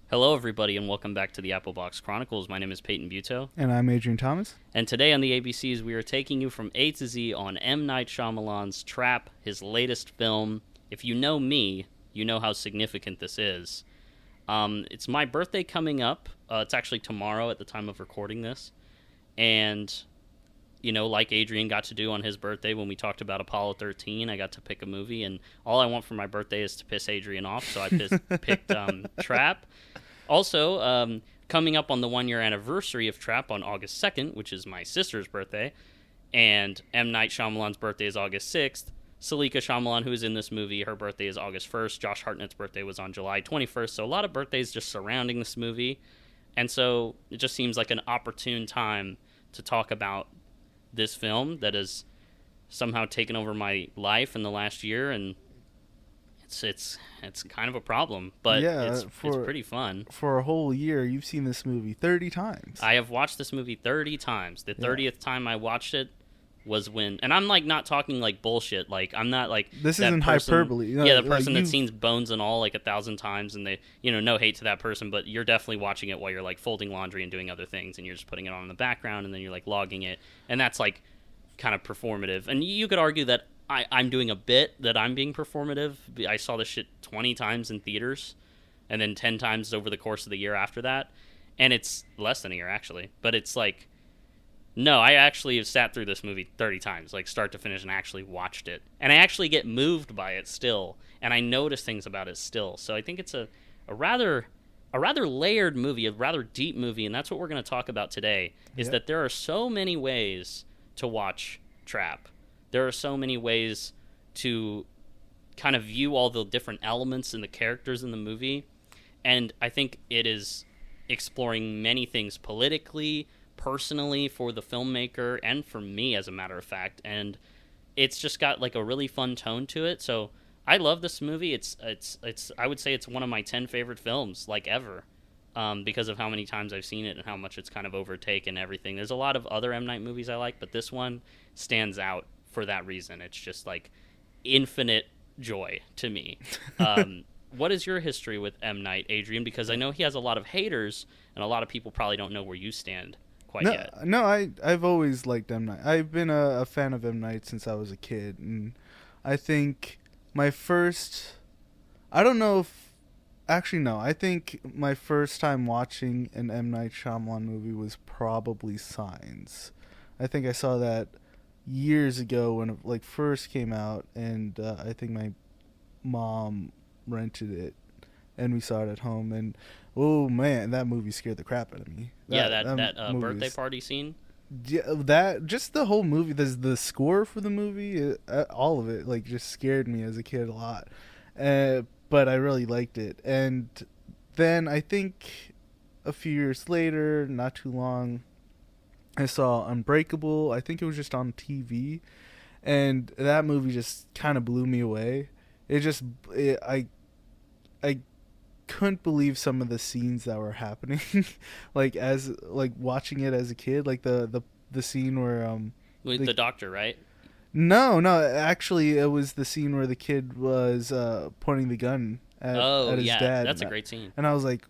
Hello, everybody, and welcome back to the Apple Box Chronicles. My name is Peyton Buteau. And I'm Adryon Thomas. And today on the ABCs, we are taking you from A to Z on M. Night Shyamalan's Trap, his latest film. If you know me, you know how significant this is. It's my birthday coming up. It's actually tomorrow at the time of recording this. And, you know, like Adrian got to do on his birthday when we talked about Apollo 13, I got to pick a movie. And all I want for my birthday is to piss Adrian off, so I picked Trap. Also, coming up on the one-year anniversary of Trap on August 2nd, which is my sister's birthday, and M. Night Shyamalan's birthday is August 6th. Salika Shyamalan, who is in this movie, her birthday is August 1st. Josh Hartnett's birthday was on July 21st. So a lot of birthdays just surrounding this movie. And so it just seems like an opportune time to talk about this film that has somehow taken over my life in the last year, and it's kind of a problem, but yeah, it's pretty fun. For a whole year, you've seen this movie 30 times. I have watched this movie 30 times. The 30th time I watched it was when, and I'm like not talking like bullshit. Like I'm not like this that isn't person, hyperbole. Yeah, the person that's seen Bones and All like 1,000 times, and they, no hate to that person, but you're definitely watching it while you're like folding laundry and doing other things, and you're just putting it on in the background, and then you're like logging it, and that's like kind of performative. And you could argue that I'm doing a bit, that I'm being performative. I saw this shit 20 times in theaters, and then 10 times over the course of the year after that. And it's less than a year, actually. But it's like, no, I actually have sat through this movie 30 times, like start to finish, and actually watched it. And I actually get moved by it still, and I notice things about it still. So I think it's a rather layered movie, a rather deep movie, and that's what we're going to talk about today, is that there are so many ways to watch Trap. There are so many ways to kind of view all the different elements and the characters in the movie. And I think it is exploring many things politically, personally, for the filmmaker, and for me, as a matter of fact. And it's just got like a really fun tone to it. So I love this movie. It's I would say it's one of my 10 favorite films, like ever. Because of how many times I've seen it and how much it's kind of overtaken everything. There's a lot of other M. Night movies I like, but this one stands out for that reason. It's just like infinite joy to me. What is your history with M. Night, Adrian? Because I know he has a lot of haters, and a lot of people probably don't know where you stand yet. No, I've always liked M. Night. I've been a fan of M. Night since I was a kid, and I think my first... I don't know if... Actually, no. I think my first time watching an M. Night Shyamalan movie was probably Signs. I think I saw that years ago when it like first came out, and I think my mom rented it, and we saw it at home. And oh man, that movie scared the crap out of me. That birthday party scene. Yeah, that just the whole movie. There's the score for the movie, all of it, like just scared me as a kid a lot. But I really liked it. And then I think a few years later, not too long, I saw Unbreakable. I think it was just on TV. And that movie just kind of blew me away. I couldn't believe some of the scenes that were happening. like watching it as a kid, like the scene where with the doctor, right? No, actually, it was the scene where the kid was pointing the gun at his dad. That's a great scene. And I was like,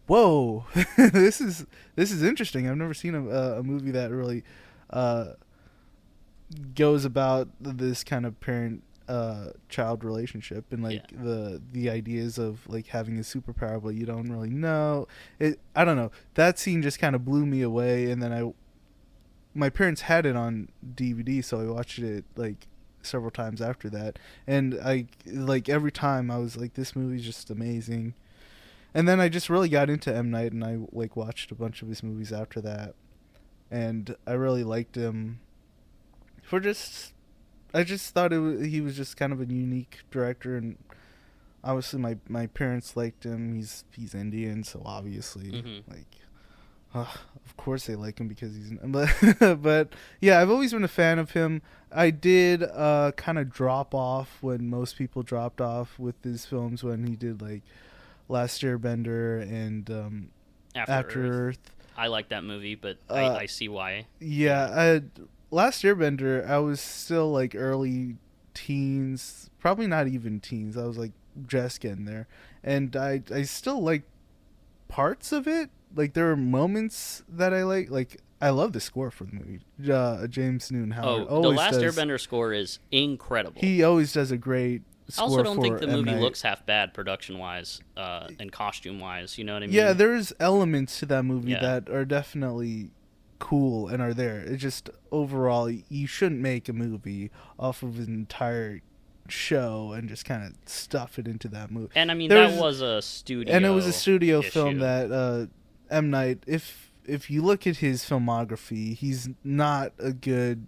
"Whoa, this is interesting. I've never seen a movie that really goes about this kind of parent-child relationship, and like the ideas of like having a superpower, but you don't really know it. I don't know. That scene just kind of blew me away, and then my parents had it on DVD, so I watched it like several times after that. And I like every time I was like, this movie's just amazing. And then I just really got into M. Night, and I like watched a bunch of his movies after that. And I really liked him I just thought he was just kind of a unique director, and obviously my parents liked him. He's Indian, so obviously like of course they like him because he's... But yeah, I've always been a fan of him. I did kind of drop off when most people dropped off with his films, when he did like Last Airbender and After Earth. I like that movie, but I see why. Yeah, Last Airbender, I was still like early teens, probably not even teens. I was like just getting there, and I still like parts of it, like there are moments that I like I love the score for the movie. James Newton Howard. The Last Airbender score is incredible. He always does a great score. I also don't think the M. movie Night. looks half bad production-wise and costume-wise. You know what I mean? Yeah, there's elements to that movie Yeah. that are definitely cool and are there. It's just overall, you shouldn't make a movie off of an entire show and just kind of stuff it into that movie. And I mean, There's- that was a studio and it was a studio issue. film that M. Night, if you look at his filmography, he's not a good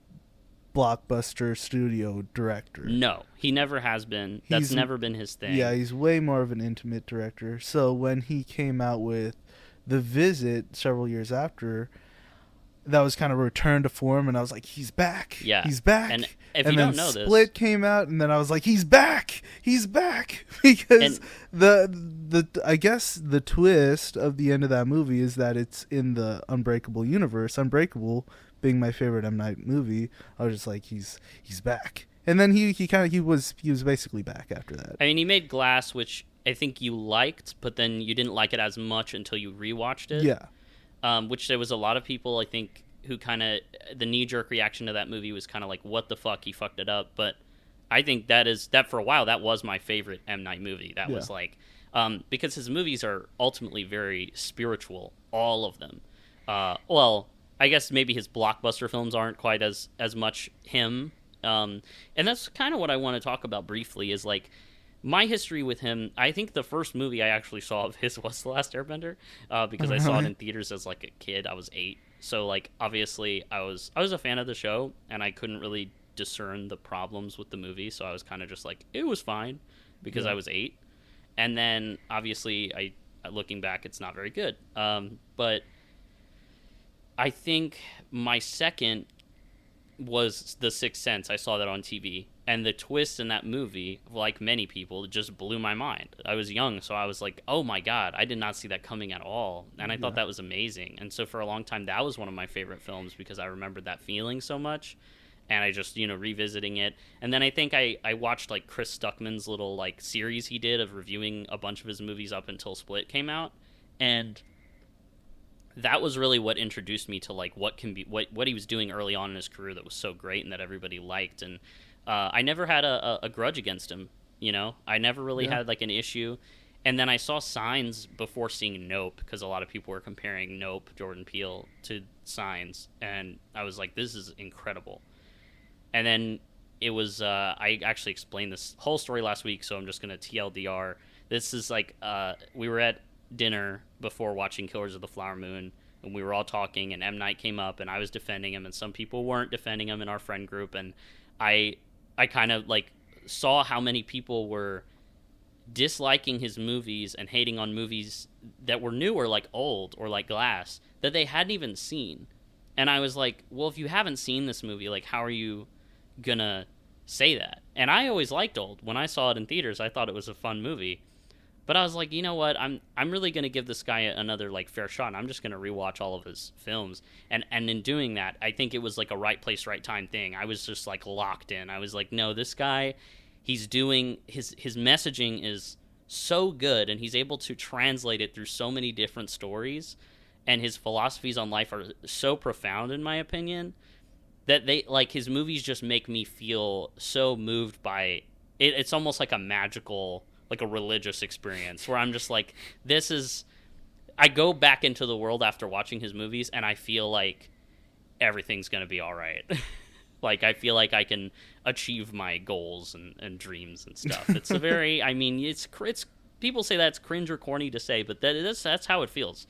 blockbuster studio director. No, he never has been. That's never been his thing. Yeah, he's way more of an intimate director. So when he came out with The Visit several years after, that was kind of a return to form, and I was like, he's back. Yeah. He's back. And if and you then don't know this, Split came out, and then I was like, he's back. He's back. Because the I guess the twist of the end of that movie is that it's in the Unbreakable universe. Unbreakable being my favorite M. Night movie, I was just like, he's back. And then he was basically back after that. I mean, he made Glass, which I think you liked, but then you didn't like it as much until you rewatched it. Yeah. Which there was a lot of people, I think, who kind of, the knee-jerk reaction to that movie was kind of like, what the fuck, he fucked it up. But I think that for a while, that was my favorite M. Night movie. That was like, because his movies are ultimately very spiritual, all of them. Well, I guess maybe his blockbuster films aren't quite as much him. And that's kind of what I want to talk about briefly is like, my history with him, I think the first movie I actually saw of his was The Last Airbender, because I saw it in theaters as like a kid. I was 8, so like obviously I was a fan of the show, and I couldn't really discern the problems with the movie, so I was kind of just like, it was fine because I was 8. And then obviously looking back, it's not very good. But I think my second was The Sixth Sense. I saw that on TV. And the twist in that movie, like many people, just blew my mind. I was young, so I was like, oh my God, I did not see that coming at all. And I thought that was amazing. And so for a long time, that was one of my favorite films because I remembered that feeling so much. And I just, revisiting it. And then I think I watched like Chris Stuckman's little like series he did of reviewing a bunch of his movies up until Split came out. And that was really what introduced me to like what he was doing early on in his career that was so great and that everybody liked. And I never had a grudge against him, I never really had like an issue. And then I saw Signs before seeing Nope, because a lot of people were comparing Nope, Jordan Peele, to Signs, and I was like, this is incredible. And then it was I actually explained this whole story last week, so I'm just going to TLDR. This is like we were at dinner before watching Killers of the Flower Moon, and we were all talking, and M. Night came up, and I was defending him, and some people weren't defending him in our friend group, and I kind of like saw how many people were disliking his movies and hating on movies that were new or like old or like Glass that they hadn't even seen. And I was like, well, if you haven't seen this movie, like, how are you gonna say that? And I always liked Old. When I saw it in theaters, I thought it was a fun movie. But I was like, you know what? I'm really going to give this guy another like fair shot. I'm just going to rewatch all of his films. And in doing that, I think it was like a right place, right time thing. I was just like locked in. I was like, no, this guy, he's doing his messaging is so good, and he's able to translate it through so many different stories, and his philosophies on life are so profound in my opinion that they like his movies just make me feel so moved by it. It's almost like a magical, like a religious experience where I'm just like, I go back into the world after watching his movies and I feel like everything's going to be all right. Like, I feel like I can achieve my goals and dreams and stuff. It's a very, I mean, it's people say that's cringe or corny to say, but that's how it feels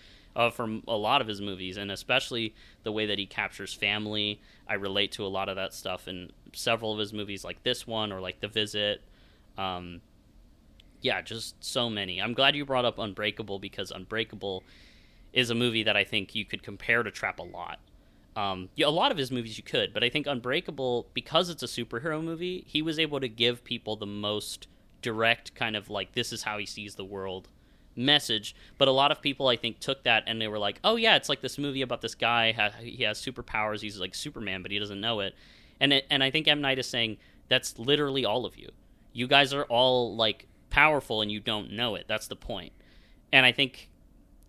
from a lot of his movies, and especially the way that he captures family. I relate to a lot of that stuff in several of his movies, like this one or like The Visit. Yeah, just so many. I'm glad you brought up Unbreakable, because Unbreakable is a movie that I think you could compare to Trap a lot. A lot of his movies you could, but I think Unbreakable, because it's a superhero movie, he was able to give people the most direct kind of like, this is how he sees the world message. But a lot of people, I think, took that and they were like, oh yeah, it's like this movie about this guy, he has superpowers, he's like Superman, but he doesn't know it. And I think M. Night is saying, that's literally all of you. You guys are all like powerful and you don't know it. That's the point. And I think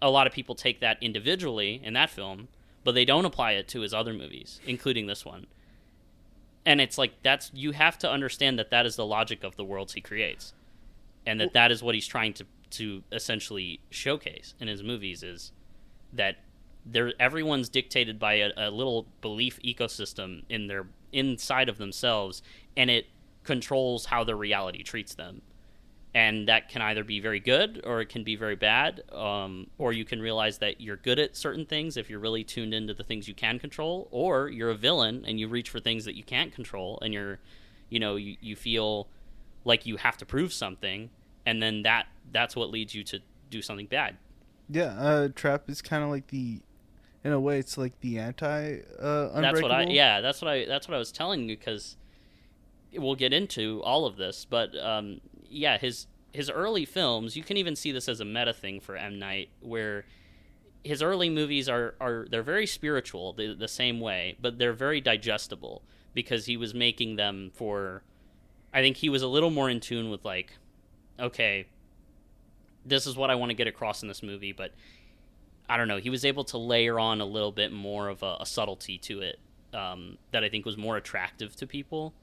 a lot of people take that individually in that film, but they don't apply it to his other movies, including this one. And it's like, you have to understand that is the logic of the worlds he creates, and that is what he's trying to essentially showcase in his movies, is that everyone's dictated by a little belief ecosystem inside of themselves, and it controls how their reality treats them. And that can either be very good or it can be very bad, or you can realize that you're good at certain things if you're really tuned into the things you can control, or you're a villain and you reach for things that you can't control, and you feel like you have to prove something, and then that's what leads you to do something bad. Yeah, Trap is kind of like in a way, it's like the Unbreakable. That's what I was telling you, because we'll get into all of this, but his early films, you can even see this as a meta thing for M. Night, where his early movies they're very spiritual the same way, but they're very digestible, because he was making them for, I think he was a little more in tune with, like, okay, this is what I want to get across in this movie, but I don't know, he was able to layer on a little bit more of a subtlety to it, that I think was more attractive to people.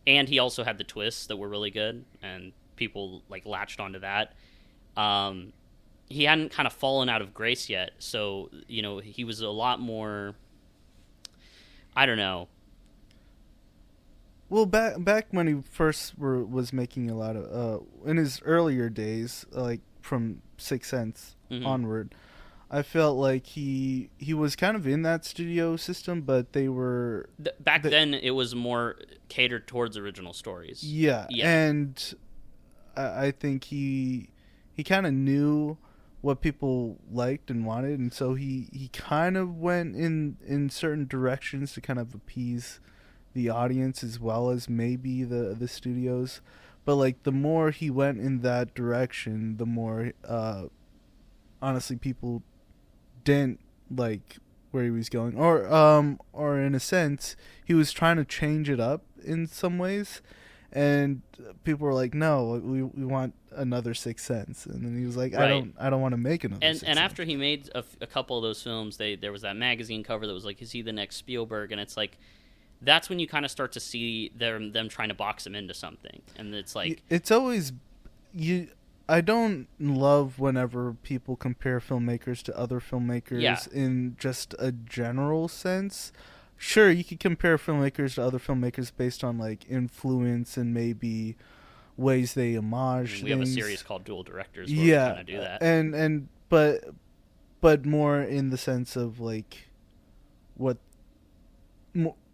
And he also had the twists that were really good, and people like latched onto that. He hadn't kind of fallen out of grace yet, so he was a lot more, I don't know. Well, back when he first was making a lot of in his earlier days, like from Sixth Sense onward, I felt like he was kind of in that studio system, but they were then it was more catered towards original stories. Yeah. And I think he kind of knew what people liked and wanted, and so he kind of went in certain directions to kind of appease the audience as well as maybe the studios. But like, the more he went in that direction, the more honestly people didn't like where he was going, or in a sense he was trying to change it up in some ways, and people were like, no, we want another Sixth Sense, and then he was like, right. I don't want to make another Sixth Sense. And after he made a couple of those films, there was that magazine cover that was like, is he the next Spielberg? And it's like, that's when you kind of start to see them trying to box him into something, and it's like, it's always I don't love whenever people compare filmmakers to other filmmakers in just a general sense. Sure, you could compare filmmakers to other filmmakers based on like influence and maybe ways they homage we things. have a series called Dual Directors where we kind of do that. But more in the sense of like what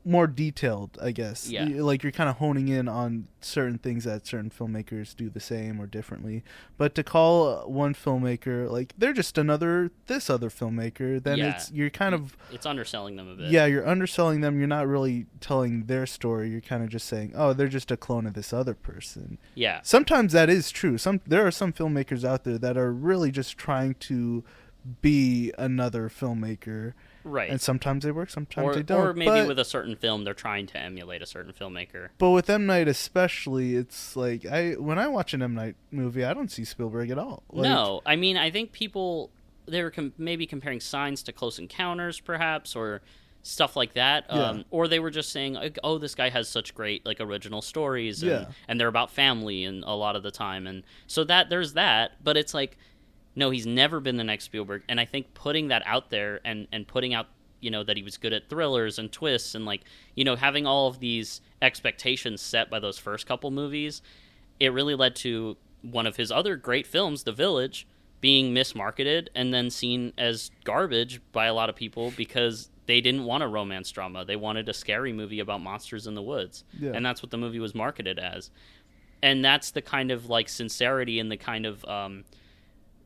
more detailed, I guess. Yeah. Like, you're kind of honing in on certain things that certain filmmakers do the same or differently. But to call one filmmaker like they're just this other filmmaker, then you're kind of, it's underselling them a bit. Yeah, you're underselling them. You're not really telling their story. You're kind of just saying, oh, they're just a clone of this other person. Yeah. Sometimes that is true. There are some filmmakers out there that are really just trying to be another filmmaker. Right. And sometimes they work, sometimes they don't. Or maybe with a certain film, they're trying to emulate a certain filmmaker. But with M. Night especially, it's like, when I watch an M. Night movie, I don't see Spielberg at all. Like, no. I mean, I think people, they were maybe comparing Signs to Close Encounters, perhaps, or stuff like that. Or they were just saying, like, oh, this guy has such great like original stories, and they're about family and a lot of the time. And so there's that, but it's like, no, he's never been the next Spielberg. And I think putting that out there and putting out, that he was good at thrillers and twists and like, having all of these expectations set by those first couple movies, it really led to one of his other great films, The Village, being mismarketed and then seen as garbage by a lot of people because they didn't want a romance drama. They wanted a scary movie about monsters in the woods. Yeah. And that's what the movie was marketed as. And that's the kind of like sincerity and the kind of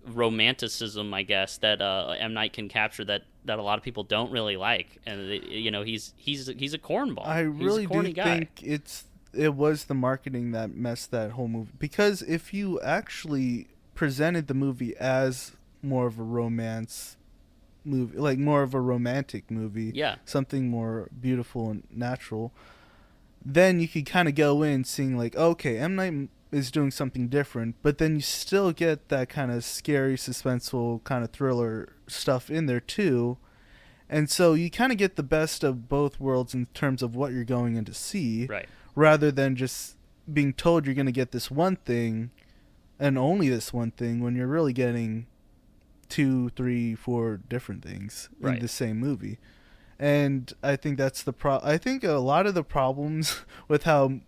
romanticism, I guess, that M. Night can capture that a lot of people don't really like, and he's a cornball. I really do think it was the marketing that messed that whole movie, because if you actually presented the movie as more of a romance movie, like more of a romantic movie, something more beautiful and natural, then you could kind of go in seeing like, okay, M. Night is doing something different, but then you still get that kind of scary, suspenseful kind of thriller stuff in there too. And so you kind of get the best of both worlds in terms of what you're going in to see, Right. rather than just being told you're going to get this one thing and only this one thing when you're really getting 2, 3, 4 different things in the same movie. And I think that's I think a lot of the problems with how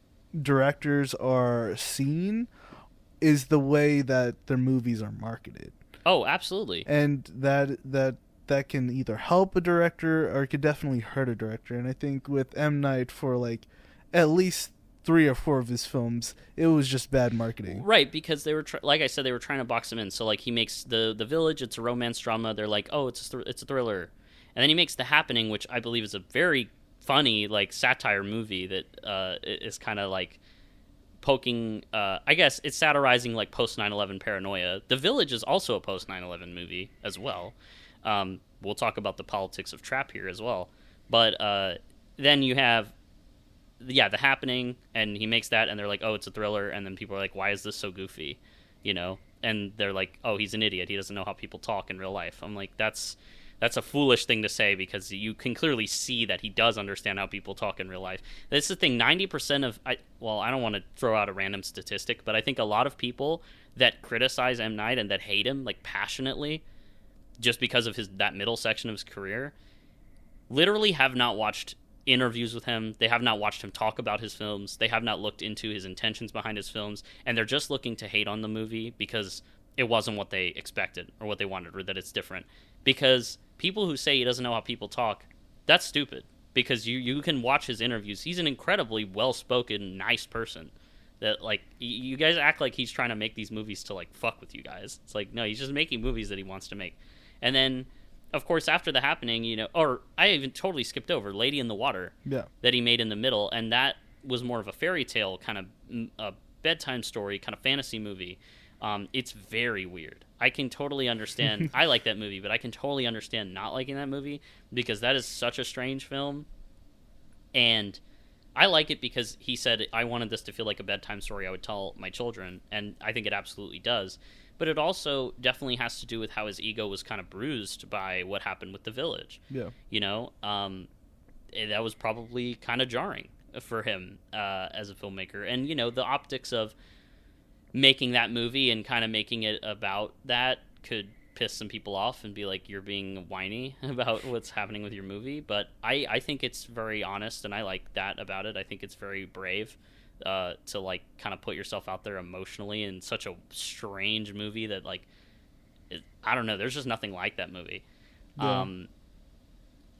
directors are seen is the way that their movies are marketed. Oh, absolutely. And that can either help a director or it could definitely hurt a director. And I think with M. Night, for like at least 3 or 4 of his films, it was just bad marketing. Right, because they were like I said, they were trying to box him in. So like he makes the Village, it's a romance drama. They're like, oh, it's a thriller, and then he makes The Happening, which I believe is a very funny like satire movie that is kind of like poking. I guess it's satirizing like post 9/11 paranoia. The Village is also a post 9/11 movie as well. We'll talk about the politics of Trap here as well, but then you have. The Happening, and he makes that, and they're like, oh, it's a thriller, and then people are like, why is this so goofy, and they're like, oh, he's an idiot, he doesn't know how people talk in real life. I'm like, that's a foolish thing to say, because you can clearly see that he does understand how people talk in real life. That's the thing. 90% of I don't want to throw out a random statistic, but I think a lot of people that criticize M. Night and that hate him like passionately just because of that middle section of his career literally have not watched interviews with him. They have not watched him talk about his films. They have not looked into his intentions behind his films, and they're just looking to hate on the movie because it wasn't what they expected or what they wanted, or that it's different. Because people who say he doesn't know how people talk, that's stupid, because you can watch his interviews. He's an incredibly well-spoken, nice person. That like you guys act like he's trying to make these movies to like fuck with you guys. It's like, no, he's just making movies that he wants to make. And then of course, after The Happening, or I even totally skipped over Lady in the Water, that he made in the middle, and that was more of a fairy tale kind of a bedtime story, kind of fantasy movie. It's very weird. I can totally understand. I like that movie, but I can totally understand not liking that movie, because that is such a strange film. And I like it because he said, I wanted this to feel like a bedtime story I would tell my children, and I think it absolutely does. But it also definitely has to do with how his ego was kind of bruised by what happened with The Village. Yeah. That was probably kind of jarring for him as a filmmaker. And, the optics of making that movie and kind of making it about that could piss some people off and be like, you're being whiny about what's happening with your movie. But I think it's very honest, and I like that about it. I think it's very brave. To like kind of put yourself out there emotionally in such a strange movie that like I don't know, there's just nothing like that movie. Yeah.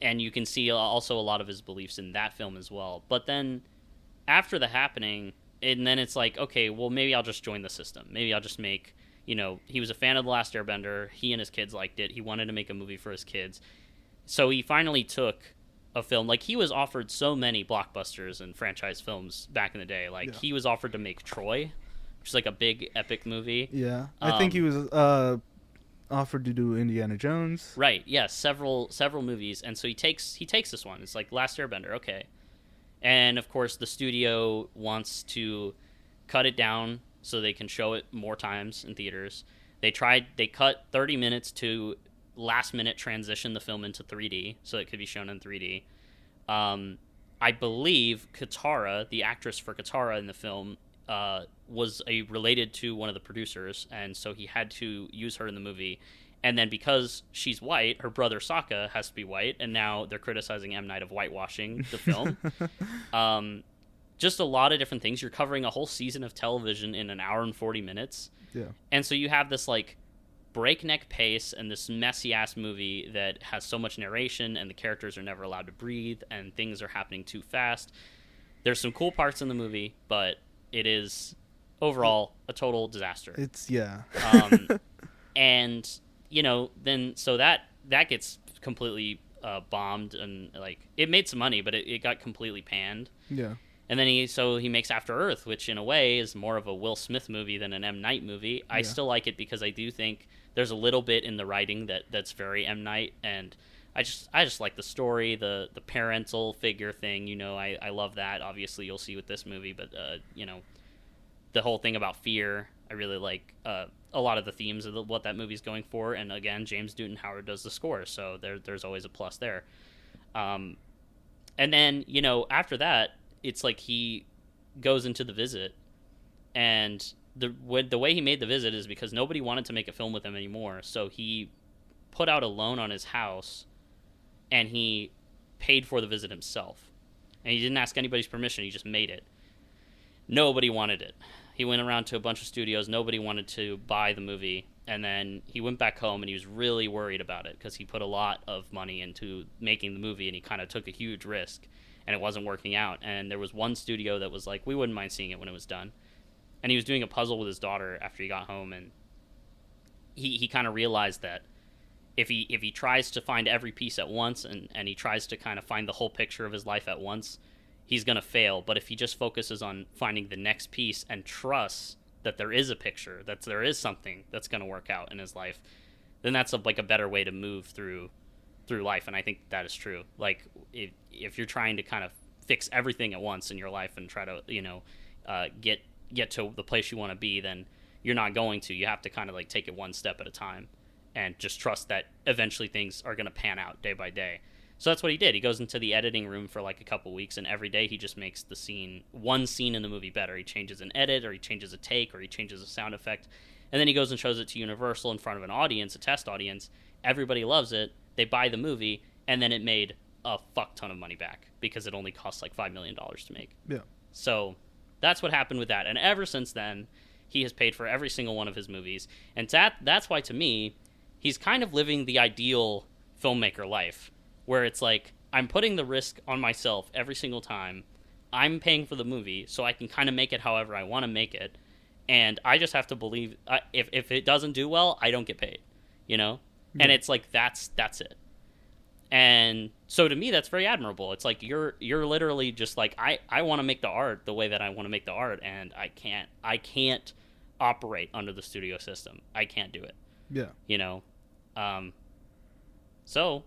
And you can see also a lot of his beliefs in that film as well. But then after The Happening, and then it's like, okay, well, maybe I'll just join the system. Maybe I'll just make, he was a fan of The Last Airbender. He and his kids liked it. He wanted to make a movie for his kids. So he finally took a film. Like, he was offered so many blockbusters and franchise films back in the day. Like, he was offered to make Troy, which is like a big epic movie. Yeah. I think he was offered to do Indiana Jones. Right. Yeah. Several movies. And so he takes this one. It's like Last Airbender. Okay. And of course the studio wants to cut it down so they can show it more times in theaters. They cut 30 minutes to last minute transition the film into 3D so it could be shown in 3D. I believe Katara, the actress for Katara in the film, was related to one of the producers, and so he had to use her in the movie. And then because she's white, her brother Sokka has to be white, and now they're criticizing M. Night of whitewashing the film. Just a lot of different things. You're covering a whole season of television in an hour and 40 minutes. Yeah. And so you have this like breakneck pace and this messy ass movie that has so much narration, and the characters are never allowed to breathe, and things are happening too fast. There's some cool parts in the movie, but it is overall a total disaster. And then so that gets completely bombed, and like it made some money, but it got completely panned. Yeah. And then he makes After Earth, which in a way is more of a Will Smith movie than an M. Night movie. I still like it because I do think there's a little bit in the writing that's very M. Night, and I just like the story, the parental figure thing. I love that. Obviously, you'll see with this movie, but the whole thing about fear. I really like a lot of the themes of what that movie's going for. And again, James Newton Howard does the score, so there's always a plus there. And then, you know, after that, it's like he goes into The Visit, and the way he made The Visit is because nobody wanted to make a film with him anymore, so he put out a loan on his house, and he paid for The Visit himself. And he didn't ask anybody's permission, he just made it. Nobody wanted it. He went around to a bunch of studios, nobody wanted to buy the movie, and then he went back home and he was really worried about it because he put a lot of money into making the movie and he kind of took a huge risk and it wasn't working out. And there was one studio that was like, we wouldn't mind seeing it when it was done. And he was doing a puzzle with his daughter after he got home, and he kind of realized that if he tries to find every piece at once and he tries to kind of find the whole picture of his life at once, he's going to fail. But if he just focuses on finding the next piece and trusts that there is a picture, that there is something that's going to work out in his life, then that's a better way to move through life. And I think that is true. Like, if you're trying to kind of fix everything at once in your life and try to, you know, get to the place you want to be, then you're not going to. You have to kind of like take it one step at a time and just trust that eventually things are going to pan out day by day. So that's what he did. He goes into the editing room for like a couple weeks, and every day he just makes one scene in the movie better. He changes an edit, or he changes a take, or he changes a sound effect. And then he goes and shows it to Universal in front of an audience, a test audience. Everybody loves it. They buy the movie, and then it made a fuck ton of money back because it only cost like $5 million to make. Yeah. So that's what happened with that. And ever since then, he has paid for every single one of his movies. And that's why, to me, he's kind of living the ideal filmmaker life, where it's like, I'm putting the risk on myself every single time. I'm paying for the movie, so I can kind of make it however I want to make it. And I just have to believe, if it doesn't do well, I don't get paid, you know? Yeah. And it's like, that's it. And so to me, that's very admirable. It's like, you're literally just like, I want to make the art the way that I want to make the art, and I can't operate under the studio system. I can't do it. Yeah. You know? So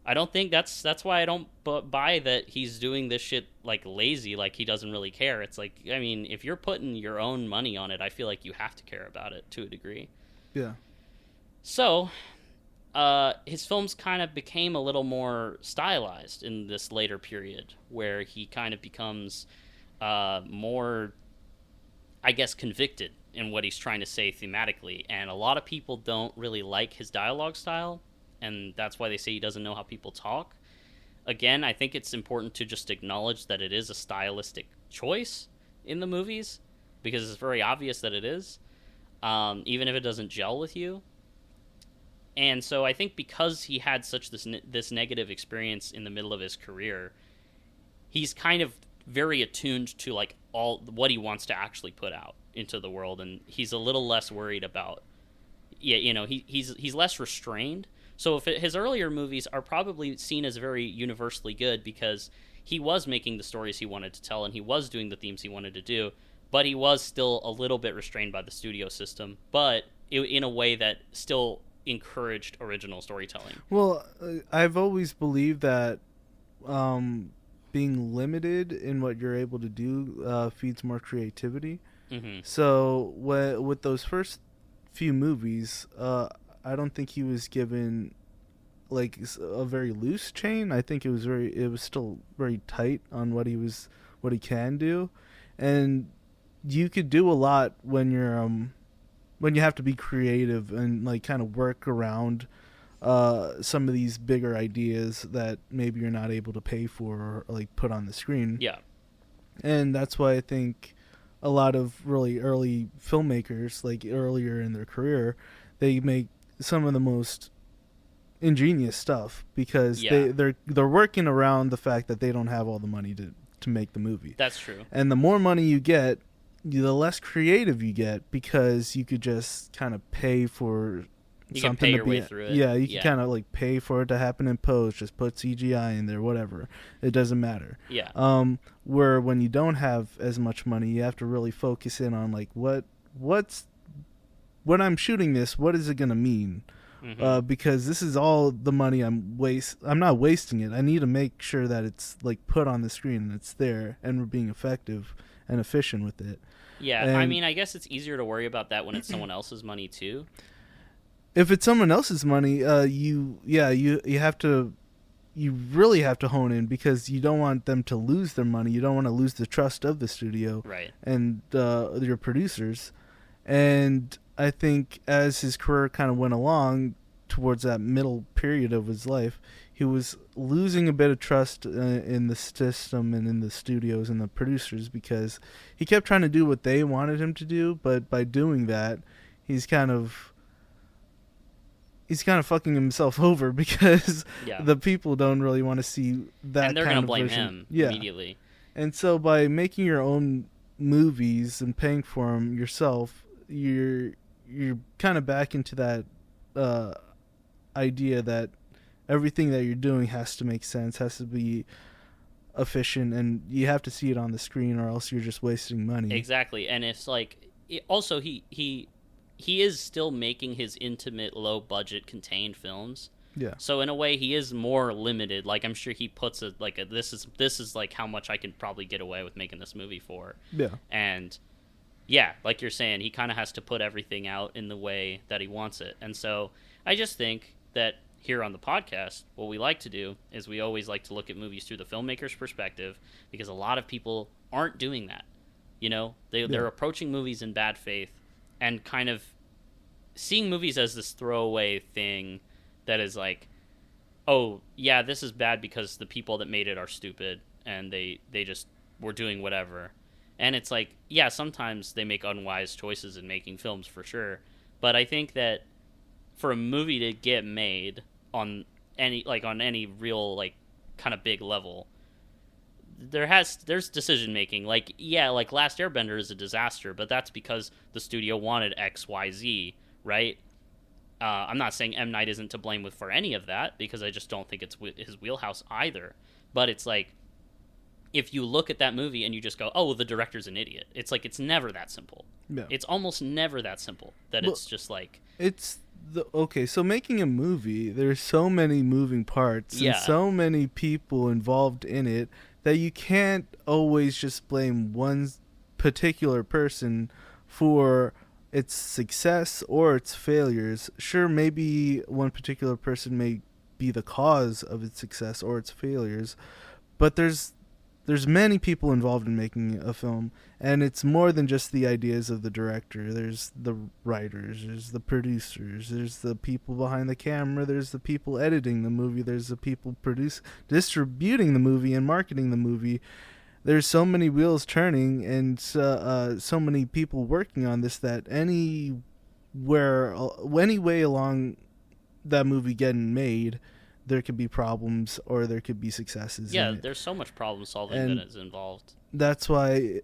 I don't think that's why I don't buy that he's doing this shit like lazy, like he doesn't really care. It's like, I mean, if you're putting your own money on it, I feel like you have to care about it to a degree. Yeah. So, his films kind of became a little more stylized in this later period, where he kind of becomes more, I guess, convicted in what he's trying to say thematically. And a lot of people don't really like his dialogue style, and that's why they say he doesn't know how people talk. Again, I think it's important to just acknowledge that it is a stylistic choice in the movies, because it's very obvious that it is, even if it doesn't gel with you. And so I think because he had such this negative experience in the middle of his career, he's kind of very attuned to like all what he wants to actually put out into the world, and he's a little less worried about, he's less restrained. So if his earlier movies are probably seen as very universally good because he was making the stories he wanted to tell and he was doing the themes he wanted to do, but he was still a little bit restrained by the studio system, but in a way that still encouraged original storytelling. Well, I've always believed that being limited in what you're able to do feeds more creativity. Mm-hmm. So with those first few movies, I don't think he was given like a very loose chain. I think it was still very tight on what he can do, and you could do a lot when you have to be creative and like kind of work around some of these bigger ideas that maybe you're not able to pay for or like put on the screen. Yeah, and that's why I think a lot of really early filmmakers, like earlier in their career, they make some of the most ingenious stuff because they're working around the fact that they don't have all the money to make the movie. That's true. And the more money you get, the less creative you get, because you could just kind of pay for something to be way through it. Yeah, you can kind of like pay for it to happen in post, just put CGI in there, whatever. It doesn't matter. Yeah. Where when you don't have as much money, you have to really focus in on like when I'm shooting this, what is it going to mean? Mm-hmm. Because this is all the money I'm not wasting it. I need to make sure that it's like put on the screen and it's there and we're being effective and efficient with it. Yeah, And I mean, I guess it's easier to worry about that when it's someone else's money too. if it's someone else's money, you have to, you really have to hone in, because you don't want them to lose their money. You don't want to lose the trust of the studio, Right. and your producers. And I think as his career kind of went along towards that middle period of his life, he was losing a bit of trust in the system and in the studios and the producers, because he kept trying to do what they wanted him to do, but by doing that, he's kind of fucking himself over, because the people don't really want to see that, and they're going to blame version. him immediately. And so by making your own movies and paying for them yourself, you're kind of back into that idea that everything that you're doing has to make sense, has to be efficient, and you have to see it on the screen, or else you're just wasting money. Exactly. And it's like, also he is still making his intimate, low budget, contained films. Yeah. So in a way, he is more limited. Like, I'm sure he puts it like this is like how much I can probably get away with making this movie for. Yeah. And yeah, like you're saying, he kind of has to put everything out in the way that he wants it. And so I just think that here on the podcast, what we like to do is we always like to look at movies through the filmmaker's perspective, because a lot of people aren't doing that. You know, they're approaching movies in bad faith and kind of seeing movies as this throwaway thing that is like, oh, yeah, this is bad because the people that made it are stupid and they just were doing whatever. And it's like, yeah, sometimes they make unwise choices in making films, for sure. But I think that for a movie to get made on any real, like, kind of big level, there's decision making. Like, yeah, like Last Airbender is a disaster, but that's because the studio wanted XYZ, right? I'm not saying M. Night isn't to blame for any of that, because I just don't think it's his wheelhouse either. But it's like, if you look at that movie and you just go, oh, well, the director's an idiot. It's like, it's never that simple. Yeah. It's almost never that simple. It's just like... Okay, so making a movie, there's so many moving parts and so many people involved in it that you can't always just blame one particular person for its success or its failures. Sure, maybe one particular person may be the cause of its success or its failures, but there's many people involved in making a film, and it's more than just the ideas of the director. There's the writers, there's the producers, there's the people behind the camera, there's the people editing the movie, there's the people distributing the movie and marketing the movie. There's so many wheels turning and so many people working on this that any way along that movie getting made, there could be problems or there could be successes. Yeah, there's so much problem solving that is involved. That's why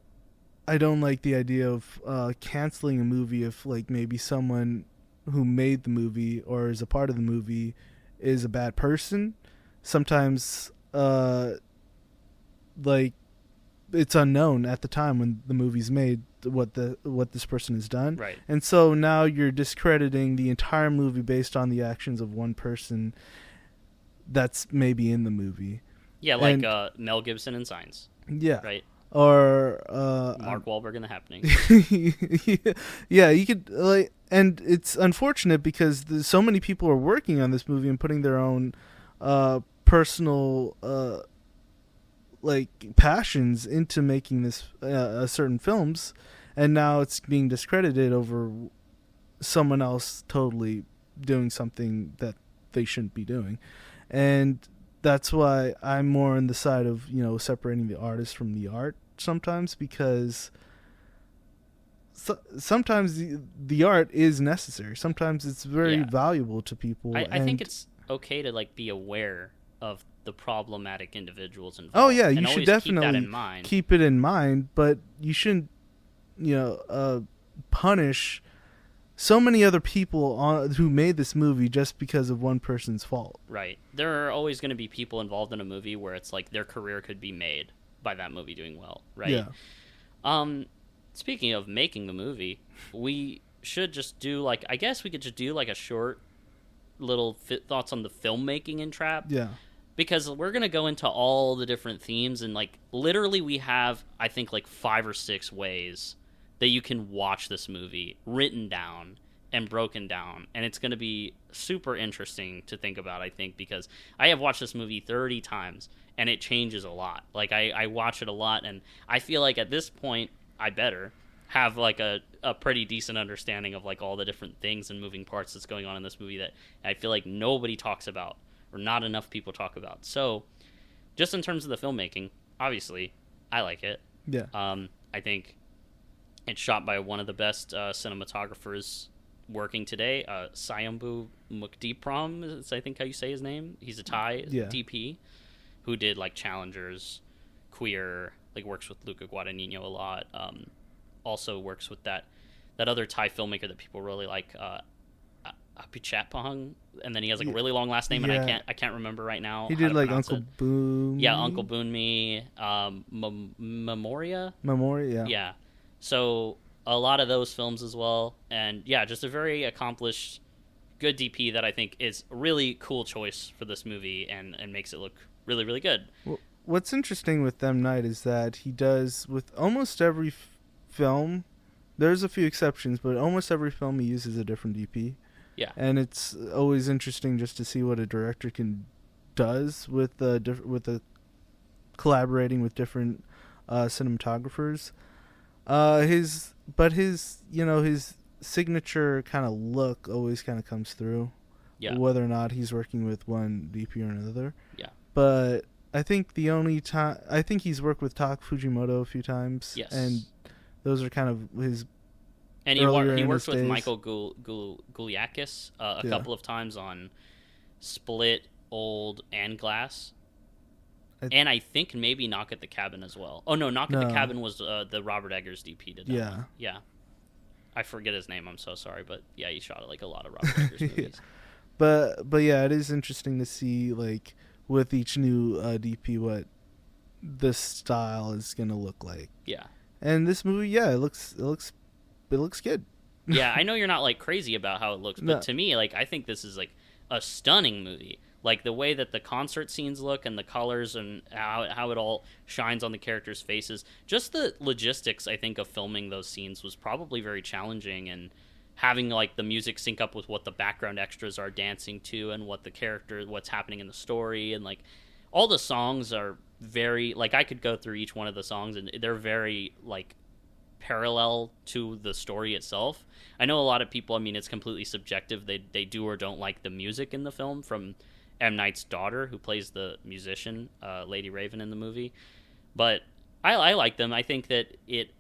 I don't like the idea of canceling a movie if, like, maybe someone who made the movie or is a part of the movie is a bad person. Sometimes, like, it's unknown at the time when the movie's made what this person has done. Right. And so now you're discrediting the entire movie based on the actions of one person that's maybe in the movie. Yeah, like Mel Gibson in Signs. Yeah. Right. Or Mark Wahlberg in The Happening. Yeah, you could, like, and it's unfortunate because so many people are working on this movie and putting their own personal like passions into making this certain films, and now it's being discredited over someone else totally doing something that they shouldn't be doing. And that's why I'm more on the side of, separating the artist from the art sometimes, because sometimes the art is necessary. Sometimes it's very valuable to people. I think it's okay to, like, be aware of the problematic individuals involved. Oh yeah, you should definitely keep that in mind. Keep it in mind, but you shouldn't, punish so many other people who made this movie just because of one person's fault. Right. There are always going to be people involved in a movie where it's like their career could be made by that movie doing well, right? Yeah. Speaking of making the movie, we should just do, like, I guess we could just do, like, a short little thoughts on the filmmaking in Trap. Yeah. Because we're going to go into all the different themes, and, like, literally we have, I think, like, 5 or 6 ways that you can watch this movie written down and broken down, and it's going to be super interesting to think about, I think, because I have watched this movie 30 times and it changes a lot. Like I watch it a lot, and I feel like at this point I better have like a pretty decent understanding of like all the different things and moving parts that's going on in this movie that I feel like nobody talks about, or not enough people talk about. So just in terms of the filmmaking, obviously I like it. Yeah. I think it's shot by one of the best cinematographers working today, Sayambu Mukdipram is I think how you say his name. He's a Thai DP who did like Challengers, Queer, like works with Luca Guadagnino a lot. Also works with that other Thai filmmaker that people really like, Apichatpong, and then he has like a really long last name, and I can't remember right now. He did like Uncle Boon. Yeah, Uncle Boon Me, Memoria. Memoria. Yeah. So a lot of those films as well, and yeah, just a very accomplished, good DP that I think is a really cool choice for this movie and makes it look really, really good. Well, what's interesting with M. Night is that he does with almost every film. There's a few exceptions, but almost every film he uses a different DP. Yeah, and it's always interesting just to see what a director does with collaborating with different cinematographers. His signature kind of look always kind of comes through. Yeah. Whether or not he's working with one DP or another. Yeah. But I think the only time I think he's worked with Tak Fujimoto a few times. Yes. And those are kind of his. And he worked with Michael Gouliakis a couple of times on Split, Old, and Glass. And I think maybe Knock at the Cabin as well. Oh, no, Knock at the Cabin was the Robert Eggers DP did that one. Yeah. I forget his name, I'm so sorry. But yeah, he shot like a lot of Robert Eggers movies. But yeah, it is interesting to see like with each new DP what the style is going to look like. Yeah. And this movie, it looks good. Yeah, I know you're not like crazy about how it looks, but to me, like I think this is like a stunning movie. Like the way that the concert scenes look and the colors and how it all shines on the characters' faces. Just the logistics, I think, of filming those scenes was probably very challenging, and having like the music sync up with what the background extras are dancing to and what's happening in the story, and like all the songs are very like I could go through each one of the songs and they're very like parallel to the story itself. I know a lot of people, I mean, it's completely subjective. They do or don't like the music in the film from M. Night's daughter, who plays the musician, Lady Raven in the movie. But I like them. I think that it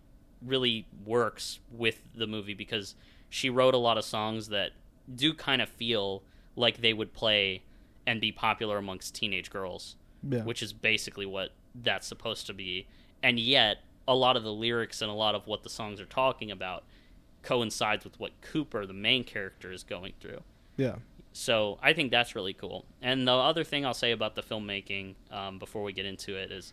really works with the movie because she wrote a lot of songs that do kind of feel like they would play and be popular amongst teenage girls, which is basically what that's supposed to be. And yet, a lot of the lyrics and a lot of what the songs are talking about coincides with what Cooper, the main character, is going through. Yeah. So I think that's really cool. And the other thing I'll say about the filmmaking before we get into it is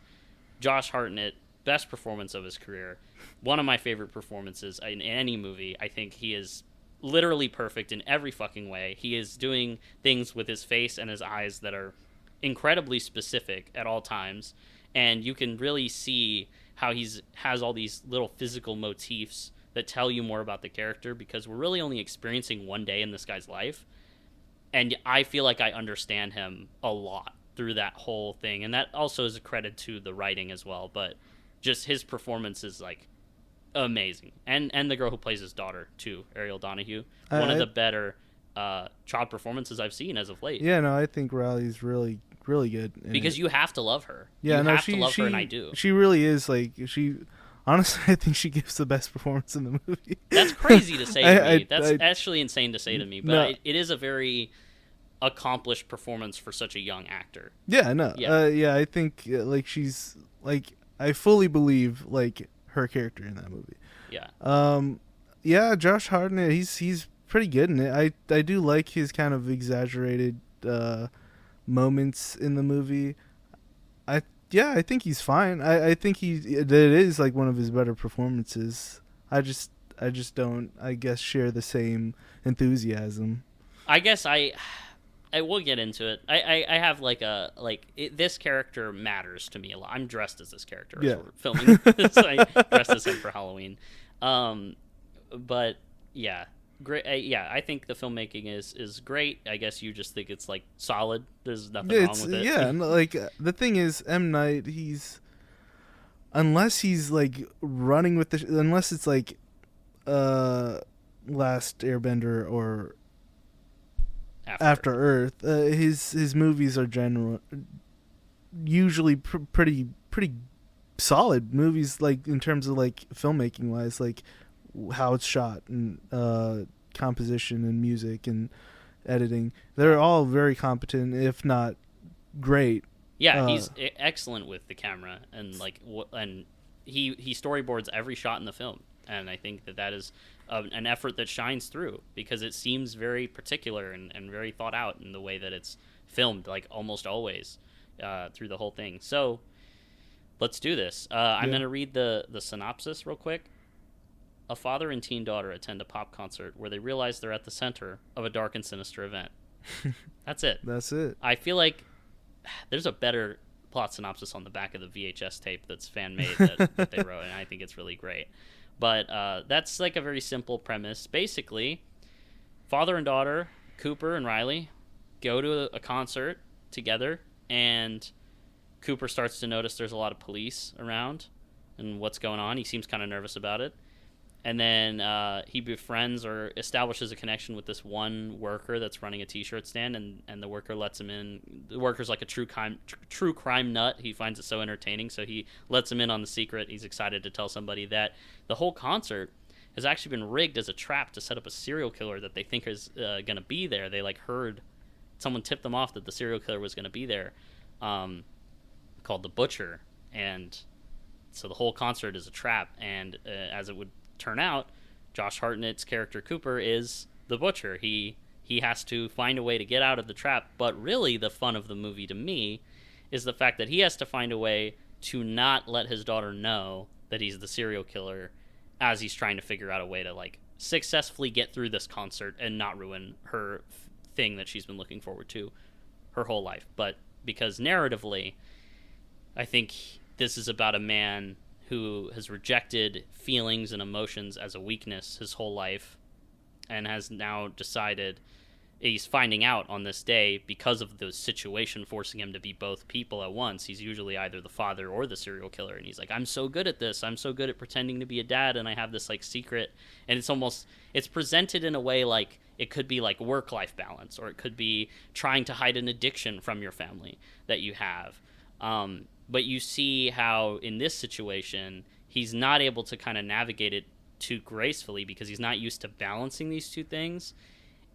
Josh Hartnett, best performance of his career. One of my favorite performances in any movie. I think he is literally perfect in every fucking way. He is doing things with his face and his eyes that are incredibly specific at all times. And you can really see how has all these little physical motifs that tell you more about the character, because we're really only experiencing one day in this guy's life. And I feel like I understand him a lot through that whole thing. And that also is a credit to the writing as well. But just his performance is like amazing. And the girl who plays his daughter too, Ariel Donahue. One of the better child performances I've seen as of late. Yeah, no, I think Riley's really, really good. Because you have to love her. Yeah, you have to love her, and I do. She really is like honestly, I think she gives the best performance in the movie. That's crazy to say to me. That's actually insane to say to me. But it is a very accomplished performance for such a young actor. Yeah, no. Yeah, I think like she's like I fully believe like her character in that movie. Yeah. Yeah, Josh Hartnett, he's pretty good in it. I do like his kind of exaggerated moments in the movie. I think he's fine. I think it is like one of his better performances. I just don't, I guess, share the same enthusiasm. I guess I will get into it. I have this character matters to me a lot. I'm dressed as this character as we're filming this. I dressed as him for Halloween. But yeah, great. Yeah, I think the filmmaking is great. I guess you just think it's like solid. There's nothing wrong with it. Yeah, and like the thing is, M. Night, unless he's like running with unless it's like Last Airbender or After Earth, his movies are usually pretty solid movies, like in terms of like filmmaking wise, like how it's shot and composition and music and editing. They're all very competent, if not great. Yeah, he's excellent with the camera, and like and he storyboards every shot in the film, and I think that is an effort that shines through because it seems very particular and very thought out in the way that it's filmed, like almost always through the whole thing. So let's do this. I'm going to read the synopsis real quick. A father and teen daughter attend a pop concert where they realize they're at the center of a dark and sinister event. That's it. That's it. I feel like there's a better plot synopsis on the back of the VHS tape that's fan-made that they wrote, and I think it's really great. But that's like a very simple premise. Basically, father and daughter, Cooper and Riley, go to a concert together, and Cooper starts to notice there's a lot of police around and what's going on. He seems kind of nervous about it. And then he befriends or establishes a connection with this one worker that's running a T-shirt stand, and the worker lets him in. The worker's like a true crime nut. He finds it so entertaining, so he lets him in on the secret. He's excited to tell somebody that the whole concert has actually been rigged as a trap to set up a serial killer that they think is going to be there. They like heard someone tip them off that the serial killer was going to be there, called the Butcher, and so the whole concert is a trap. And as it would turn out, Josh Hartnett's character Cooper is the Butcher. He has to find a way to get out of the trap, but really the fun of the movie to me is the fact that he has to find a way to not let his daughter know that he's the serial killer as he's trying to figure out a way to like successfully get through this concert and not ruin her thing that she's been looking forward to her whole life. But because narratively, I think this is about a man who has rejected feelings and emotions as a weakness his whole life and has now decided he's finding out on this day because of the situation forcing him to be both people at once. He's usually either the father or the serial killer, and he's like, I'm so good at this. I'm so good at pretending to be a dad, and I have this like secret. And it's presented in a way like it could be like work-life balance, or it could be trying to hide an addiction from your family that you have. But you see how in this situation, he's not able to kind of navigate it too gracefully because he's not used to balancing these two things.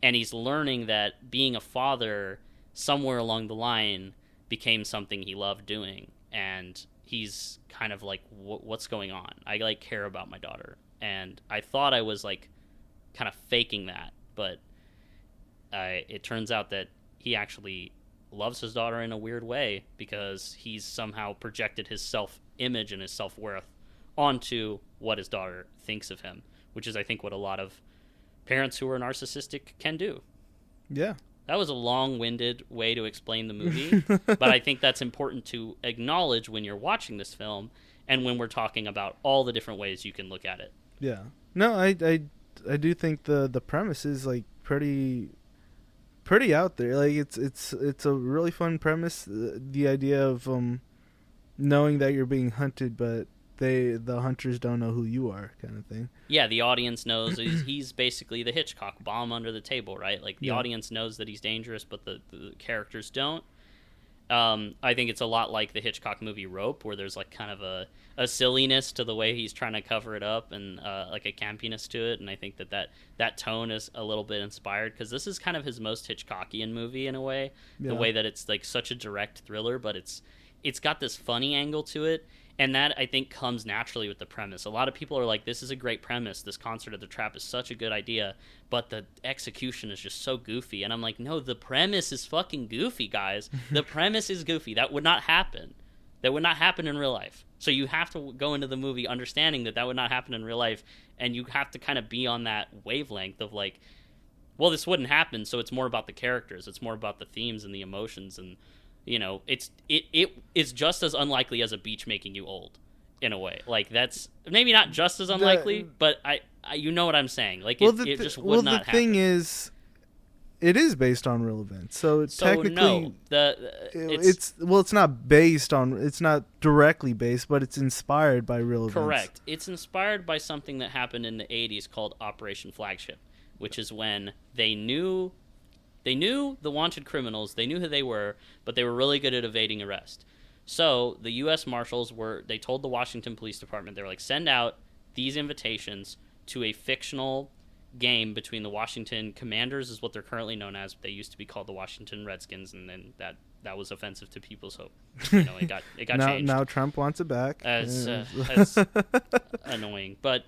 And he's learning that being a father somewhere along the line became something he loved doing. And he's kind of like, what's going on? I like care about my daughter. And I thought I was like kind of faking that. But it turns out that he actually loves his daughter in a weird way because he's somehow projected his self-image and his self-worth onto what his daughter thinks of him, which is, I think, what a lot of parents who are narcissistic can do. Yeah. That was a long-winded way to explain the movie, but I think that's important to acknowledge when you're watching this film and when we're talking about all the different ways you can look at it. Yeah. No, I do think the premise is like pretty out there. Like it's a really fun premise. The idea of knowing that you're being hunted, but the hunters don't know who you are, kind of thing. Yeah, the audience knows he's basically the Hitchcock bomb under the table, right? Like the audience knows that he's dangerous, but the characters don't. I think it's a lot like the Hitchcock movie Rope, where there's like kind of a silliness to the way he's trying to cover it up and like a campiness to it. And I think that tone is a little bit inspired because this is kind of his most Hitchcockian movie in a way. Yeah. The way that it's like such a direct thriller, but it's got this funny angle to it. And that, I think, comes naturally with the premise. A lot of people are like, this is a great premise. This concert at the Trap is such a good idea. But the execution is just so goofy. And I'm like, no, the premise is fucking goofy, guys. The premise is goofy. That would not happen. That would not happen in real life. So you have to go into the movie understanding that would not happen in real life. And you have to kind of be on that wavelength of like, well, this wouldn't happen. So it's more about the characters. It's more about the themes and the emotions and... You know, it is just as unlikely as a beach making you old. in a way. Like, that's maybe not just as unlikely, but I you know what I'm saying. Like, it just would not happen. The thing is, it is based on real events, so technically, no, it's not based on, it's not directly based, but it's inspired by real events. Correct. It's inspired by something that happened in the 80s called Operation Flagship, which is when they knew the wanted criminals, they knew who they were, but they were really good at evading arrest. So the U.S. Marshals they told the Washington Police Department, they were like, send out these invitations to a fictional game between the Washington Commanders, is what they're currently known as. They used to be called the Washington Redskins, and then that was offensive to people, so it got changed. Now Trump wants it back. As annoying, but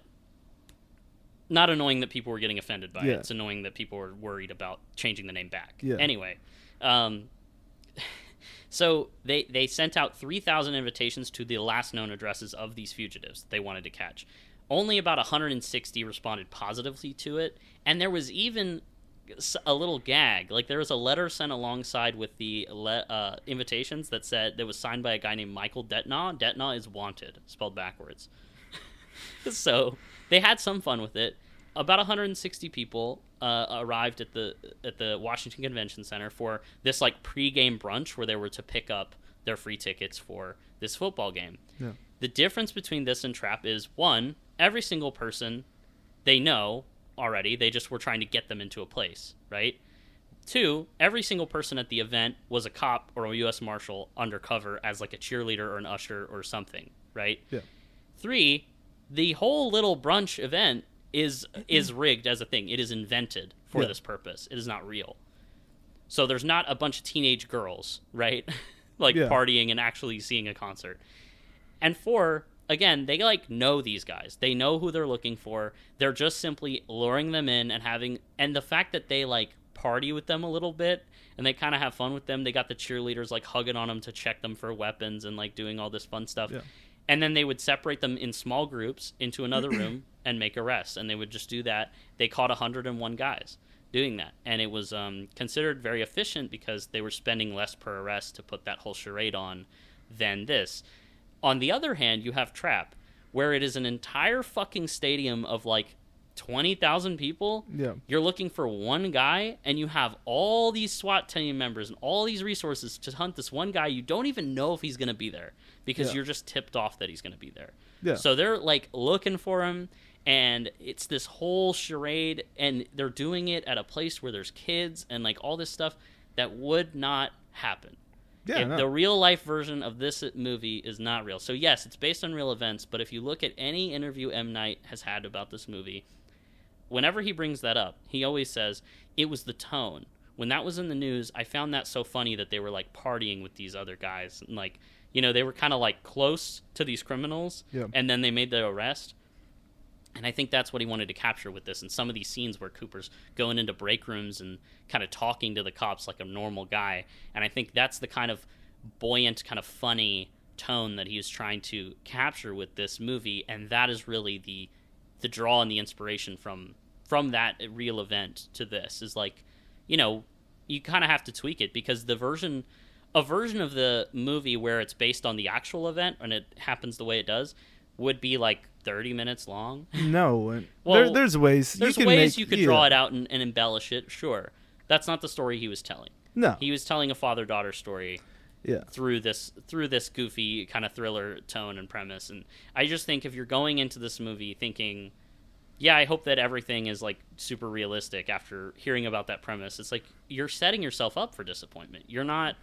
not annoying that people were getting offended by it. It's annoying that people were worried about changing the name back. Yeah. Anyway, so they sent out 3,000 invitations to the last known addresses of these fugitives that they wanted to catch. Only about 160 responded positively to it, and there was even a little gag. Like, there was a letter sent alongside with the invitations that was signed by a guy named Michael Detnaw. Detnaw is wanted, spelled backwards. So they had some fun with it. About 160 people arrived at the Washington Convention Center for this like pregame brunch where they were to pick up their free tickets for this football game. Yeah. The difference between this and Trap is, one, every single person they know already, they just were trying to get them into a place, right? Two, every single person at the event was a cop or a U.S. Marshal undercover as like a cheerleader or an usher or something, right? Yeah. Three, the whole little brunch event is rigged as a thing. It is invented for this purpose. It is not real. So there's not a bunch of teenage girls, right? Partying and actually seeing a concert. And four, again, they like know these guys. They know who they're looking for. They're just simply luring them in and the fact that they like party with them a little bit and they kind of have fun with them. They got the cheerleaders like hugging on them to check them for weapons and like doing all this fun stuff. Yeah. And then they would separate them in small groups into another room and make arrests. And they would just do that. They caught 101 guys doing that. And it was considered very efficient because they were spending less per arrest to put that whole charade on than this. On the other hand, you have Trap, where it is an entire fucking stadium of like 20,000 people. Yeah. You're looking for one guy, and you have all these SWAT team members and all these resources to hunt this one guy. You don't even know if he's going to be there because you're just tipped off that he's going to be there. Yeah. So they're like looking for him, and it's this whole charade, and they're doing it at a place where there's kids and like all this stuff that would not happen. Yeah, the real life version of this movie is not real. So yes, it's based on real events, but if you look at any interview M. Night has had about this movie, whenever he brings that up, he always says, it was the tone. When that was in the news, I found that so funny that they were like partying with these other guys. And like, they were kind of like close to these criminals, and then they made the arrest. And I think that's what he wanted to capture with this. And some of these scenes where Cooper's going into break rooms and kind of talking to the cops like a normal guy. And I think that's the kind of buoyant, kind of funny tone that he was trying to capture with this movie. And that is really the draw and the inspiration from that real event to this. Is like, you kind of have to tweak it because a version of the movie where it's based on the actual event and it happens the way it does would be like 30 minutes long. No. Well, there's ways. You could draw it out and embellish it, sure. That's not the story he was telling. No. He was telling a father-daughter story through this goofy kind of thriller tone and premise. And I just think if you're going into this movie thinking, yeah, I hope that everything is like super realistic after hearing about that premise, it's like you're setting yourself up for disappointment. You're not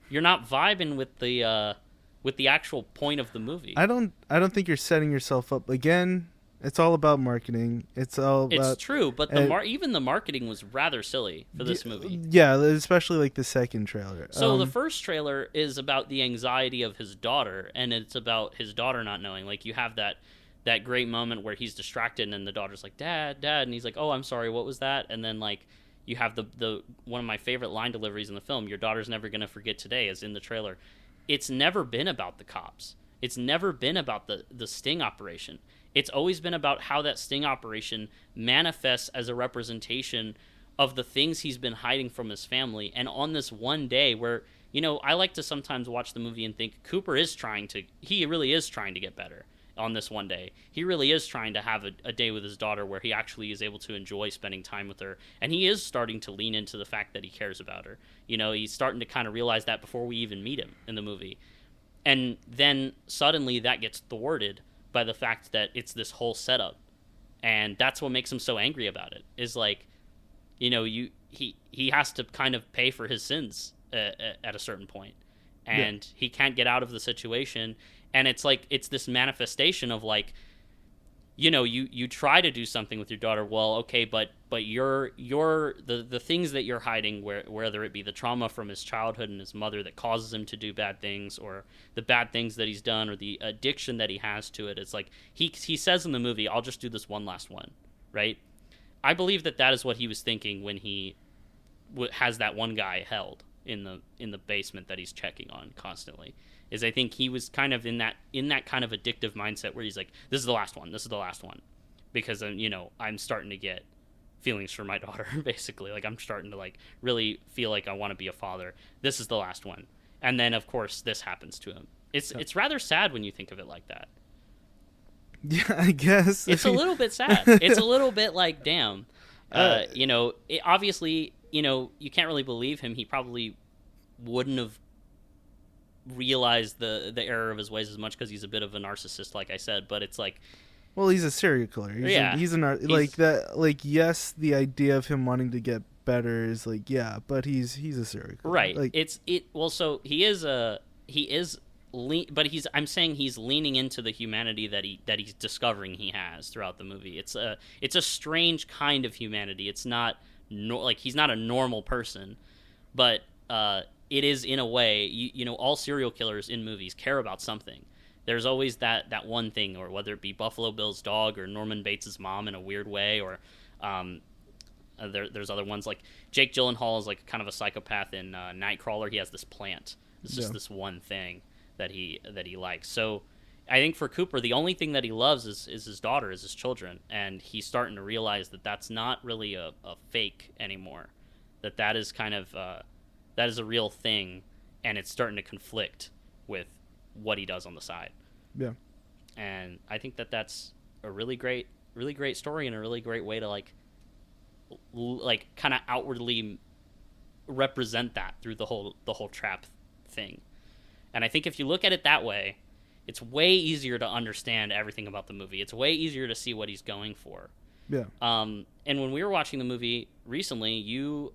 vibing with the actual point of the movie. I don't think you're setting yourself up. Again, it's all about marketing. It's true, but even the marketing was rather silly for this movie. Yeah, especially like the second trailer. So the first trailer is about the anxiety of his daughter, and it's about his daughter not knowing. Like, you have that great moment where he's distracted and the daughter's like, Dad, and he's like, oh, I'm sorry, what was that? And then like you have the one of my favorite line deliveries in the film, your daughter's never going to forget today, is in the trailer. It's never been about the cops. It's never been about the sting operation. It's always been about how that sting operation manifests as a representation of the things he's been hiding from his family. And on this one day where I like to sometimes watch the movie and think Cooper he really is trying to get better on this one day. He really is trying to have a day with his daughter where he actually is able to enjoy spending time with her. And he is starting to lean into the fact that he cares about her. He's starting to kind of realize that before we even meet him in the movie. And then suddenly that gets thwarted by the fact that it's this whole setup. And that's what makes him so angry about it, is like, he has to kind of pay for his sins at a certain point. And he can't get out of the situation. And it's like, it's this manifestation of like, you try to do something with your daughter. Well, okay, but you're the things that you're hiding, whether it be the trauma from his childhood and his mother that causes him to do bad things, or the bad things that he's done, or the addiction that he has to it. It's like he says in the movie, "I'll just do this one last one," right? I believe that is what he was thinking when he has that one guy held in the basement that he's checking on constantly. Is I think he was kind of in that kind of addictive mindset where he's like, this is the last one, because I'm starting to get feelings for my daughter, basically. Like, I'm starting to like really feel like I want to be a father. This is the last one. And then of course this happens to him. It's rather sad when you think of it like that. Yeah, I guess it's a little bit sad. It's a little bit like, damn. Obviously, you can't really believe him. He probably wouldn't have realized the error of his ways as much because he's a bit of a narcissist, like I said. But it's like, well, he's a serial killer. He's like that. Like, yes, the idea of him wanting to get better is like, yeah, but he's a serial killer, right? Like, well, so he is but I'm saying he's leaning into the humanity that he's discovering he has throughout the movie. It's a strange kind of humanity. It's not like he's not a normal person, but it is in a way. All serial killers in movies care about something. There's always that one thing, or whether it be Buffalo Bill's dog or Norman Bates' mom in a weird way, or there's other ones like Jake Gyllenhaal is like kind of a psychopath in Nightcrawler. He has this plant. It's just this one thing that he likes. So I think for Cooper, the only thing that he loves is his daughter, is his children, and he's starting to realize that that's not really a fake anymore. That is kind of that is a real thing, and it's starting to conflict with what he does on the side. Yeah. And I think that's a really great story, and a really great way to like kind of outwardly represent that through the whole trap thing. And I think if you look at it that way, it's way easier to understand everything about the movie. It's way easier to see what he's going for. Yeah. And when we were watching the movie recently, you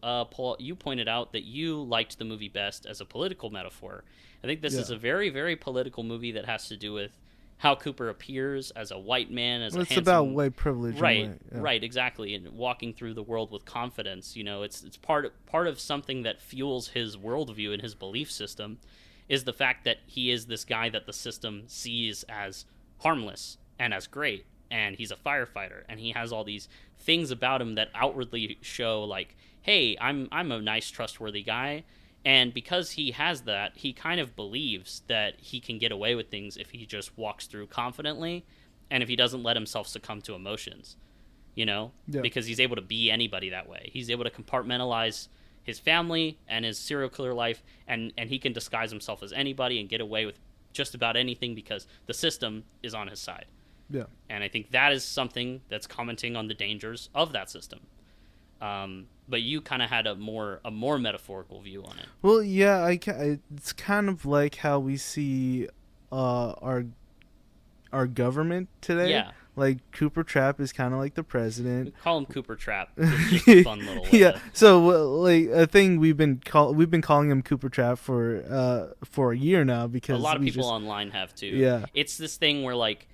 pointed out that you liked the movie best as a political metaphor. I think this is a very, very political movie that has to do with how Cooper appears as a white man, as a handsome... It's about white privilege. Right, right, exactly. And walking through the world with confidence. It's part of something that fuels his worldview and his belief system, is the fact that he is this guy that the system sees as harmless and as great. And he's a firefighter, and he has all these things about him that outwardly show like, hey, I'm a nice, trustworthy guy. And because he has that, he kind of believes that he can get away with things if he just walks through confidently, and if he doesn't let himself succumb to emotions, because he's able to be anybody that way. He's able to compartmentalize his family and his serial killer life, and he can disguise himself as anybody and get away with just about anything because the system is on his side. Yeah. And I think that is something that's commenting on the dangers of that system. But you kind of had a more metaphorical view on it. Well, yeah, it's kind of like how we see our government today. Yeah. Like Cooper Trap is kind of like the president. We call him Cooper Trap. It's just a fun little way. Yeah. So like a thing we've been calling him Cooper Trap for a year now, because a lot of people online have too. Yeah. It's this thing where like,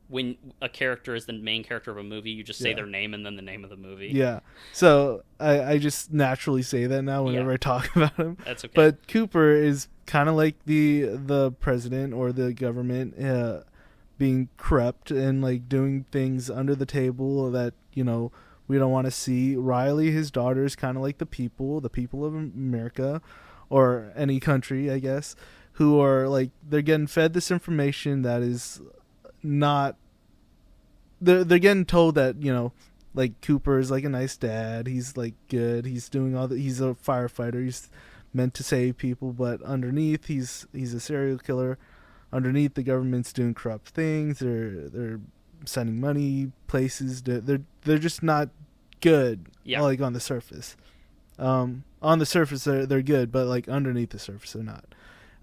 when a character is the main character of a movie, you just say their name and then the name of the movie. Yeah. So I just naturally say that now whenever I talk about him. That's okay. But Cooper is kind of like the president or the government being corrupt and like doing things under the table that, we don't want to see. Riley, his daughter, is kind of like the people of America or any country, I guess, who are like, they're getting fed this information that is not, they're getting told that like Cooper is like a nice dad, he's like good, he's doing he's a firefighter, he's meant to save people, but underneath he's a serial killer. Underneath, the government's doing corrupt things. They're sending money places. They're just not good. Yeah. Like on the surface. On the surface they're good, but like underneath the surface they're not.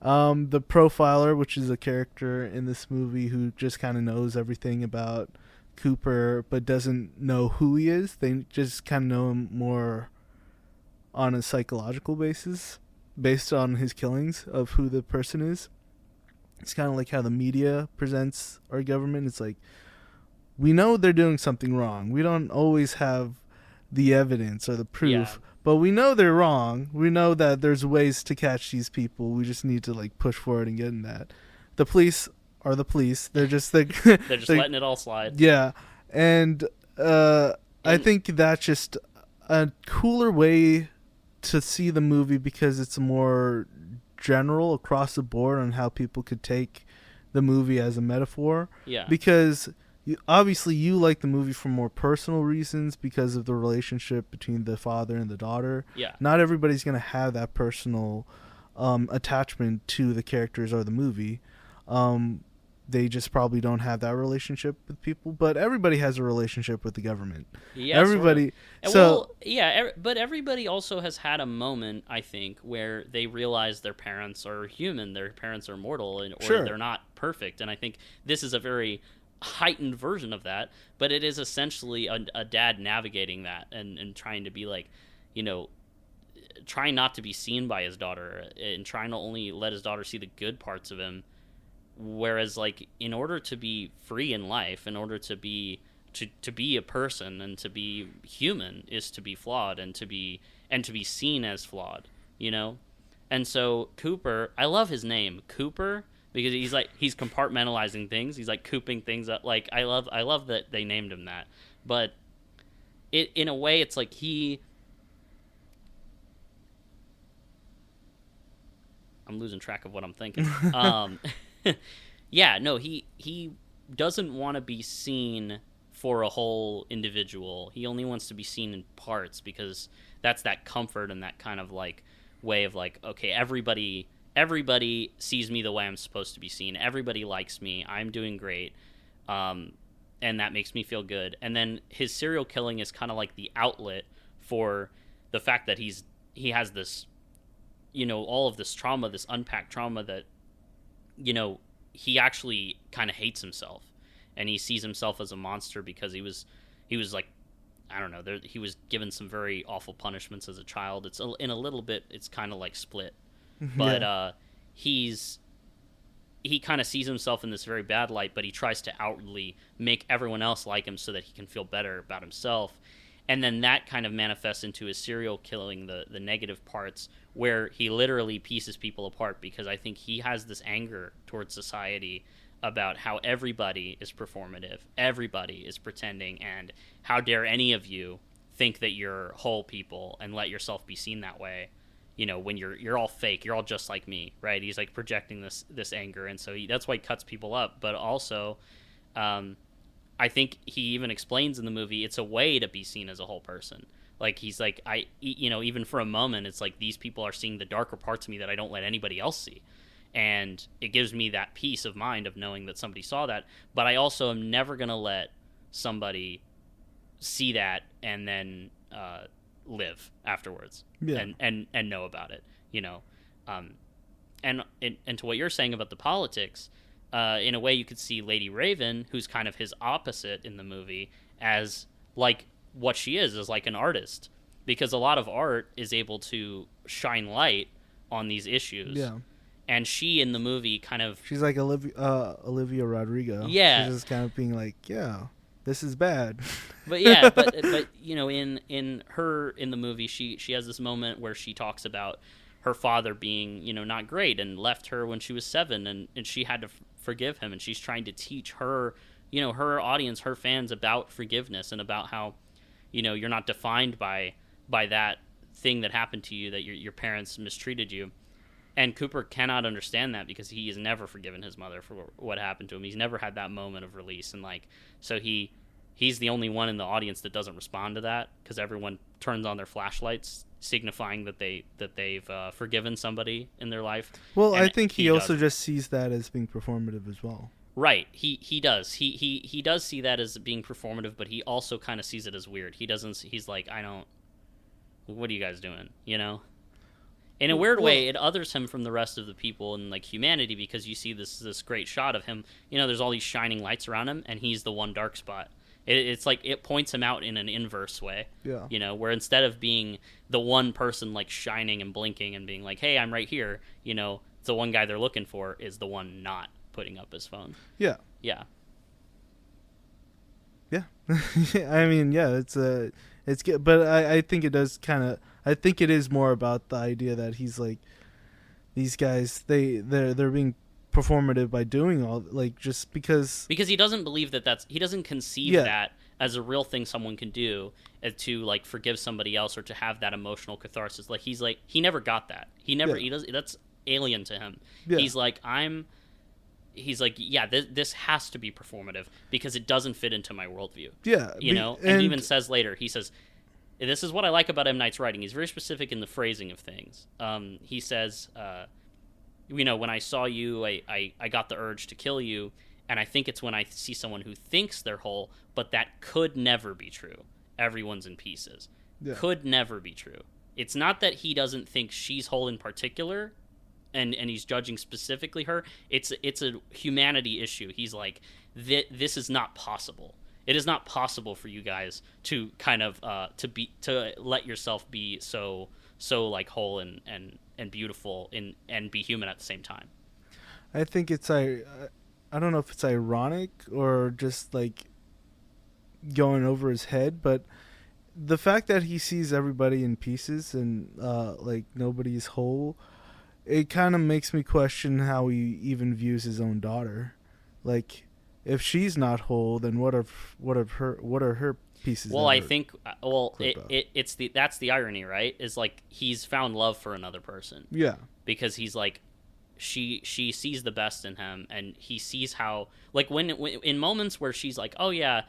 The profiler, which is a character in this movie who just kind of knows everything about Cooper but doesn't know who he is. They just kind of know him more on a psychological basis based on his killings of who the person is. It's kind of like how the media presents our government. It's like, we know they're doing something wrong. We don't always have the evidence or the proof, but we know they're wrong. We know that there's ways to catch these people. We just need to like push forward and get in that. The police are the police. They're just they're letting it all slide. Yeah, and I think that's just a cooler way to see the movie because it's more general across the board on how people could take the movie as a metaphor. Yeah. Because obviously you like the movie for more personal reasons because of the relationship between the father and the daughter. Yeah. Not everybody's going to have that personal attachment to the characters or the movie. They just probably don't have that relationship with people, but everybody has a relationship with the government. Yeah, everybody. Sort of. But everybody also has had a moment, I think, where they realize their parents are human, their parents are mortal, or they're not perfect. And I think this is a very heightened version of that, but it is essentially a dad navigating that and trying to be like, trying not to be seen by his daughter and trying to only let his daughter see the good parts of him. Whereas, like, in order to be free in life, in order to be a person and to be human, is to be flawed and to be seen as flawed, And so Cooper, I love his name, Cooper, because he's compartmentalizing things. He's like cooping things up. Like I love that they named him that. But in a way, it's like I'm losing track of what I'm thinking. Yeah, no, he doesn't want to be seen for a whole individual. He only wants to be seen in parts because that's that comfort and that kind of like way of like, okay, everybody sees me the way I'm supposed to be seen. Everybody likes me. I'm doing great. And that makes me feel good. And then his serial killing is kind of like the outlet for the fact that he has this, all of this trauma, this unpacked trauma that, he actually kind of hates himself, and he sees himself as a monster because he was like, I don't know, he was given some very awful punishments as a child. It's in a little bit, it's kind of like Split, but he kind of sees himself in this very bad light, but he tries to outwardly make everyone else like him so that he can feel better about himself. And then that kind of manifests into his serial killing, the negative parts, where he literally pieces people apart because I think he has this anger towards society about how everybody is performative, everybody is pretending, and how dare any of you think that you're whole people and let yourself be seen that way, when you're all fake, you're all just like me, right? He's like projecting this anger, and so that's why he cuts people up, but also I think he even explains in the movie it's a way to be seen as a whole person. Like, he's like, even for a moment, it's like these people are seeing the darker parts of me that I don't let anybody else see. And it gives me that peace of mind of knowing that somebody saw that. But I also am never going to let somebody see that and then live afterwards and know about it, And to what you're saying about the politics, in a way you could see Lady Raven, who's kind of his opposite in the movie, as like what she is like an artist, because a lot of art is able to shine light on these issues. Yeah. And she in the movie kind of, she's like Olivia Rodrigo. Yeah. She's just kind of being like, yeah, this is bad. But yeah, but in the movie she has this moment where she talks about her father being, not great and left her when she was 7 and she had to forgive him, and she's trying to teach her, her audience, her fans about forgiveness and about how, you're not defined by that thing that happened to you, that your parents mistreated you. And Cooper cannot understand that because he has never forgiven his mother for what happened to him. He's never had that moment of release, and like, so he's the only one in the audience that doesn't respond to that because everyone turns on their flashlights signifying that they've forgiven somebody in their life. Well, And I think he also doesn't. just sees that as being performative as well. Right. He does. He does see that as being performative, but he also kind of sees it as weird. He doesn't. He's like, I don't. What are you guys doing? You know. In a weird way, it others him from the rest of the people in like humanity, because you see this great shot of him. You know, there's all these shining lights around him, and he's the one dark spot. It's like it points him out in an inverse way. Yeah. You know, where instead of being the one person like shining and blinking and being like, "Hey, I'm right here," you know, the one guy they're looking for is the one not putting up his phone. Yeah. Yeah. Yeah. I mean, yeah, it's good, but I think it does kind of. I think it is more about the idea that he's like, these guys they're being performative by doing all, like, just because he doesn't believe he doesn't conceive that as a real thing someone can do, to like forgive somebody else or to have that emotional catharsis. Like he never got that. He does. That's alien to him. Yeah. He's like, this has to be performative because it doesn't fit into my worldview. Yeah. You know, and he even says later, he says, this is what I like about M. Night's writing. He's very specific in the phrasing of things. He says, you know, when I saw you, I got the urge to kill you, and I think it's when I see someone who thinks they're whole, but that could never be true. Everyone's in pieces. Yeah. Could never be true. It's not that he doesn't think she's whole in particular, and he's judging specifically her. It's a humanity issue. He's like, this is not possible. It is not possible for you guys to kind of to let yourself be so like whole and beautiful and be human at the same time. I think it's I don't know if it's ironic or just like going over his head, but the fact that he sees everybody in pieces and like nobody's whole, it kind of makes me question how he even views his own daughter. Like, if she's not whole, then what are her pieces? Well, I think that's the irony, right? Is like he's found love for another person. Yeah. Because he's like, she sees the best in him, and he sees how, like, when in moments where she's like, oh yeah,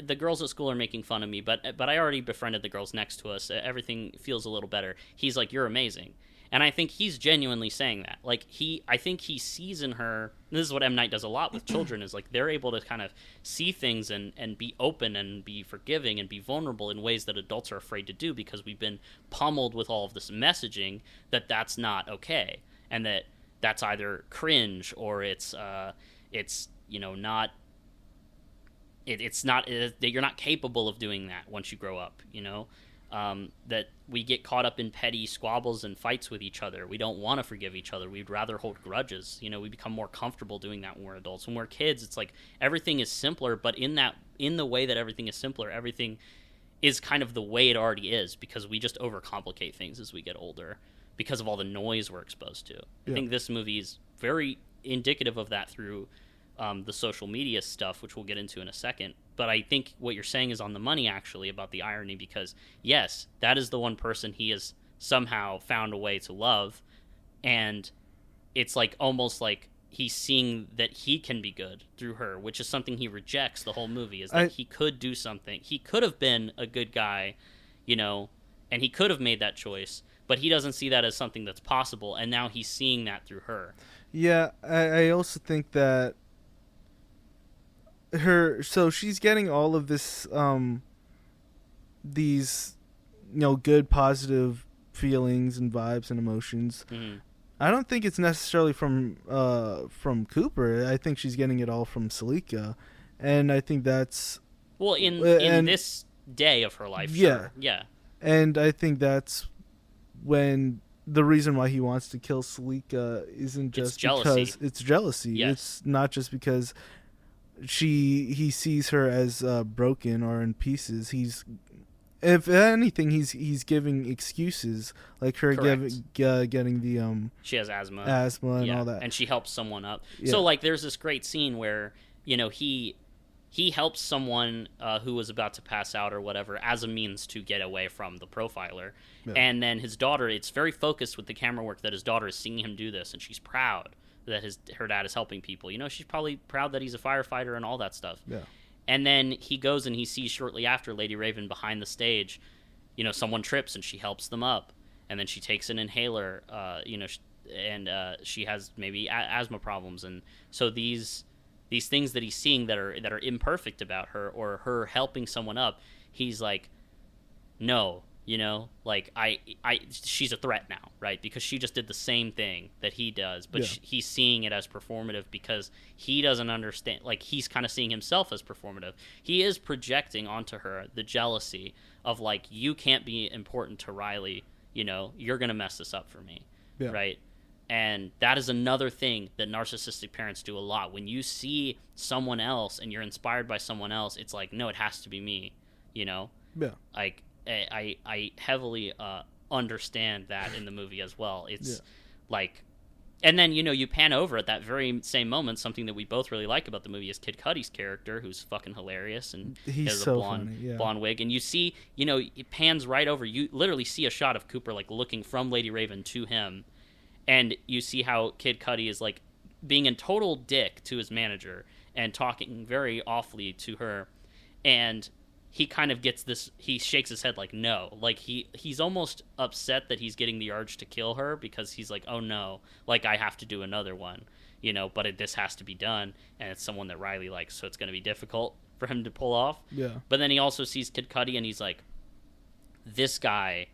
the girls at school are making fun of me, but I already befriended the girls next to us. Everything feels a little better. He's like, you're amazing. And I think he's genuinely saying that. Like, I think he sees in her, this is what M. Night does a lot with children, is like they're able to kind of see things and be open and be forgiving and be vulnerable in ways that adults are afraid to do, because we've been pummeled with all of this messaging that that's not okay, and that's either cringe or it's you know, not, it's not, that you're not capable of doing that once you grow up, you know. That we get caught up in petty squabbles and fights with each other. We don't want to forgive each other. We'd rather hold grudges. You know, we become more comfortable doing that when we're adults. When we're kids, it's like everything is simpler, but in the way that everything is simpler, everything is kind of the way it already is, because we just overcomplicate things as we get older because of all the noise we're exposed to. Yeah. I think this movie is very indicative of that through the social media stuff, which we'll get into in a second. But I think what you're saying is on the money, actually, about the irony, because, yes, that is the one person he has somehow found a way to love, and it's like almost like he's seeing that he can be good through her, which is something he rejects the whole movie, is that he could do something. He could have been a good guy, you know, and he could have made that choice, but he doesn't see that as something that's possible, and now he's seeing that through her. Yeah, I also think that so she's getting all of this these, you know, good positive feelings and vibes and emotions. Mm-hmm. I don't think it's necessarily from Cooper. I think she's getting it all from Salika, and I think that's in this day of her life. Yeah, sure. Yeah, and I think that's when the reason why he wants to kill Salika isn't just because it's jealousy. Yes. It's not just because he sees her as broken or in pieces. If anything, he's giving excuses, like her getting the she has asthma and all that, and she helps someone up. Yeah. So like, there's this great scene where, you know, he helps someone who was about to pass out or whatever as a means to get away from the profiler, and then his daughter. It's very focused with the camera work that his daughter is seeing him do this, and she's proud that her dad is helping people. You know, she's probably proud that he's a firefighter and all that stuff. Yeah. And then he goes and he sees shortly after Lady Raven behind the stage, someone trips and she helps them up, and then she takes an inhaler, and she has maybe asthma problems, and so these things that he's seeing that are imperfect about her, or her helping someone up, he's like, no, like she's a threat now, right? Because she just did the same thing that he does, but he's seeing it as performative because he doesn't understand. Like, he's kind of seeing himself as performative. He is projecting onto her the jealousy of, like, you can't be important to Riley, you're gonna mess this up for me, right? And that is another thing that narcissistic parents do a lot. When you see someone else and you're inspired by someone else, it's like, no, it has to be me, like, I heavily understand that in the movie as well. It's like, and then you pan over at that very same moment. Something that we both really like about the movie is Kid Cudi's character, who's fucking hilarious, and he's has so a blonde funny, blonde wig. And you see, it pans right over. You literally see a shot of Cooper, like, looking from Lady Raven to him, and you see how Kid Cudi is, like, being a total dick to his manager and talking very awfully to her, and he kind of gets this, he shakes his head like, no, like, he's almost upset that he's getting the urge to kill her, because he's like, oh no, like, I have to do another one, but this has to be done, and it's someone that Riley likes, so it's going to be difficult for him to pull off. But then he also sees Kid Cudi, and he's like, this guy,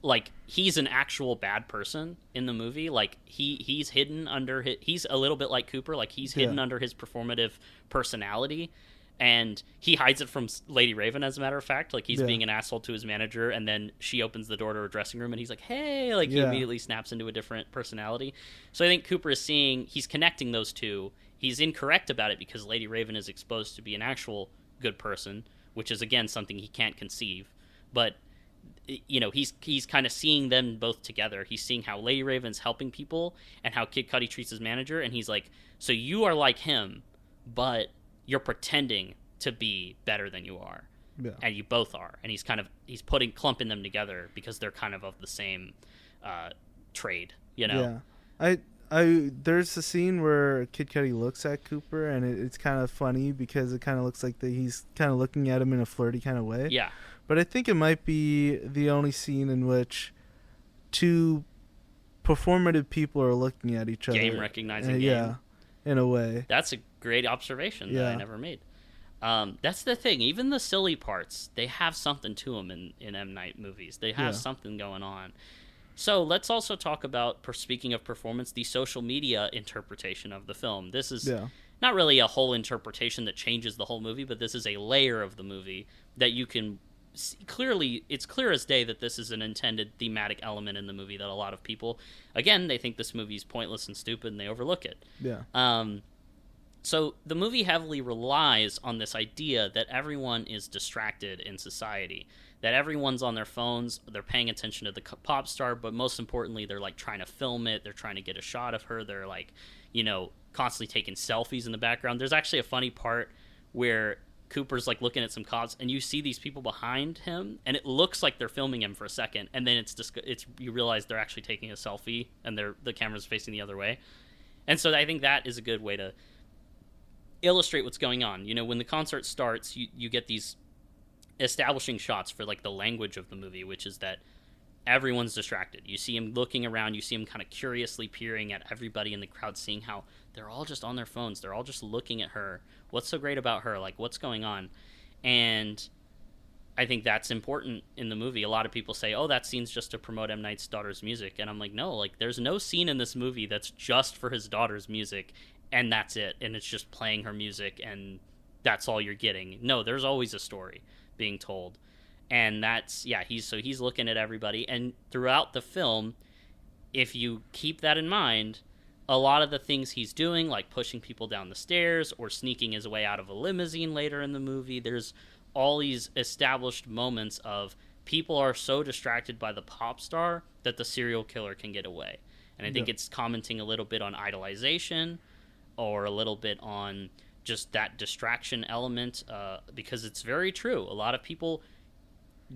like, he's an actual bad person in the movie. Like, he's hidden under he's a little bit like Cooper, like, he's hidden under his performative personality, and he hides it from Lady Raven, as a matter of fact. Like, he's being an asshole to his manager, and then she opens the door to her dressing room, and he's like, hey, like, he immediately snaps into a different personality. So I think Cooper is he's connecting those two. He's incorrect about it, because Lady Raven is exposed to be an actual good person, which is, again, something he can't conceive. But he's kind of seeing them both together. He's seeing how Lady Raven's helping people and how Kid Cudi treats his manager, and he's like, so you are like him, but you're pretending to be better than you are. And you both are. And he's clumping them together because they're kind of the same trade, There's a scene where Kid Cudi looks at Cooper, and it's kind of funny because it kind of looks like he's kind of looking at him in a flirty kind of way. But I think it might be the only scene in which two performative people are looking at each other. Game recognizing game. Yeah, in a way. That's a great observation that I never made. That's the thing. Even the silly parts, they have something to them in M. Night movies. They have something going on. So let's also talk about, speaking of performance, the social media interpretation of the film. This is not really a whole interpretation that changes the whole movie, but this is a layer of the movie that you can clearly, it's clear as day that this is an intended thematic element in the movie that a lot of people, again, they think this movie is pointless and stupid and they overlook it. So the movie heavily relies on this idea that everyone is distracted in society, that everyone's on their phones, they're paying attention to the pop star, but most importantly, they're, like, trying to film it, they're trying to get a shot of her, they're, like, constantly taking selfies in the background. There's actually a funny part where Cooper's, like, looking at some cops, and you see these people behind him, and it looks like they're filming him for a second, and then it's you realize they're actually taking a selfie, and the camera's facing the other way. And so I think that is a good way to illustrate what's going on. When the concert starts, you get these establishing shots for, like, the language of the movie, which is that everyone's distracted. You see him looking around, you see him kind of curiously peering at everybody in the crowd, seeing how they're all just on their phones, they're all just looking at her. What's so great about her? Like, what's going on? And I think that's important in the movie. A lot of people say, oh, that scene's just to promote M. Night's daughter's music. And I'm like, no, like, there's no scene in this movie that's just for his daughter's music, and that's it. And it's just playing her music, and that's all you're getting. No, there's always a story being told. And that's, he's looking at everybody. And throughout the film, if you keep that in mind, a lot of the things he's doing, like pushing people down the stairs or sneaking his way out of a limousine later in the movie, there's all these established moments of people are so distracted by the pop star that the serial killer can get away. And I think it's commenting a little bit on idolization, or a little bit on just that distraction element, because it's very true. A lot of people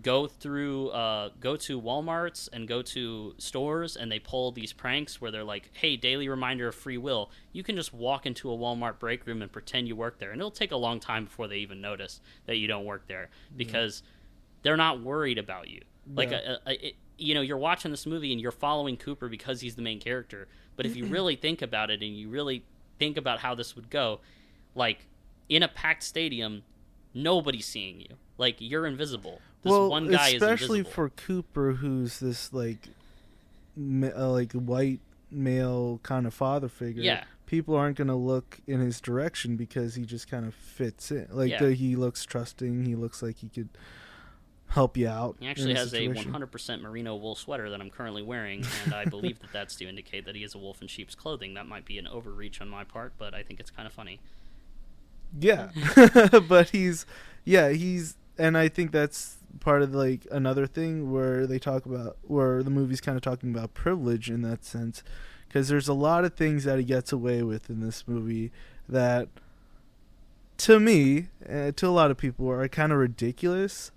go to Walmarts and go to stores, and they pull these pranks where they're like, hey, daily reminder of free will. You can just walk into a Walmart break room and pretend you work there, and it'll take a long time before they even notice that you don't work there, because they're not worried about you. Like, Yeah. you're watching this movie and you're following Cooper because he's the main character. But if you really think about it and you really think about how this would go, like, in a packed stadium, nobody's seeing you. Like, you're invisible. This one guy is invisible. Especially for Cooper, who's this, like white male kind of father figure. Yeah. People aren't going to look in his direction because he just kind of fits in. Like, he looks trusting. He looks like he could help you out. He actually has a 100% merino wool sweater that I'm currently wearing, and I believe that that's to indicate that he is a wolf in sheep's clothing. That might be an overreach on my part, but I think it's kind of funny. Yeah. But and I think that's part of, like, another thing where where the movie's kind of talking about privilege in that sense, because there's a lot of things that he gets away with in this movie that, to me, to a lot of people, are kind of ridiculous.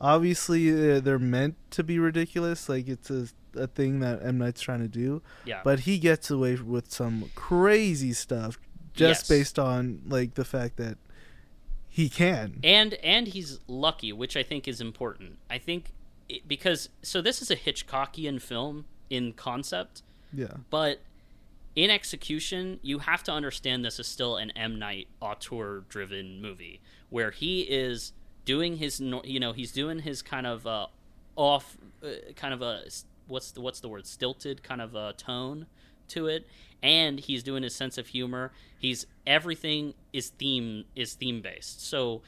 Obviously, they're meant to be ridiculous, like, it's a thing that M. Night's trying to do. Yeah. But he gets away with some crazy stuff just based on, like, the fact that he can. And he's lucky, which I think is important. I think so this is a Hitchcockian film in concept. Yeah. But in execution, you have to understand this is still an M. Night auteur-driven movie where he is doing his, he's doing his kind of kind of a, what's the word, stilted kind of a tone to it, and he's doing his sense of humor. Everything is theme based. So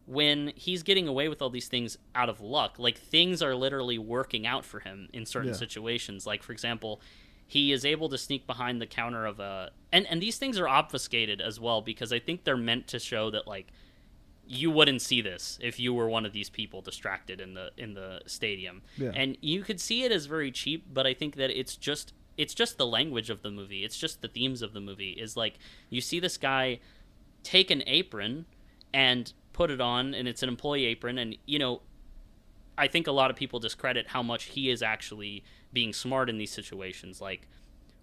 when he's getting away with all these things out of luck, like, things are literally working out for him in certain situations. Like, for example, he is able to sneak behind the counter of and these things are obfuscated as well, because I think they're meant to show that, like, you wouldn't see this if you were one of these people distracted in the stadium. Yeah. And you could see it as very cheap, but I think that it's just the language of the movie. It's just the themes of the movie. Is like, you see this guy take an apron and put it on, and it's an employee apron, and, I think a lot of people discredit how much he is actually being smart in these situations. Like,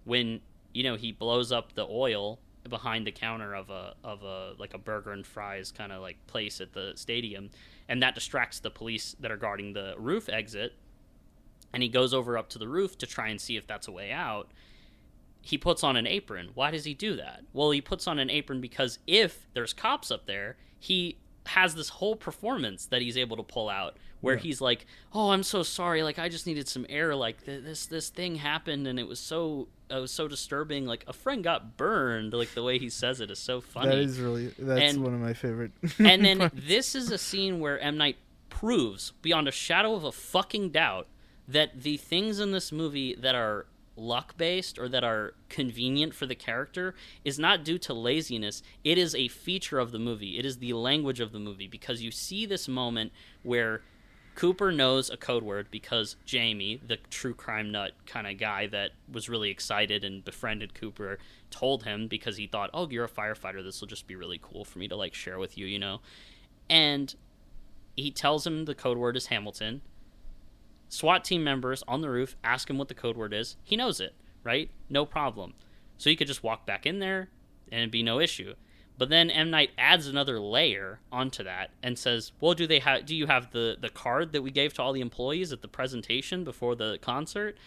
when, he blows up the oil behind the counter of a like a burger and fries kind of like place at the stadium, and that distracts the police that are guarding the roof exit, and he goes over up to the roof to try and see if that's a way out. He puts on an apron. Why does he do that? Well, he puts on an apron because if there's cops up there, he has this whole performance that he's able to pull out where he's like, oh, I'm so sorry, like, I just needed some air, like, this thing happened and it was so disturbing, like, a friend got burned. Like, the way he says it is so funny. That's one of my favorite and then this is a scene where M. Night proves beyond a shadow of a fucking doubt that the things in this movie that are luck-based or that are convenient for the character is not due to laziness. It is a feature of the movie. It is the language of the movie, because you see this moment where Cooper knows a code word because Jamie, the true crime nut kind of guy that was really excited and befriended Cooper, told him, because he thought, oh, you're a firefighter, this will just be really cool for me to, like, share with you, And he tells him the code word is Hamilton. SWAT team members on the roof ask him what the code word is. He knows it, right? No problem. So he could just walk back in there and it'd be no issue. But then M. Night adds another layer onto that and says, well, do you have the card that we gave to all the employees at the presentation before the concert?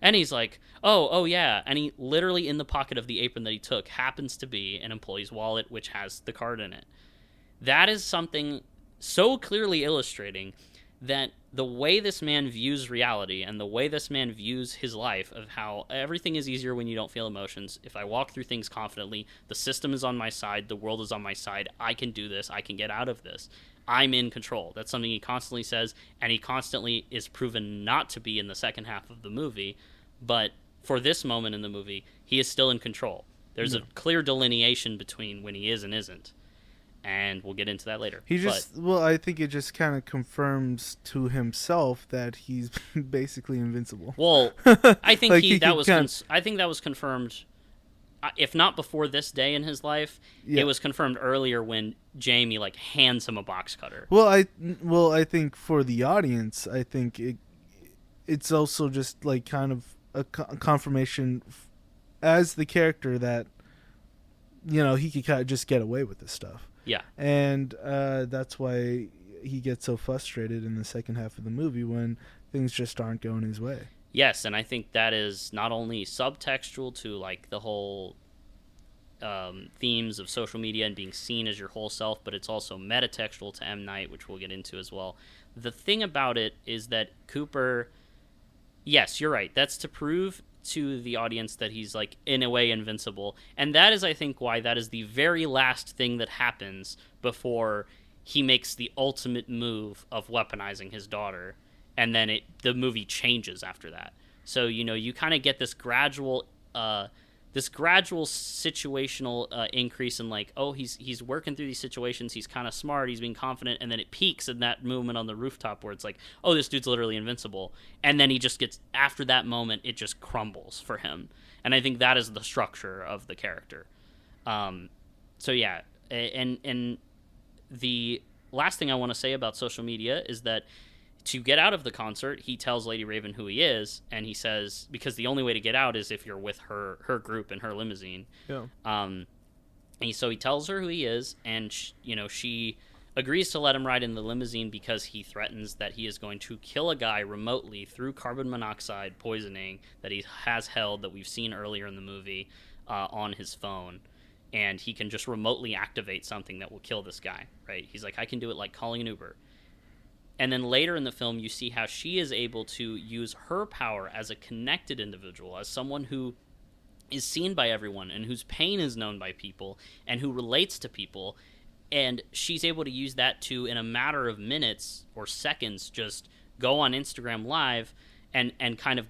And he's like, oh yeah. And he literally, in the pocket of the apron that he took, happens to be an employee's wallet, which has the card in it. That is something so clearly illustrating that the way this man views reality and the way this man views his life, of how everything is easier when you don't feel emotions. If I walk through things confidently, the system is on my side, the world is on my side, I can do this, I can get out of this. I'm in control. That's something he constantly says, and he constantly is proven not to be in the second half of the movie. But for this moment in the movie, he is still in control. There's a clear delineation between when he is and isn't. And we'll get into that later. I think it just kind of confirms to himself that he's basically invincible. Well, I think like I think that was confirmed, if not before this day in his life. It was confirmed earlier when Jamie, like, hands him a box cutter. Well, I think for the audience, I think it's also just, like, kind of a confirmation as the character that, he could kind of just get away with this stuff. Yeah. And that's why he gets so frustrated in the second half of the movie when things just aren't going his way. Yes, and I think that is not only subtextual to like the whole themes of social media and being seen as your whole self, but it's also metatextual to M. Night, which we'll get into as well. The thing about it is that Cooper, yes, you're right, that's to prove to the audience that he's like in a way invincible, and that is, I think, why that is the very last thing that happens before he makes the ultimate move of weaponizing his daughter, and then the movie changes after that. So you kind of get this gradual situational increase in like, oh, he's working through these situations, he's kind of smart, he's being confident, and then it peaks in that movement on the rooftop where it's like, oh, this dude's literally invincible, and then he just gets, after that moment, it just crumbles for him. And I think that is the structure of the character. So yeah, and the last thing I want to say about social media is that to get out of the concert, he tells Lady Raven who he is, and he says, because the only way to get out is if you're with her group in her limousine. Yeah. So he tells her who he is, and she agrees to let him ride in the limousine because he threatens that he is going to kill a guy remotely through carbon monoxide poisoning that he has held, that we've seen earlier in the movie, on his phone. And he can just remotely activate something that will kill this guy, right? He's like, I can do it like calling an Uber. And then later in the film, you see how she is able to use her power as a connected individual, as someone who is seen by everyone and whose pain is known by people and who relates to people. And she's able to use that to, in a matter of minutes or seconds, just go on Instagram Live and kind of,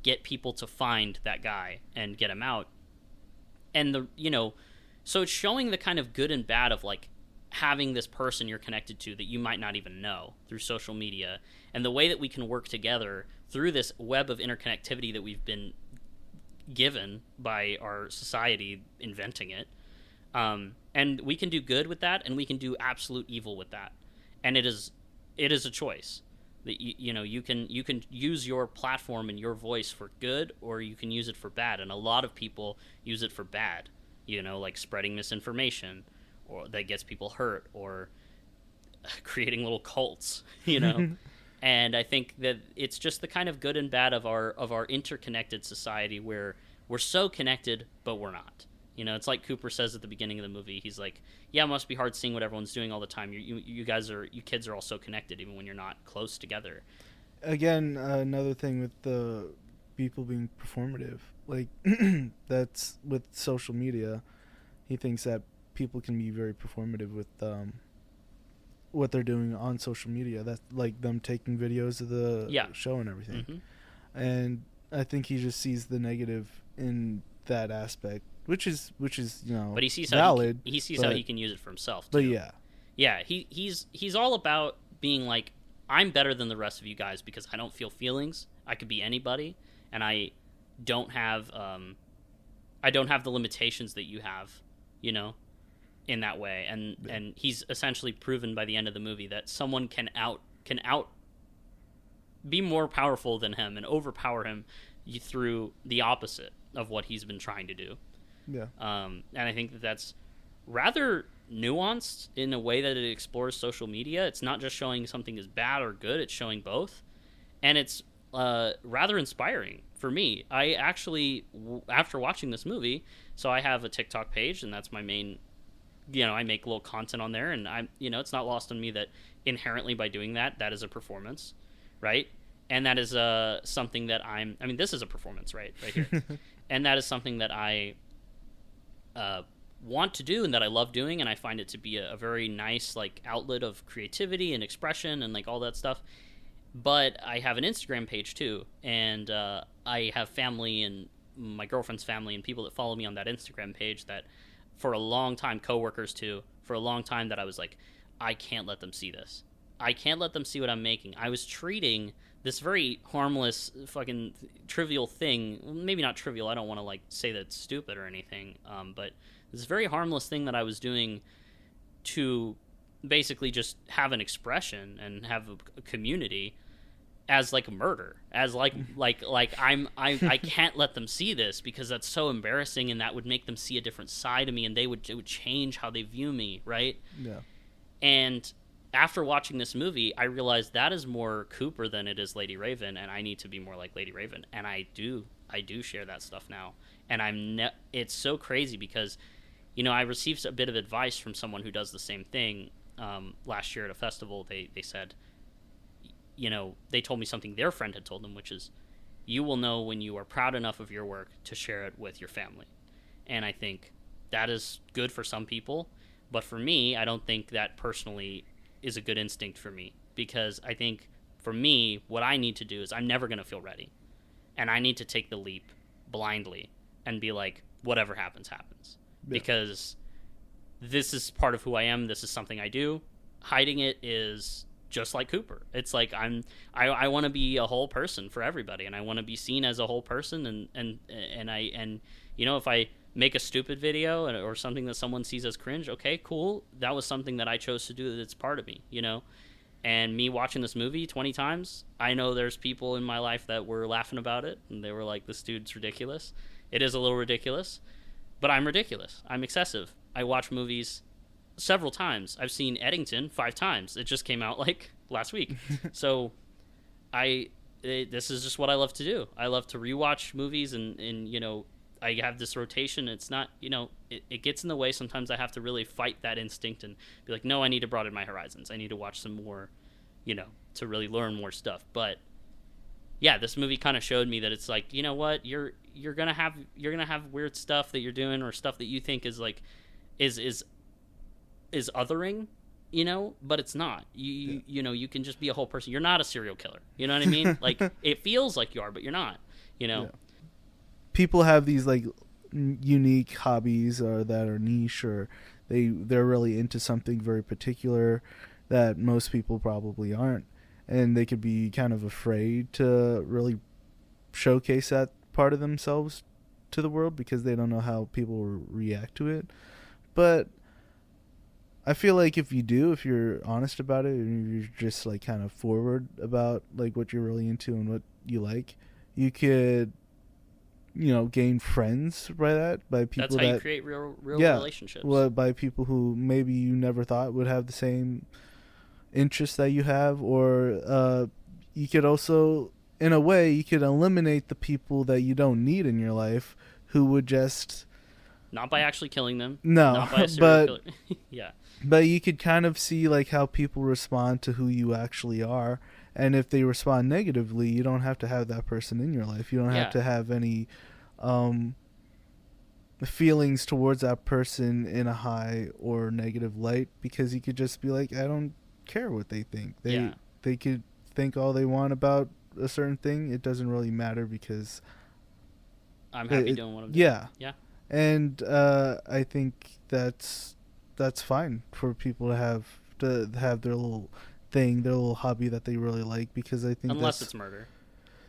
get people to find that guy and get him out. And so it's showing the kind of good and bad of like having this person you're connected to that you might not even know through social media, and the way that we can work together through this web of interconnectivity that we've been given by our society, inventing it. And we can do good with that, and we can do absolute evil with that. And it is a choice that you can use your platform and your voice for good, or you can use it for bad. And a lot of people use it for bad, like spreading misinformation, or that gets people hurt, or creating little cults, And I think that it's just the kind of good and bad of our interconnected society where we're so connected, but we're not. It's like Cooper says at the beginning of the movie. He's like, yeah, it must be hard seeing what everyone's doing all the time. You kids are all so connected, even when you're not close together. Again, another thing with the people being performative, like that's with social media. He thinks that people can be very performative with what they're doing on social media. That's like them taking videos of the show and everything. Mm-hmm. And I think he just sees the negative in that aspect, which is but he sees valid. He sees how he can use it for himself too. But yeah, he's all about being like, I'm better than the rest of you guys because I don't feel feelings. I could be anybody, and I don't have the limitations that you have, in that way. And he's essentially proven by the end of the movie that someone can be more powerful than him and overpower him through the opposite of what he's been trying to do. Yeah. And I think that's rather nuanced in a way that it explores social media. It's not just showing something is bad or good, it's showing both. And it's rather inspiring for me. I actually, after watching this movie, so I have a TikTok page, and that's my main, I make little content on there, and it's not lost on me that inherently by doing that is a performance, right? And that is something that this is a performance, right here. And that is something that I want to do and that I love doing, and I find it to be a very nice like outlet of creativity and expression and like all that stuff. But I have an Instagram page too, and I have family and my girlfriend's family and people that follow me on that Instagram page that for a long time, coworkers too, for a long time that I was like, I can't let them see this. I can't let them see what I'm making. I was treating this very harmless, fucking trivial thing, maybe not trivial, I don't want to like say that it's stupid or anything, but this very harmless thing that I was doing to basically just have an expression and have a community as like a murder, as like I can't let them see this because that's so embarrassing, and that would make them see a different side of me, and it would change how they view me, right? Yeah. And after watching this movie, I realized that is more Cooper than it is Lady Raven, and I need to be more like Lady Raven. And I do share that stuff now. And it's so crazy because, I received a bit of advice from someone who does the same thing. Last year at a festival, they said, they told me something their friend had told them, which is, you will know when you are proud enough of your work to share it with your family. And I think that is good for some people. But for me, I don't think that personally is a good instinct for me, because I think for me, what I need to do is I'm never going to feel ready. And I need to take the leap blindly and be like, whatever happens, happens. Yeah. Because this is part of who I am. This is something I do. Hiding it is just like Cooper. It's like I want to be a whole person for everybody, and I want to be seen as a whole person. And if I make a stupid video or something that someone sees as cringe, okay, cool. That was something that I chose to do. That's part of me, And me watching this movie 20 times, I know there's people in my life that were laughing about it, and they were like, this dude's ridiculous. It is a little ridiculous, but I'm ridiculous. I'm excessive. I watch movies several times. I've seen Eddington 5 times. It just came out like last week. So this is just what I love to do. I love to rewatch movies, and I have this rotation. It's not, it gets in the way. Sometimes I have to really fight that instinct and be like, no, I need to broaden my horizons. I need to watch some more, to really learn more stuff. But yeah, this movie kind of showed me that it's like, you know what, you're gonna have weird stuff that you're doing, or stuff that you think is like is othering, but it's not. You can just be a whole person. You're not a serial killer. You know what I mean? Like, it feels like you are, but you're not. Yeah. People have these like unique hobbies or that are niche, or they're really into something very particular that most people probably aren't, and they could be kind of afraid to really showcase that part of themselves to the world because they don't know how people will react to it. But I feel like if you're honest about it, and you're just like kind of forward about like what you're really into and what you like, you could gain friends by people. That's how you create real relationships. Well, by people who maybe you never thought would have the same interests that you have, or you could also, in a way, you could eliminate the people that you don't need in your life, who would just not by actually killing them. No, not by a serial killer. Yeah. But you could kind of see like how people respond to who you actually are. And if they respond negatively, you don't have to have that person in your life. You don't have to have any feelings towards that person in a high or negative light, because you could just be like, I don't care what they think. They could think all they want about a certain thing. It doesn't really matter, because I'm happy doing what I'm doing. Yeah. And I think that's fine for people to have their little thing, their little hobby that they really like, because I think unless it's murder.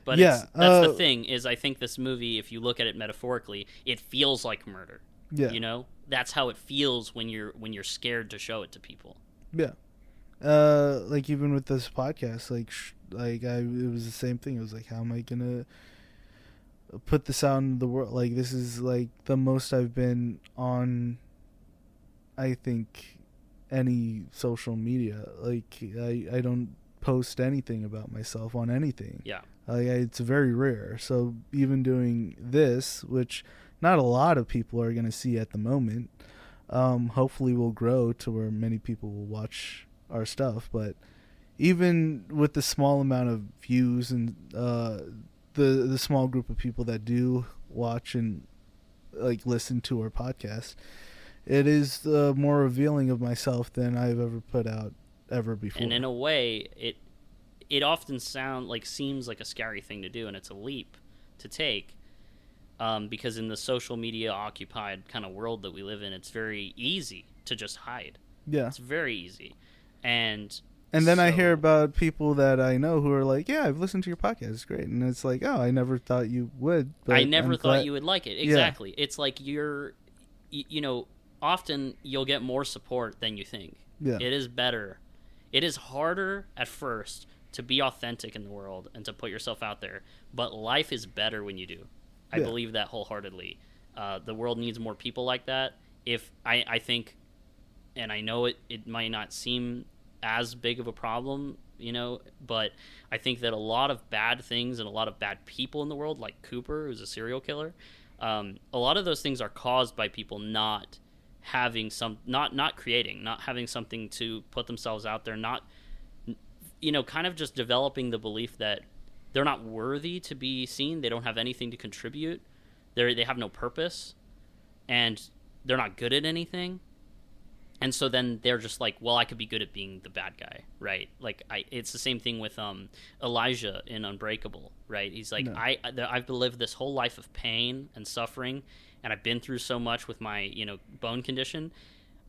But that's the thing, is I think this movie, if you look at it metaphorically, it feels like murder. Yeah. That's how it feels when you're scared to show it to people. Yeah. Like even with this podcast, it was the same thing. It was like, how am I gonna put this out in the world? Like, this is like the most I've been on, I think, any social media. Like, I don't post anything about myself on anything. Yeah. It's very rare. So even doing this, which not a lot of people are going to see at the moment, hopefully will grow to where many people will watch our stuff. But even with the small amount of views and the small group of people that do watch and like listen to our podcast, it is more revealing of myself than I've ever put out ever before. And in a way, it often seems like a scary thing to do, and it's a leap to take, because in the social media occupied kind of world that we live in, it's very easy to just hide. Yeah, it's very easy. And then I hear about people that I know who are like, yeah, I've listened to your podcast, it's great. And it's like, oh, I never thought you would. But I never thought you would like it. Exactly. Yeah. It's like often you'll get more support than you think. Yeah. It is better. It is harder at first to be authentic in the world and to put yourself out there, but life is better when you do. I believe that wholeheartedly. The world needs more people like that. If I think, and I know it might not seem as big of a problem, but I think that a lot of bad things and a lot of bad people in the world, like Cooper, who's a serial killer, a lot of those things are caused by people not having not creating, not having something to put themselves out there, not, kind of just developing the belief that they're not worthy to be seen. They don't have anything to contribute. They have no purpose, and they're not good at anything. And so then they're just like, well, I could be good at being the bad guy, right? Like, it's the same thing with Elijah in Unbreakable, right? He's like, no. I've lived this whole life of pain and suffering, and I've been through so much with my, bone condition.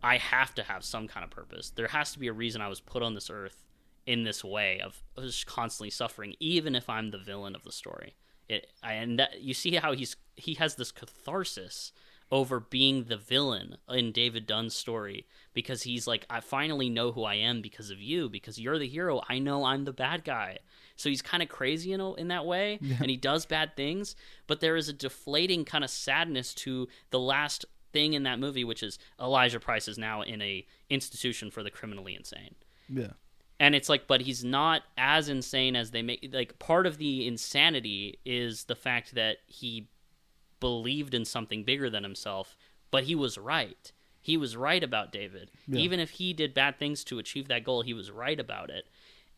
I have to have some kind of purpose. There has to be a reason I was put on this earth in this way of just constantly suffering, even if I'm the villain of the story. You see how he has this catharsis over being the villain in David Dunn's story, because he's like, I finally know who I am because of you, because you're the hero. I know I'm the bad guy. So he's kind of crazy in that way, and he does bad things, but there is a deflating kind of sadness to the last thing in that movie, which is Elijah Price is now in a institution for the criminally insane. Yeah. And it's like, but he's not as insane as they make. Like, part of the insanity is the fact that he believed in something bigger than himself, but he was right. He was right about David. Yeah. Even if he did bad things to achieve that goal, he was right about it.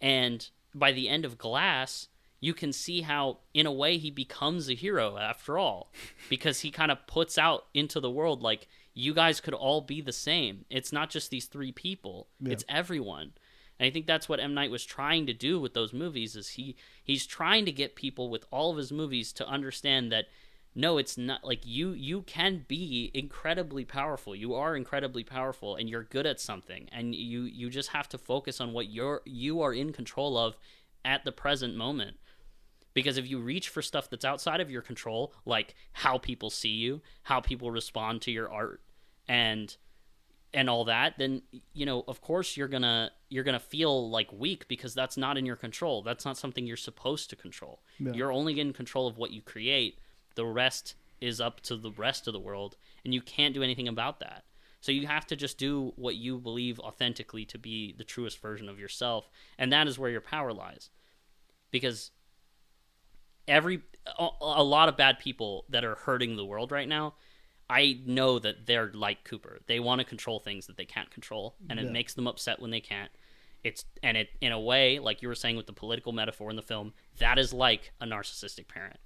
And by the end of Glass, you can see how, in a way, he becomes a hero after all, because he kind of puts out into the world, like, you guys could all be the same. It's not just these three people. Yeah. It's everyone. And I think that's what M. Night was trying to do with those movies, is he's trying to get people with all of his movies to understand that, no, it's not like you can be incredibly powerful. You are incredibly powerful, and you're good at something, and you just have to focus on what you are in control of at the present moment. Because if you reach for stuff that's outside of your control, like how people see you, how people respond to your art, and all that, then of course you're gonna feel like weak, because that's not in your control. That's not something you're supposed to control. Yeah. You're only in control of what you create. The rest is up to the rest of the world, and you can't do anything about that. So you have to just do what you believe authentically to be the truest version of yourself, and that is where your power lies. Because a lot of bad people that are hurting the world right now, I know that they're like Cooper. They want to control things that they can't control, and it makes them upset when they can't. In a way, like you were saying with the political metaphor in the film, that is like a narcissistic parent.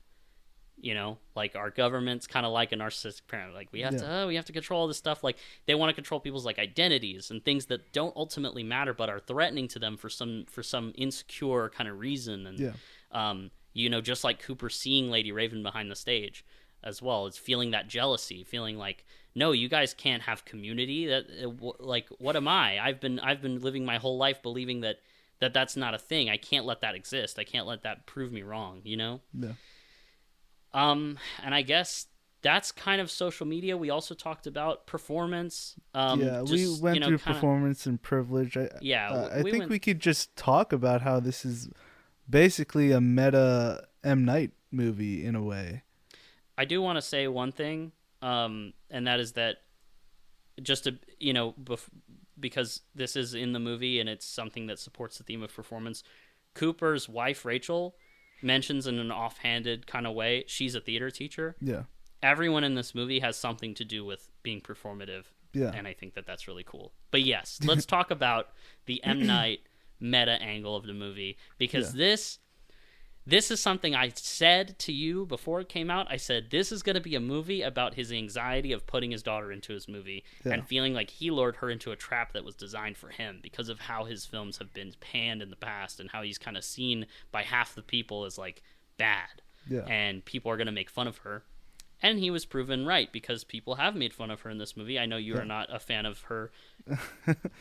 Like our government's kind of like a narcissistic parent. Like we have to control all this stuff. Like they want to control people's like identities and things that don't ultimately matter, but are threatening to them for some insecure kind of reason. And just like Cooper seeing Lady Raven behind the stage as well, it's feeling that jealousy, feeling like, no, you guys can't have community. Like, what am I? I've been living my whole life believing that's not a thing. I can't let that exist. I can't let that prove me wrong. Yeah. And I guess that's kind of social media. We also talked about performance. We went through performance and privilege. I think we could just talk about how this is basically a meta M. Night movie in a way. I do want to say one thing, and that is that because this is in the movie and it's something that supports the theme of performance, Cooper's wife, Rachel, mentions in an offhanded kind of way, she's a theater teacher. Yeah. Everyone in this movie has something to do with being performative. Yeah. And I think that's really cool. But yes, let's talk about the M. Night meta angle of the movie, because this is something I said to you before it came out. I said, this is going to be a movie about his anxiety of putting his daughter into his movie and feeling like he lured her into a trap that was designed for him because of how his films have been panned in the past and how he's kind of seen by half the people as like bad. Yeah. And people are going to make fun of her. And he was proven right, because people have made fun of her in this movie. I know you are not a fan of her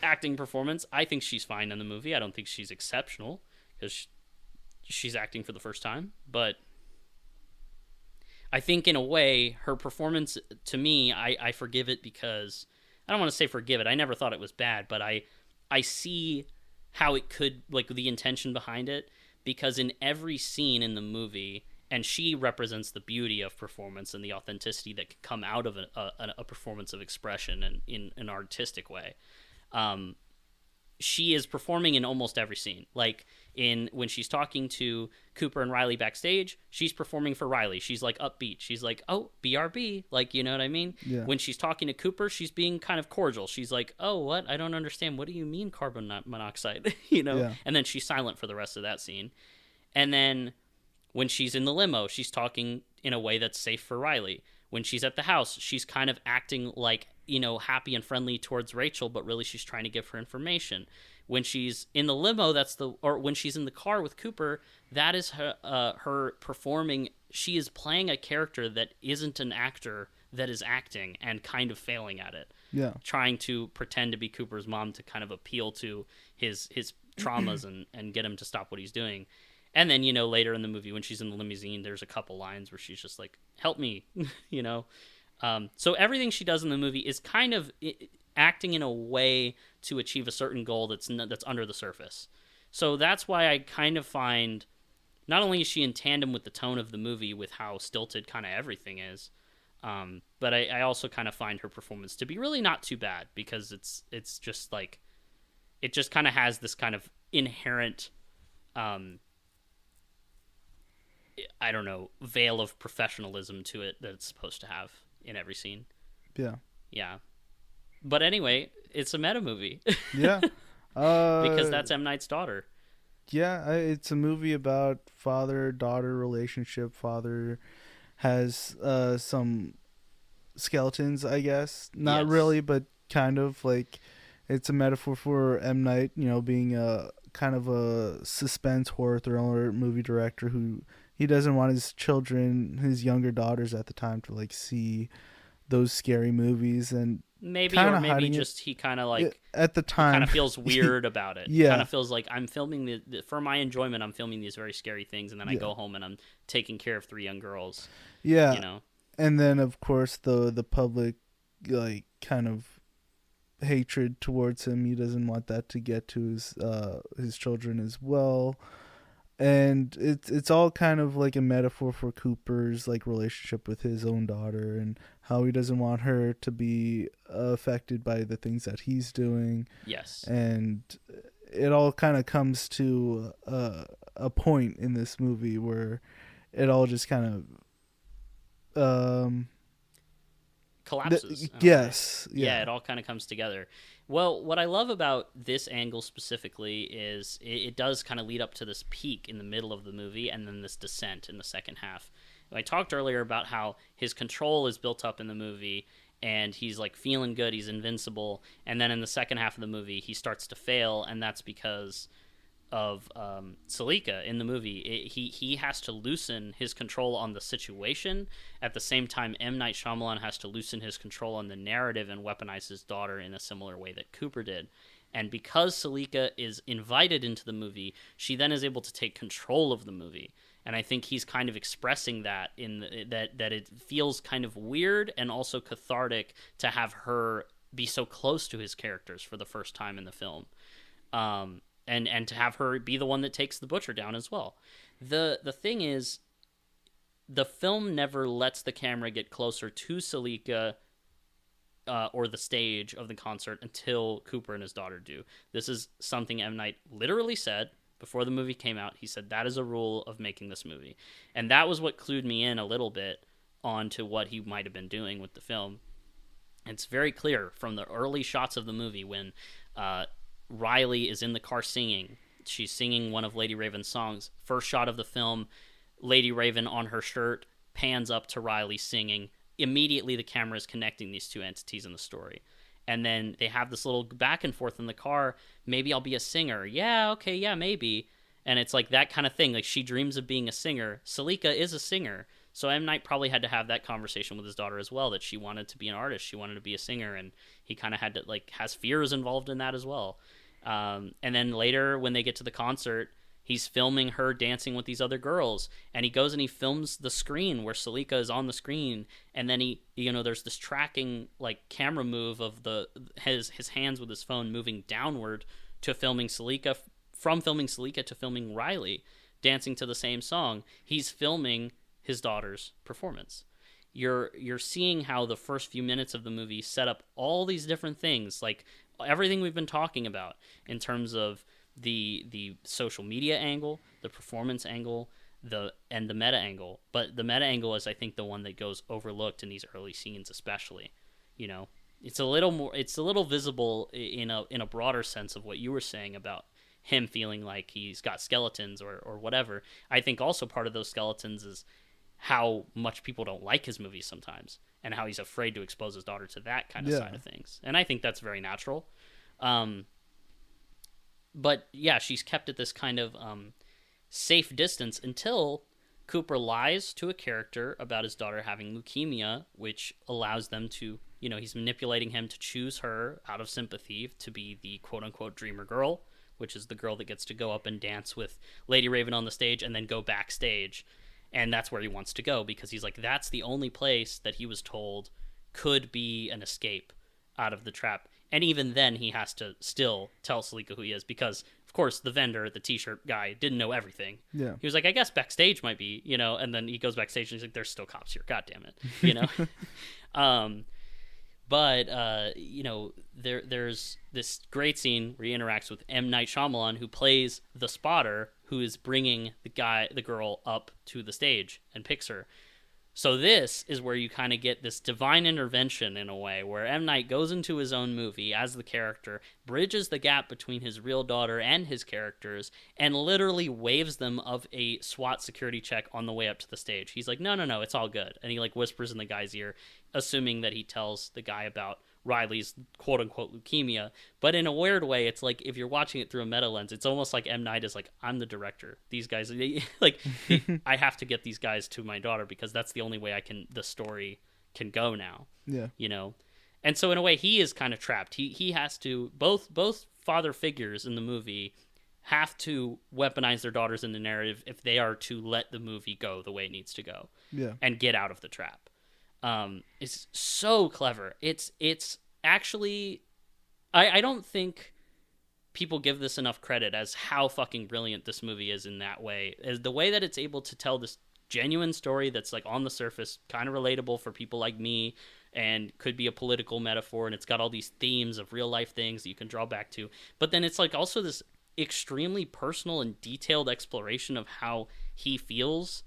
acting performance. I think she's fine in the movie. I don't think she's exceptional, because she's acting for the first time, but I think in a way her performance, to me, I forgive it, because I don't want to say forgive it. I never thought it was bad, but I see how it could, like the intention behind it, because in every scene in the movie, and she represents the beauty of performance and the authenticity that can come out of a performance of expression and in an artistic way. she is performing in almost every scene. Like when she's talking to Cooper and Riley backstage, she's performing for Riley. She's like upbeat. She's like, "Oh, BRB," like, you know what I mean? Yeah. When she's talking to Cooper, she's being kind of cordial. She's like, "Oh, what? I don't understand. What do you mean carbon monoxide?" you know? Yeah. And then she's silent for the rest of that scene. And then when she's in the limo, she's talking in a way that's safe for Riley. When she's at the house, she's kind of acting like, you know, happy and friendly towards Rachel, but really she's trying to give her information. When she's in the limo, or when she's in the car with Cooper, that is her performing. She is playing a character that isn't an actor, that is acting and kind of failing at it. Yeah. Trying to pretend to be Cooper's mom to kind of appeal to his traumas and get him to stop what he's doing. And then, you know, later in the movie when she's in the limousine, there's a couple lines where she's just like, "Help me," you know? So everything she does in the movie is kind of acting in a way to achieve a certain goal that's under the surface. So that's why I kind of find, not only is she in tandem with the tone of the movie with how stilted kind of everything is, but I also kind of find her performance to be really not too bad, because it's just like, it just kind of has this kind of inherent, I don't know, veil of professionalism to it that it's supposed to have in every scene. Yeah. Yeah. But anyway, it's a meta movie. Yeah. Because that's M. Night's daughter. Yeah, it's a movie about father-daughter relationship. Father has some skeletons, I guess. Not Yes. really, but kind of. Like, it's a metaphor for M. Night, you know, being a kind of a suspense horror thriller movie director who he doesn't want his children, his younger daughters at the time, to like see those scary movies, and Maybe, kinda or maybe hiding just he kind of like, at the time kind of feels weird about it. Yeah. Kind of feels like, I'm filming for my enjoyment, I'm filming these very scary things, and then I go home and I'm taking care of 3 young girls. Yeah. You know? And then of course the public, like, kind of hatred towards him. He doesn't want that to get to his children as well. And it's all kind of like a metaphor for Cooper's like relationship with his own daughter, and how he doesn't want her to be affected by the things that he's doing. Yes. And it all kind of comes to a point in this movie where it all just kind of collapses. Yes. Yeah, it all kind of comes together. Well, what I love about this angle specifically is it does kind of lead up to this peak in the middle of the movie, and then this descent in the second half. I talked earlier about how his control is built up in the movie, and he's like feeling good, he's invincible, and then in the second half of the movie he starts to fail, and that's because of Salika in the movie. He has to loosen his control on the situation. At the same time, M. Night Shyamalan has to loosen his control on the narrative and weaponize his daughter in a similar way that Cooper did. And because Salika is invited into the movie, she then is able to take control of the movie. And I think he's kind of expressing that that it feels kind of weird and also cathartic to have her be so close to his characters for the first time in the film. And to have her be the one that takes the butcher down as well. The thing is, the film never lets the camera get closer to Salika or the stage of the concert until Cooper and his daughter do. This is something M. Night literally said before the movie came out. He said that is a rule of making this movie. And that was what clued me in a little bit onto what he might have been doing with the film. It's very clear from the early shots of the movie when Riley is in the car singing. She's singing one of Lady Raven's songs. First shot of the film, Lady Raven on her shirt pans up to Riley singing. Immediately the camera is connecting these two entities in the story. And then they have this little back and forth in the car. Maybe I'll be a singer. Yeah, okay, yeah, maybe. And it's like that kind of thing. Like, she dreams of being a singer. Salika is a singer. So M. Night probably had to have that conversation with his daughter as well, that she wanted to be an artist. She wanted to be a singer. And he kind of had to, like, has fears involved in that as well. And then later when they get to the concert, he's filming her dancing with these other girls, and he goes and he films the screen where Salika is on the screen, and then he, you know, there's this tracking like camera move of his hands with his phone moving downward to filming Salika, from filming Salika to filming Riley dancing to the same song. He's filming his daughter's performance. You're seeing how the first few minutes of the movie set up all these different things, like everything we've been talking about in terms of the social media angle, the performance angle, the meta angle. But the meta angle is, I think, the one that goes overlooked in these early scenes, especially. You know, it's a little visible in a broader sense of what you were saying about him feeling like he's got skeletons or whatever. I think also part of those skeletons is how much people don't like his movies sometimes, and how he's afraid to expose his daughter to that kind of side of things. And I think that's very natural. But yeah, she's kept at this kind of safe distance until Cooper lies to a character about his daughter having leukemia, which allows them to, you know, he's manipulating him to choose her out of sympathy to be the quote-unquote dreamer girl, which is the girl that gets to go up and dance with Lady Raven on the stage and then go backstage. And that's where he wants to go, because he's like, that's the only place that he was told could be an escape out of the trap. And even then, he has to still tell Salika who he is, because, of course, the vendor, the t-shirt guy, didn't know everything. Yeah. He was like, I guess backstage might be, you know, and then he goes backstage and he's like, there's still cops here, god damn it, you know? But you know, there's this great scene where he interacts with M. Night Shyamalan, who plays the spotter who is bringing the girl up to the stage and picks her. So this is where you kind of get this divine intervention in a way, where M. Night goes into his own movie as the character, bridges the gap between his real daughter and his characters, and literally waves them of a SWAT security check on the way up to the stage. He's like, no, it's all good. And he like whispers in the guy's ear, assuming that he tells the guy about Riley's quote-unquote leukemia. But in a weird way, it's like, if you're watching it through a meta lens, it's almost like M. Night is like, I'm the director. These guys, I have to get these guys to my daughter, because that's the only way the story can go now. Yeah. You know? And so in a way, he is kind of trapped. He has to, both father figures in the movie have to weaponize their daughters in the narrative if they are to let the movie go the way it needs to go. Yeah. And get out of the trap. It's so clever. It's actually, I don't think people give this enough credit as how fucking brilliant this movie is in that way. As the way that it's able to tell this genuine story that's like on the surface kind of relatable for people like me, and could be a political metaphor, and it's got all these themes of real life things that you can draw back to. But then it's like also this extremely personal and detailed exploration of how he feels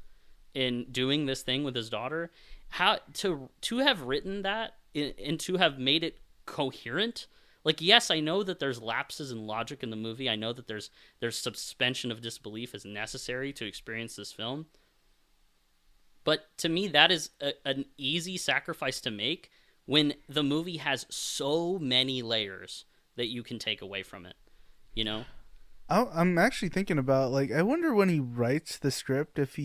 in doing this thing with his daughter. How to have written that and to have made it coherent. Like, yes, I know that there's lapses in logic in the movie. I know that there's suspension of disbelief is necessary to experience this film. But to me, that is an easy sacrifice to make when the movie has so many layers that you can take away from it. You know? I'm actually thinking about, like, I wonder when he writes the script if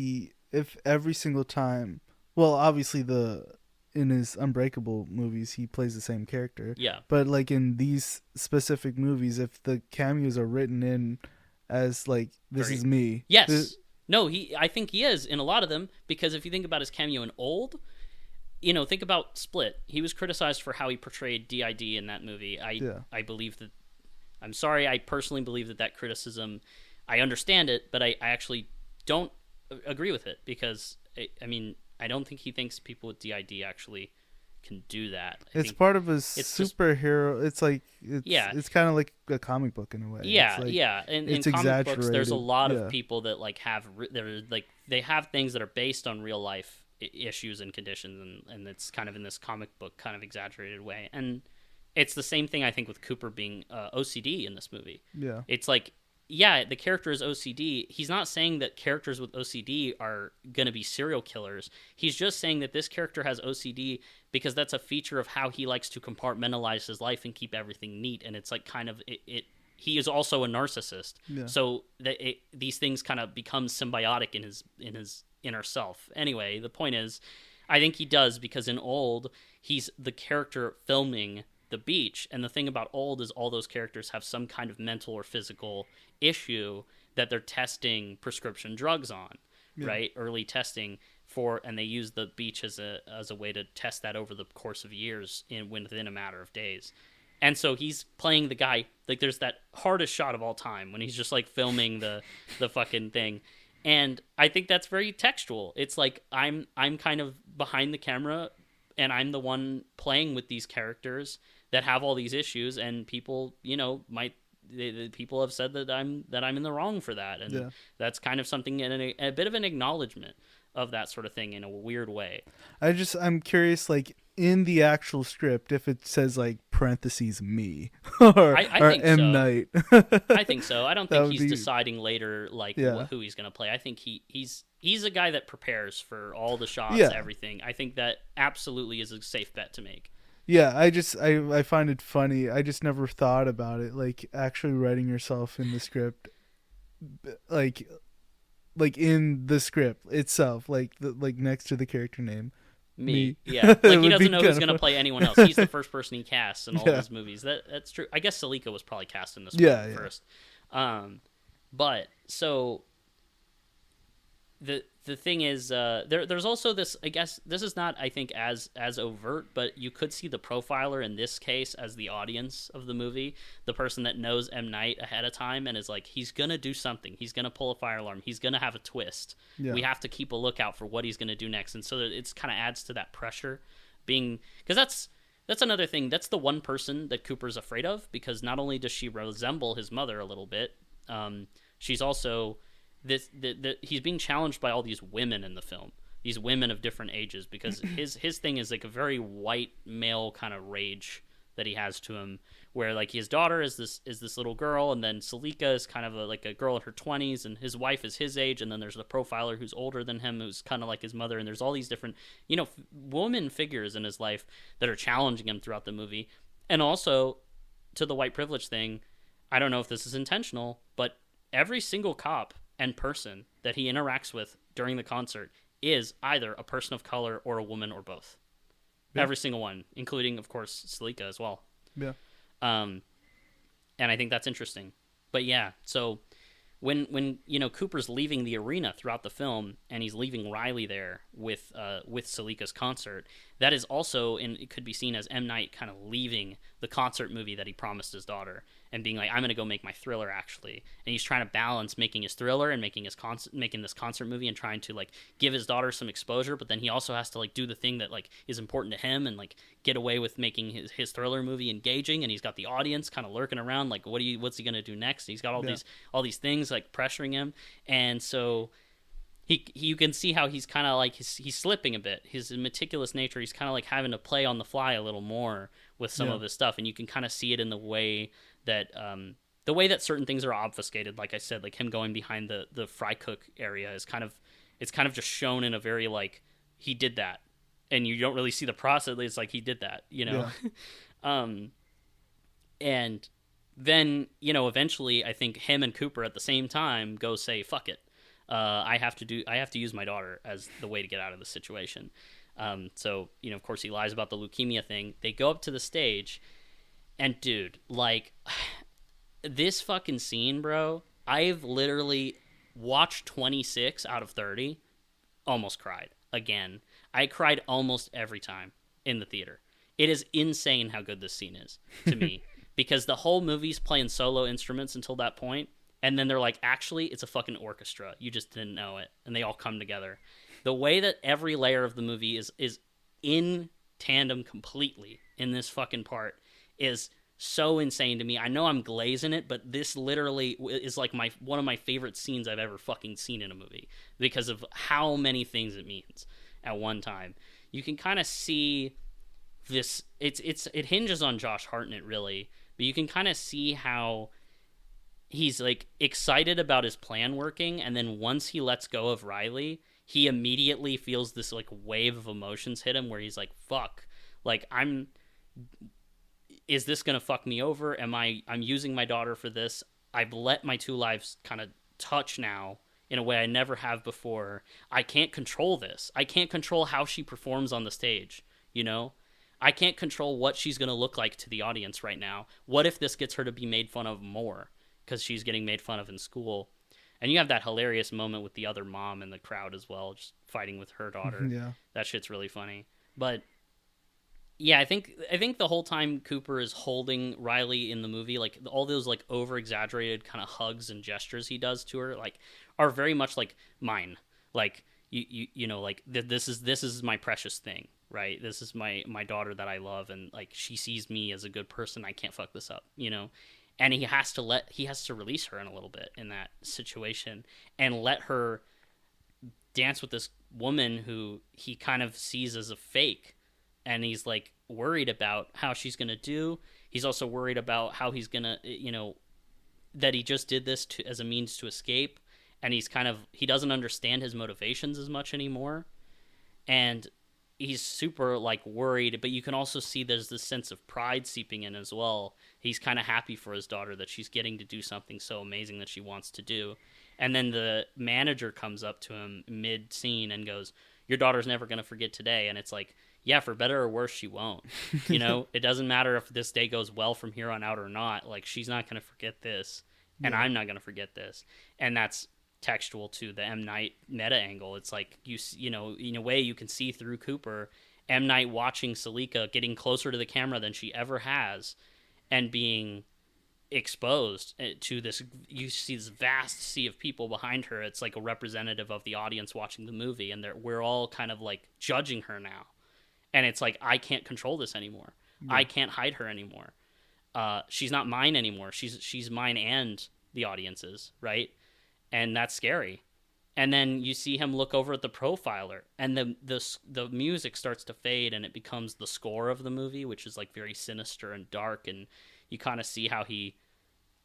every single time. Well, obviously in his Unbreakable movies, he plays the same character. Yeah. But like in these specific movies, if the cameos are written in as like, this is me. Yes. No, I think he is in a lot of them, because if you think about his cameo in Old, you know, think about Split. He was criticized for how he portrayed DID in that movie. I believe that, I'm sorry, I personally believe that criticism, I understand it, but I actually don't agree with it, because, I mean, I don't think he thinks people with DID actually can do that. It's part of his superhero. It's like, it's kind of like a comic book in a way. Yeah, like, yeah. And in comic books, there's a lot of people that like they have things that are based on real life issues and conditions, and it's kind of in this comic book kind of exaggerated way. And it's the same thing, I think, with Cooper being OCD in this movie. Yeah, it's like, yeah, the character is OCD. He's not saying that characters with OCD are going to be serial killers. He's just saying that this character has OCD because that's a feature of how he likes to compartmentalize his life and keep everything neat. And it's like kind of he is also a narcissist. Yeah. So these things kind of become symbiotic in his inner self. Anyway, the point is, I think he does, because in Old, he's the character filming the beach, and the thing about Old is all those characters have some kind of mental or physical issue that they're testing prescription drugs on, right? Early testing and they use the beach as a way to test that over the course of years within a matter of days. And so he's playing the guy, like there's that hardest shot of all time when he's just like filming the fucking thing. And I think that's very textual. It's like I'm kind of behind the camera and I'm the one playing with these characters that have all these issues, and people, people have said that I'm in the wrong for that, and that's kind of something, and a bit of an acknowledgement of that sort of thing in a weird way. I'm curious, like, in the actual script, if it says like parentheses me or think M so. Night. I think so. I don't think he's deciding later like who he's going to play. I think he's a guy that prepares for all the shots, everything. I think that absolutely is a safe bet to make. Yeah, I find it funny. I just never thought about it, like actually writing yourself in the script, like in the script itself, like next to the character name. Me. Yeah. Like, he doesn't know who's going to play anyone else. He's the first person he casts in all of his movies. That's true. I guess Salika was probably cast in this one first. But so the thing is, there's also this, I guess this is not, I think, as overt, but you could see the profiler in this case as the audience of the movie, the person that knows M. Night ahead of time and is like, he's going to do something. He's going to pull a fire alarm. He's going to have a twist. Yeah. We have to keep a lookout for what he's going to do next. And so it's kind of adds to that pressure being, because that's another thing. That's the one person that Cooper's afraid of, because not only does she resemble his mother a little bit, she's also... he's being challenged by all these women in the film, these women of different ages, because his thing is like a very white male kind of rage that he has to him, where like his daughter is this little girl, and then Salika is kind of like a girl in her 20s, and his wife is his age, and then there's the profiler who's older than him, who's kind of like his mother, and there's all these different woman figures in his life that are challenging him throughout the movie. And also, to the white privilege thing, I don't know if this is intentional, but every single cop and person that he interacts with during the concert is either a person of color or a woman or both. Yeah. Every single one, including, of course, Salika as well. Yeah. And I think that's interesting. But yeah, so when Cooper's leaving the arena throughout the film, and he's leaving Riley there with Salika's concert, that is also, it could be seen as M. Night kind of leaving the concert movie that he promised his daughter and being like, I'm going to go make my thriller, actually. And he's trying to balance making his thriller and making this concert movie and trying to like give his daughter some exposure, but then he also has to like do the thing that like is important to him and like get away with making his thriller movie engaging. And he's got the audience kind of lurking around like, what's he going to do next? And he's got all these things like pressuring him. And so you can see how he's kind of like he's slipping a bit. His meticulous nature, he's kind of like having to play on the fly a little more with some of his stuff, and you can kind of see it in the way that certain things are obfuscated. Like I said, like him going behind the fry cook area is kind of just shown in a very like he did that, and you don't really see the process. It's like he did that, Yeah. And then eventually I think him and Cooper at the same time go say fuck it. I have to use my daughter as the way to get out of the situation. So, of course he lies about the leukemia thing. They go up to the stage, and dude, like, this fucking scene, bro, I've literally watched 26 out of 30, almost cried again. I cried almost every time in the theater. It is insane how good this scene is to me, because the whole movie's playing solo instruments until that point. And then they're like, actually, it's a fucking orchestra. You just didn't know it. And they all come together. The way that every layer of the movie is in tandem completely in this fucking part is so insane to me. I know I'm glazing it, but this literally is like one of my favorite scenes I've ever fucking seen in a movie, because of how many things it means at one time. You can kind of see this. It hinges on Josh Hartnett, really, but you can kind of see how he's like excited about his plan working, and then once he lets go of Riley, he immediately feels this like wave of emotions hit him, where he's like, fuck, like is this gonna fuck me over? I'm using my daughter for this. I've let my two lives kind of touch now in a way I never have before. I can't control this. I can't control how she performs on the stage, I can't control what she's gonna look like to the audience right now. What if this gets her to be made fun of more because she's getting made fun of in school? And you have that hilarious moment with the other mom in the crowd as well, just fighting with her daughter. Yeah. That shit's really funny. But yeah, I think the whole time Cooper is holding Riley in the movie, like all those like over exaggerated kind of hugs and gestures he does to her, like are very much like mine. Like you know, like this is my precious thing right? This is my daughter that I love, and like she sees me as a good person. I can't fuck this up, you know. And he has to release her in a little bit in that situation and let her dance with this woman who he kind of sees as a fake, and he's like worried about how she's gonna do. He's also worried about how he's gonna, you know, that he just did this as a means to escape, and he doesn't understand his motivations as much anymore, and he's super like worried. But you can also see there's this sense of pride seeping in as well. He's kind of happy for his daughter that she's getting to do something so amazing that she wants to do. And then the manager comes up to him mid scene and goes, "Your daughter's never going to forget today." And it's like, yeah, for better or worse, she won't. You know, it doesn't matter if this day goes well from here on out or not. Like, she's not going to forget this, and I'm not going to forget this. And that's textual to the M. Night meta angle. It's like, you know, in a way you can see through Cooper, M. Night watching Salika getting closer to the camera than she ever has, and being exposed to this. You see this vast sea of people behind her. It's like a representative of the audience watching the movie, and we're all kind of like judging her now. And it's like, I can't control this anymore. Yeah. I can't hide her anymore. She's not mine anymore. She's mine and the audience's, right? And that's scary. And then you see him look over at the profiler, and the music starts to fade, and it becomes the score of the movie, which is like very sinister and dark. And you kind of see how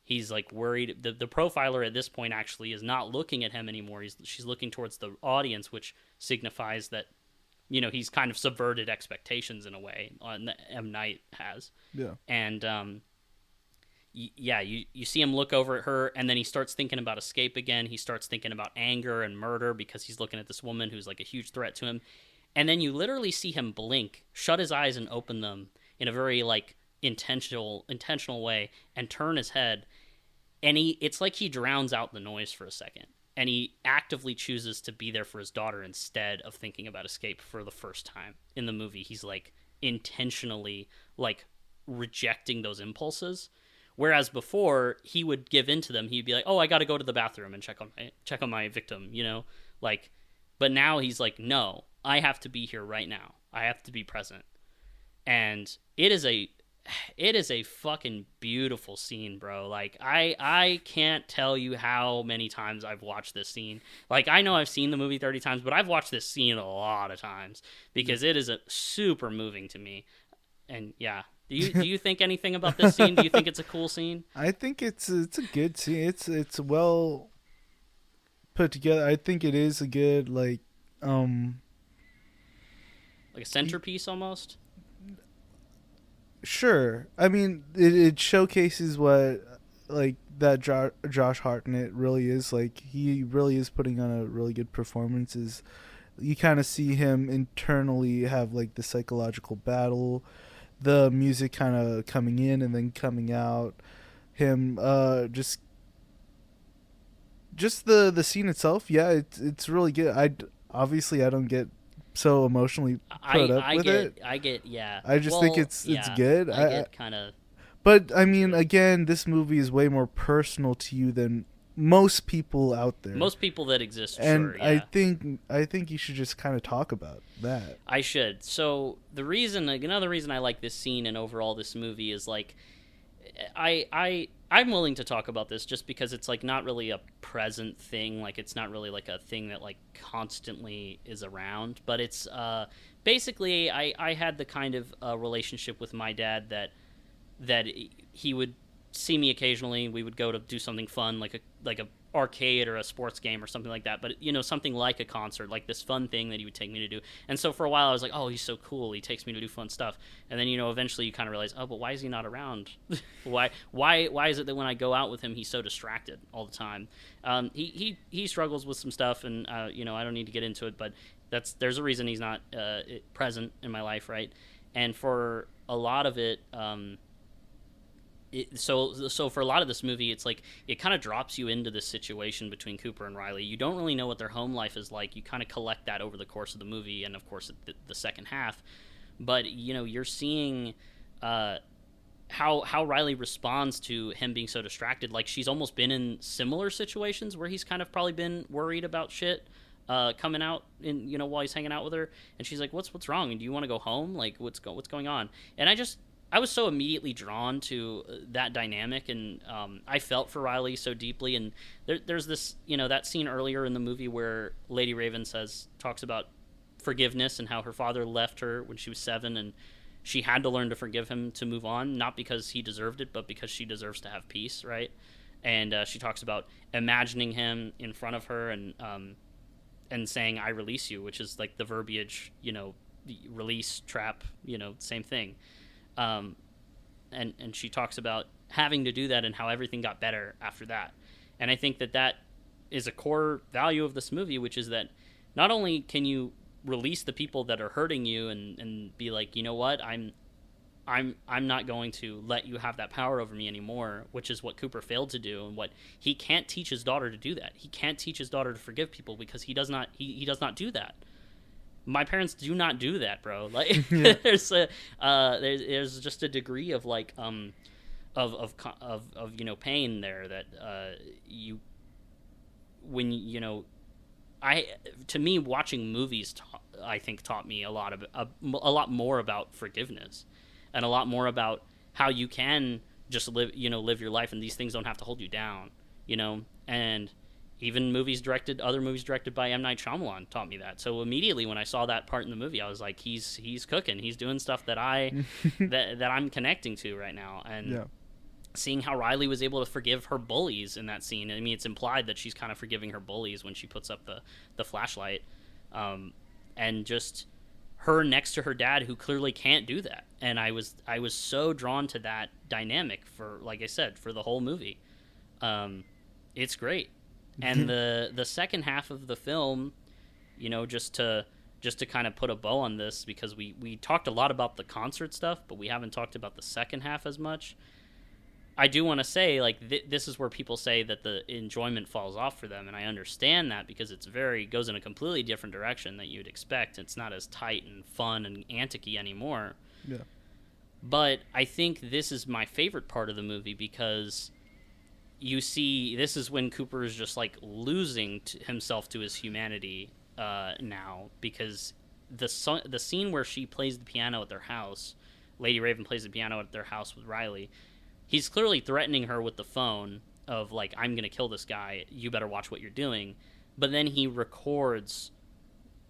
he's like worried. The profiler at this point actually is not looking at him anymore. She's looking towards the audience, which signifies that, you know, he's kind of subverted expectations in a way on M. Night has. Yeah. And you see him look over at her, and then he starts thinking about escape again. He starts thinking about anger and murder because he's looking at this woman who's like a huge threat to him. And then you literally see him blink, shut his eyes and open them in a very like intentional way, and turn his head. And it's like he drowns out the noise for a second. And he actively chooses to be there for his daughter instead of thinking about escape for the first time in the movie. He's like intentionally like rejecting those impulses. Whereas before he would give into them. He'd be like, "Oh, I got to go to the bathroom and check on my victim," you know, like. But now he's like, "No, I have to be here right now. I have to be present." And it is a fucking beautiful scene, bro. Like, I can't tell you how many times I've watched this scene. Like, I know I've seen the movie 30 times, but I've watched this scene a lot of times because it is a super moving to me. And yeah, do you think anything about this scene? Do you think it's a cool scene? I think it's a good scene. It's well put together. I think it is a good like a centerpiece almost. Sure. I mean, it showcases what, like, that Josh Hartnett really is. Like, he really is putting on a really good performance. You kind of see him internally have, like, the psychological battle, the music kind of coming in and then coming out, him just the scene itself. Yeah, it's really good. I don't get so emotionally put up with it. I get, yeah. I just think it's good. I get kind of. But I mean, again, this movie is way more personal to you than most people out there. Most people that exist, and sure, yeah. I think you should just kind of talk about that. I should. So another reason I like this scene and overall this movie is like, I'm willing to talk about this just because it's like not really a present thing. Like, it's not really like a thing that like constantly is around, but it's basically I had the kind of relationship with my dad that he would see me occasionally. We would go to do something fun, like a arcade or a sports game or something like that, but, you know, something like a concert, like this fun thing that he would take me to do. And so for a while I was like, oh, he's so cool, he takes me to do fun stuff. And then, you know, eventually you kind of realize, oh, but why is he not around? why is it that when I go out with him he's so distracted all the time? He struggles with some stuff, and you know, I don't need to get into it, but there's a reason he's not present in my life, right? And for a lot of it, so for a lot of this movie, it's like it kind of drops you into this situation between Cooper and Riley. You don't really know what their home life is like. You kind of collect that over the course of the movie, and of course the second half. But, you know, you're seeing how Riley responds to him being so distracted. Like, she's almost been in similar situations where he's kind of probably been worried about shit. coming out in while he's hanging out with her, and she's like, what's wrong, and do you want to go home, like what's going on? And I was so immediately drawn to that dynamic, and I felt for Riley so deeply. And there's this, that scene earlier in the movie where Lady Raven talks about forgiveness and how her father left her when she was 7, and she had to learn to forgive him to move on, not because he deserved it, but because she deserves to have peace, right? And she talks about imagining him in front of her and saying, "I release you," which is like the verbiage, release, trap, same thing. And she talks about having to do that and how everything got better after that. And I think that is a core value of this movie, which is that not only can you release the people that are hurting you and be like, you know what, I'm not going to let you have that power over me anymore, which is what Cooper failed to do, and what he can't teach his daughter to do that. He can't teach his daughter to forgive people because he does not do that. My parents do not do that, bro. Like, yeah. there's just a degree of like of pain there that to me, watching movies I think taught me a lot more about forgiveness, and a lot more about how you can just live your life, and these things don't have to hold you down, and even other movies directed by M. Night Shyamalan taught me that. So immediately when I saw that part in the movie, I was like, he's cooking. He's doing stuff that that I'm connecting to right now. And seeing how Riley was able to forgive her bullies in that scene. I mean, it's implied that she's kind of forgiving her bullies when she puts up the flashlight. And just her next to her dad, who clearly can't do that. And I was so drawn to that dynamic for, like I said, for the whole movie. It's great. And the second half of the film, just to kind of put a bow on this, because we talked a lot about the concert stuff, but we haven't talked about the second half as much. I do want to say, like, this is where people say that the enjoyment falls off for them, and I understand that, because goes in a completely different direction that you'd expect. It's not as tight and fun and antic-y anymore. Yeah. But I think this is my favorite part of the movie, because you see, this is when Cooper is just like losing himself to his humanity now, because the scene where she plays the piano at their house, Lady Raven plays the piano at their house with Riley, he's clearly threatening her with the phone of like, I'm gonna kill this guy, you better watch what you're doing. But then he records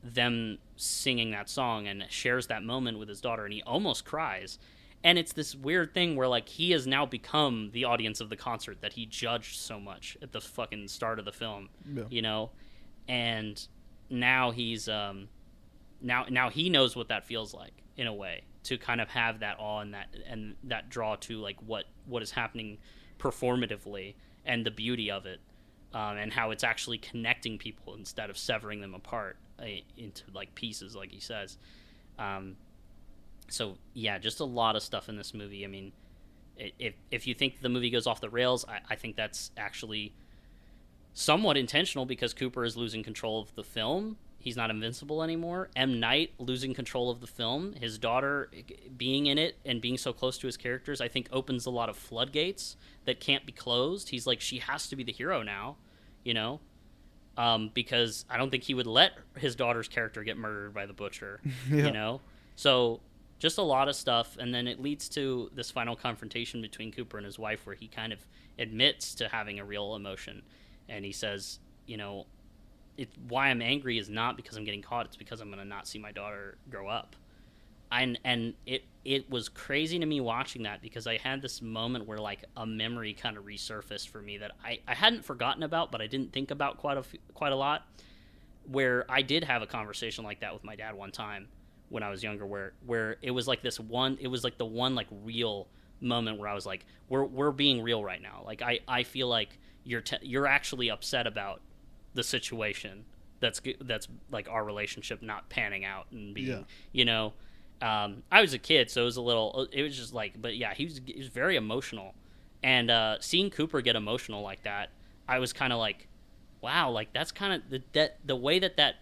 them singing that song and shares that moment with his daughter, and he almost cries. And it's this weird thing where, like, he has now become the audience of the concert that he judged so much at the fucking start of the film, And now he's now he knows what that feels like, in a way, to kind of have that awe and that draw to like what is happening performatively, and the beauty of it, and how it's actually connecting people instead of severing them apart into like pieces, like he says. So, yeah, just a lot of stuff in this movie. I mean, if you think the movie goes off the rails, I think that's actually somewhat intentional, because Cooper is losing control of the film. He's not invincible anymore. M. Night losing control of the film. His daughter being in it and being so close to his characters, I think, opens a lot of floodgates that can't be closed. He's like, she has to be the hero now, because I don't think he would let his daughter's character get murdered by the butcher, So just a lot of stuff, and then it leads to this final confrontation between Cooper and his wife, where he kind of admits to having a real emotion, and he says, why I'm angry is not because I'm getting caught, it's because I'm going to not see my daughter grow up. And it was crazy to me watching that, because I had this moment where like a memory kind of resurfaced for me that I hadn't forgotten about, but I didn't think about quite a lot, where I did have a conversation like that with my dad one time when I was younger, where it was like the one like real moment where I was like, we're being real right now. Like I feel like you're actually upset about the situation that's like our relationship not panning out and being, I was a kid, so it was just like, but yeah, he was very emotional, and seeing Cooper get emotional like that, I was kind of like, wow, like that's kind of the way that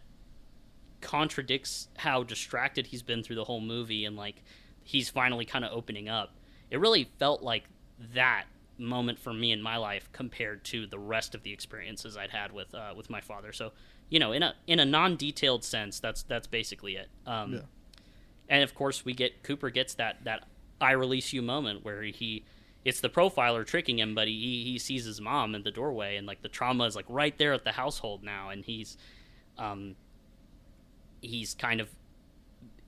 contradicts how distracted he's been through the whole movie, and like he's finally kind of opening up. It really felt like that moment for me in my life compared to the rest of the experiences I'd had with my father. So you know, in a non-detailed sense, that's basically it. Yeah. And of course, Cooper gets that I release you moment where it's the profiler tricking him, but he sees his mom in the doorway, and like the trauma is like right there at the household now, and he's kind of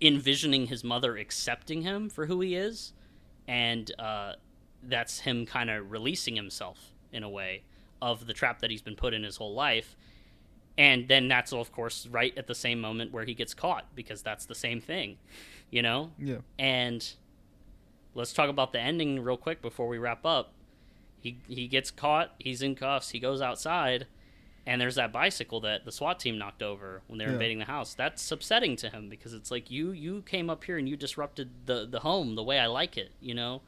envisioning his mother accepting him for who he is, and that's him kind of releasing himself in a way of the trap that he's been put in his whole life. And then that's, of course, right at the same moment where he gets caught, because that's the same thing, you know? Yeah. And let's talk about the ending real quick before we wrap up. He gets caught, he's in cuffs, he goes outside, and there's that bicycle that the SWAT team knocked over when they were invading the house. That's upsetting to him, because it's like, you came up here and you disrupted the home the way I like it, you know?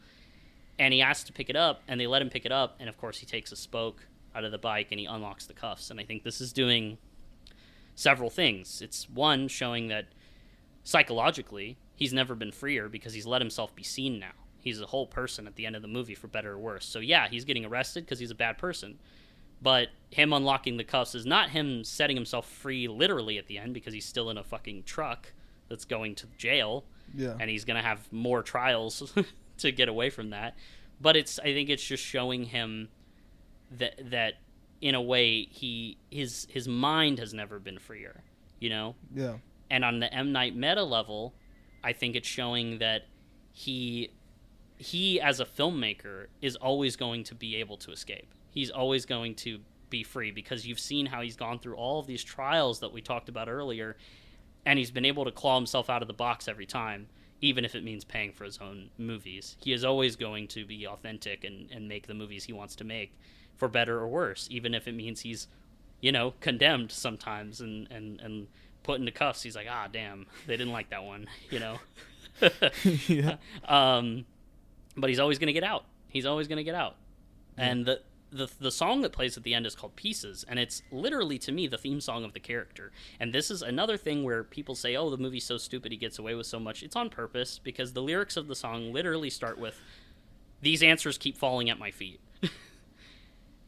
And he asks to pick it up, and they let him pick it up, and of course he takes a spoke out of the bike and he unlocks the cuffs. And I think this is doing several things. It's one, showing that psychologically he's never been freer, because he's let himself be seen now. He's a whole person at the end of the movie, for better or worse. So yeah, he's getting arrested because he's a bad person, but him unlocking the cuffs is not him setting himself free literally at the end, because he's still in a fucking truck that's going to jail. Yeah. And he's gonna have more trials to get away from that. But I think it's just showing him that in a way his mind has never been freer, you know? Yeah. And on the M. Night meta level, I think it's showing that he as a filmmaker is always going to be able to escape. He's always going to be free, because you've seen how he's gone through all of these trials that we talked about earlier, and he's been able to claw himself out of the box every time, even if it means paying for his own movies. He is always going to be authentic and make the movies he wants to make, for better or worse, even if it means he's, you know, condemned sometimes and put into cuffs. He's like, ah, damn, they didn't like that one, you know? Yeah. But he's always going to get out. He's always going to get out. Yeah. And the song that plays at the end is called Pieces, and it's literally, to me, the theme song of the character. And this is another thing where people say, oh, the movie's so stupid, he gets away with so much. It's on purpose, because the lyrics of the song literally start with, these answers keep falling at my feet.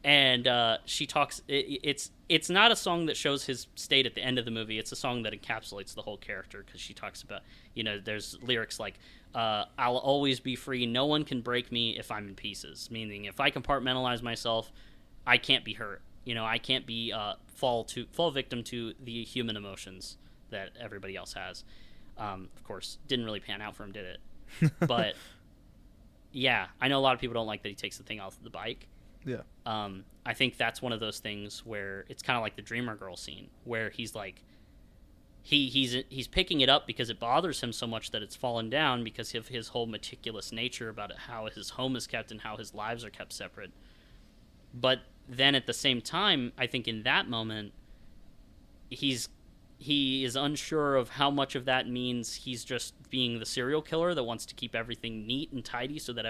And she talks, it's not a song that shows his state at the end of the movie. It's a song that encapsulates the whole character, because she talks about, you know, there's lyrics like, I'll always be free, no one can break me if I'm in pieces. Meaning, if I compartmentalize myself, I can't be hurt. You know, I can't be fall victim to the human emotions that everybody else has. Of course, didn't really pan out for him, did it? But yeah, I know a lot of people don't like that he takes the thing off the bike. Yeah. I think that's one of those things where it's kind of like the Dreamer Girl scene, where he's like, he's picking it up because it bothers him so much that it's fallen down, because of his whole meticulous nature about how his home is kept and how his lives are kept separate. But then at the same time, I think in that moment, he is unsure of how much of that means he's just being the serial killer that wants to keep everything neat and tidy so that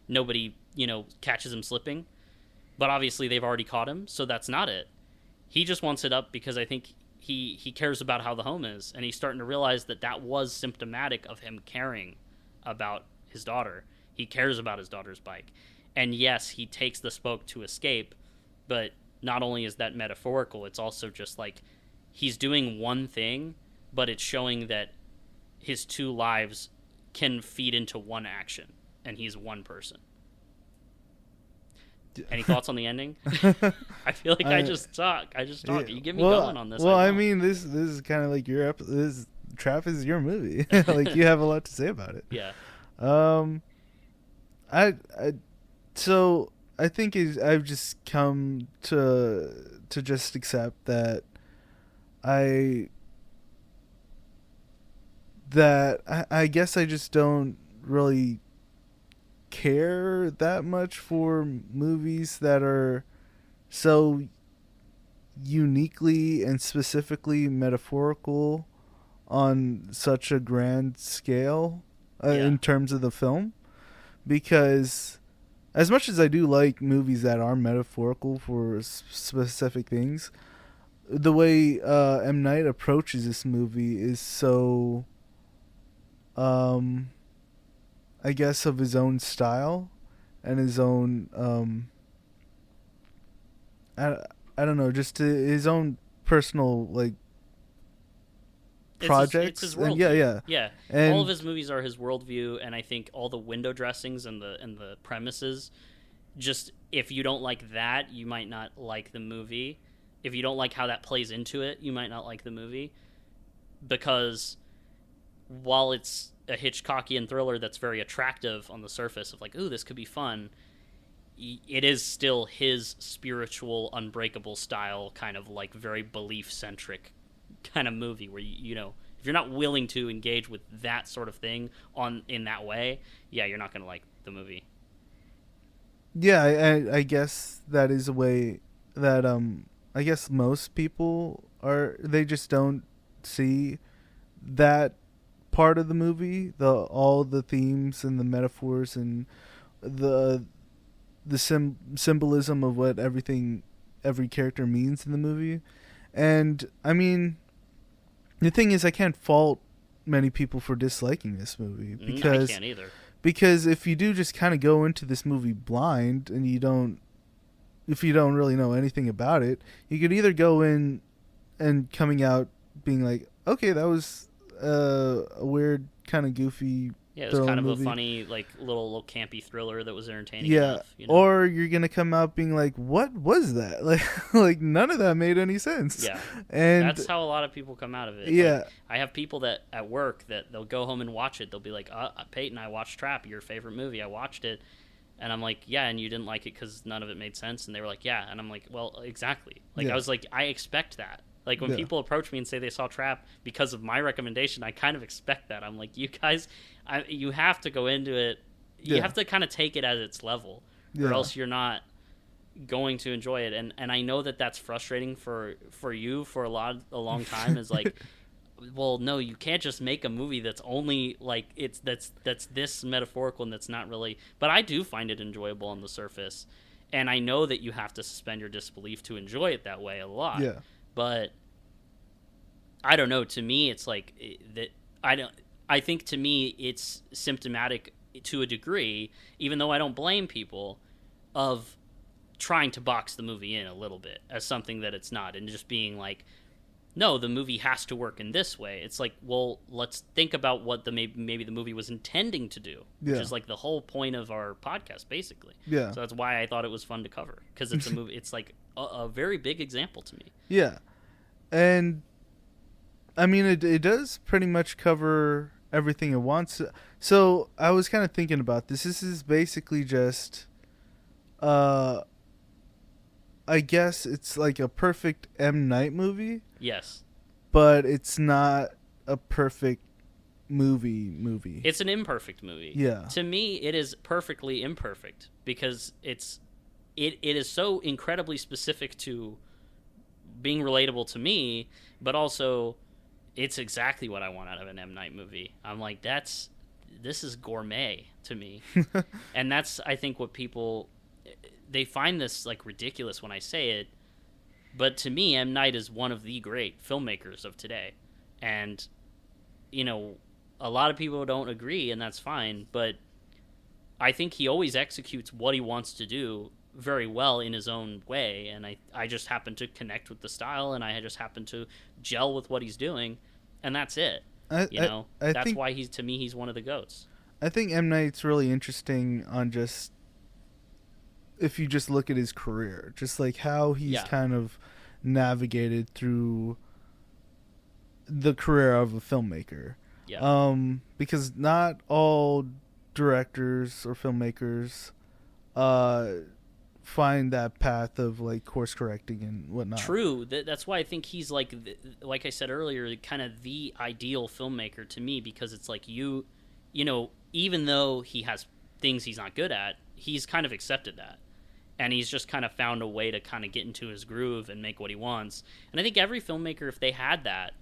nobody, you know, catches him slipping. But obviously they've already caught him, so that's not it. He just wants it up because I think he cares about how the home is, and he's starting to realize that was symptomatic of him caring about his daughter. He cares about his daughter's bike. And yes, he takes the spoke to escape, but not only is that metaphorical, it's also just like he's doing one thing, but it's showing that his two lives can feed into one action, and he's one person. Any thoughts on the ending? I feel like I just talk. Yeah. You get me going on this. Well, I mean, this is kind of like your episode. This Trap is your movie. Like, you have a lot to say about it. Yeah. So I think I've just come to just accept that I guess I just don't really care that much for movies that are so uniquely and specifically metaphorical on such a grand scale in terms of the film, because as much as I do like movies that are metaphorical for specific things, the way M. Night approaches this movie is so I guess of his own style and his own I don't know, just his own personal like projects. It's his worldview. Yeah. And all of his movies are his worldview, and I think all the window dressings and the premises, just if you don't like that, you might not like the movie. If you don't like how that plays into it, you might not like the movie. Because while it's a Hitchcockian thriller that's very attractive on the surface of like, ooh, this could be fun, it is still his spiritual, unbreakable style, kind of like very belief-centric kind of movie where, you know, if you're not willing to engage with that sort of thing in that way, yeah, you're not going to like the movie. Yeah, I guess that is a way that I guess most people they just don't see that part of the movie, all the themes and the metaphors and the symbolism of what every character means in the movie. And I mean, the thing is, I can't fault many people for disliking this movie because I can't either. Because if you do just kind of go into this movie blind and if you don't really know anything about it, you could either go in and coming out being like, okay, that was a weird, kind of goofy. Yeah, it was kind of movie. A funny, like little campy thriller that was entertaining. Yeah, enough, you know? Or you're gonna come out being like, "What was that?" Like none of that made any sense. Yeah, and that's how a lot of people come out of it. Yeah, like, I have people that at work that they'll go home and watch it. They'll be like, "Peyton, I watched Trap, your favorite movie. I watched it," and I'm like, "Yeah, and you didn't like it because none of it made sense." And they were like, "Yeah," and I'm like, "Well, exactly." Like I was like, I expect that. Like, when people approach me and say they saw Trap because of my recommendation, I kind of expect that. I'm like, you guys, you have to go into it. You have to kind of take it at its level, or else you're not going to enjoy it. And I know that that's frustrating for you for a long time. Is like, well, no, you can't just make a movie that's only like that's this metaphorical and that's not really. But I do find it enjoyable on the surface, and I know that you have to suspend your disbelief to enjoy it that way a lot. Yeah. But I don't know. To me, it's like that. I think to me, it's symptomatic to a degree, even though I don't blame people, of trying to box the movie in a little bit as something that it's not, and just being like, no, the movie has to work in this way. It's like, well, let's think about what maybe the movie was intending to do, which is like the whole point of our podcast, basically. Yeah. So that's why I thought it was fun to cover, because it's a movie. It's like a very big example to me. Yeah. And I mean, it does pretty much cover everything it wants. So I was kind of thinking about this. This is basically just, I guess it's like a perfect M. Night movie. Yes. But it's not a perfect movie. It's an imperfect movie. Yeah. To me, it is perfectly imperfect because it is so incredibly specific to being relatable to me, but also it's exactly what I want out of an M. Night movie. I'm like, this is gourmet to me. And that's, I think, what people, they find this like ridiculous when I say it, but to me, M. Night is one of the great filmmakers of today. And, you know, a lot of people don't agree, and that's fine, but I think he always executes what he wants to do very well in his own way, and I just happen to connect with the style, and I just happen to gel with what he's doing, and that's it. That's why he's one of the GOATs. I think M. Night's really interesting on just, if you just look at his career, just like how he's kind of navigated through the career of a filmmaker. Yeah. Because not all directors or filmmakers find that path of like course correcting and whatnot. True. That's why I think he's like I said earlier, kind of the ideal filmmaker to me, because it's like you know, even though he has things he's not good at, he's kind of accepted that. And he's just kind of found a way to kind of get into his groove and make what he wants. And I think every filmmaker, if they had that,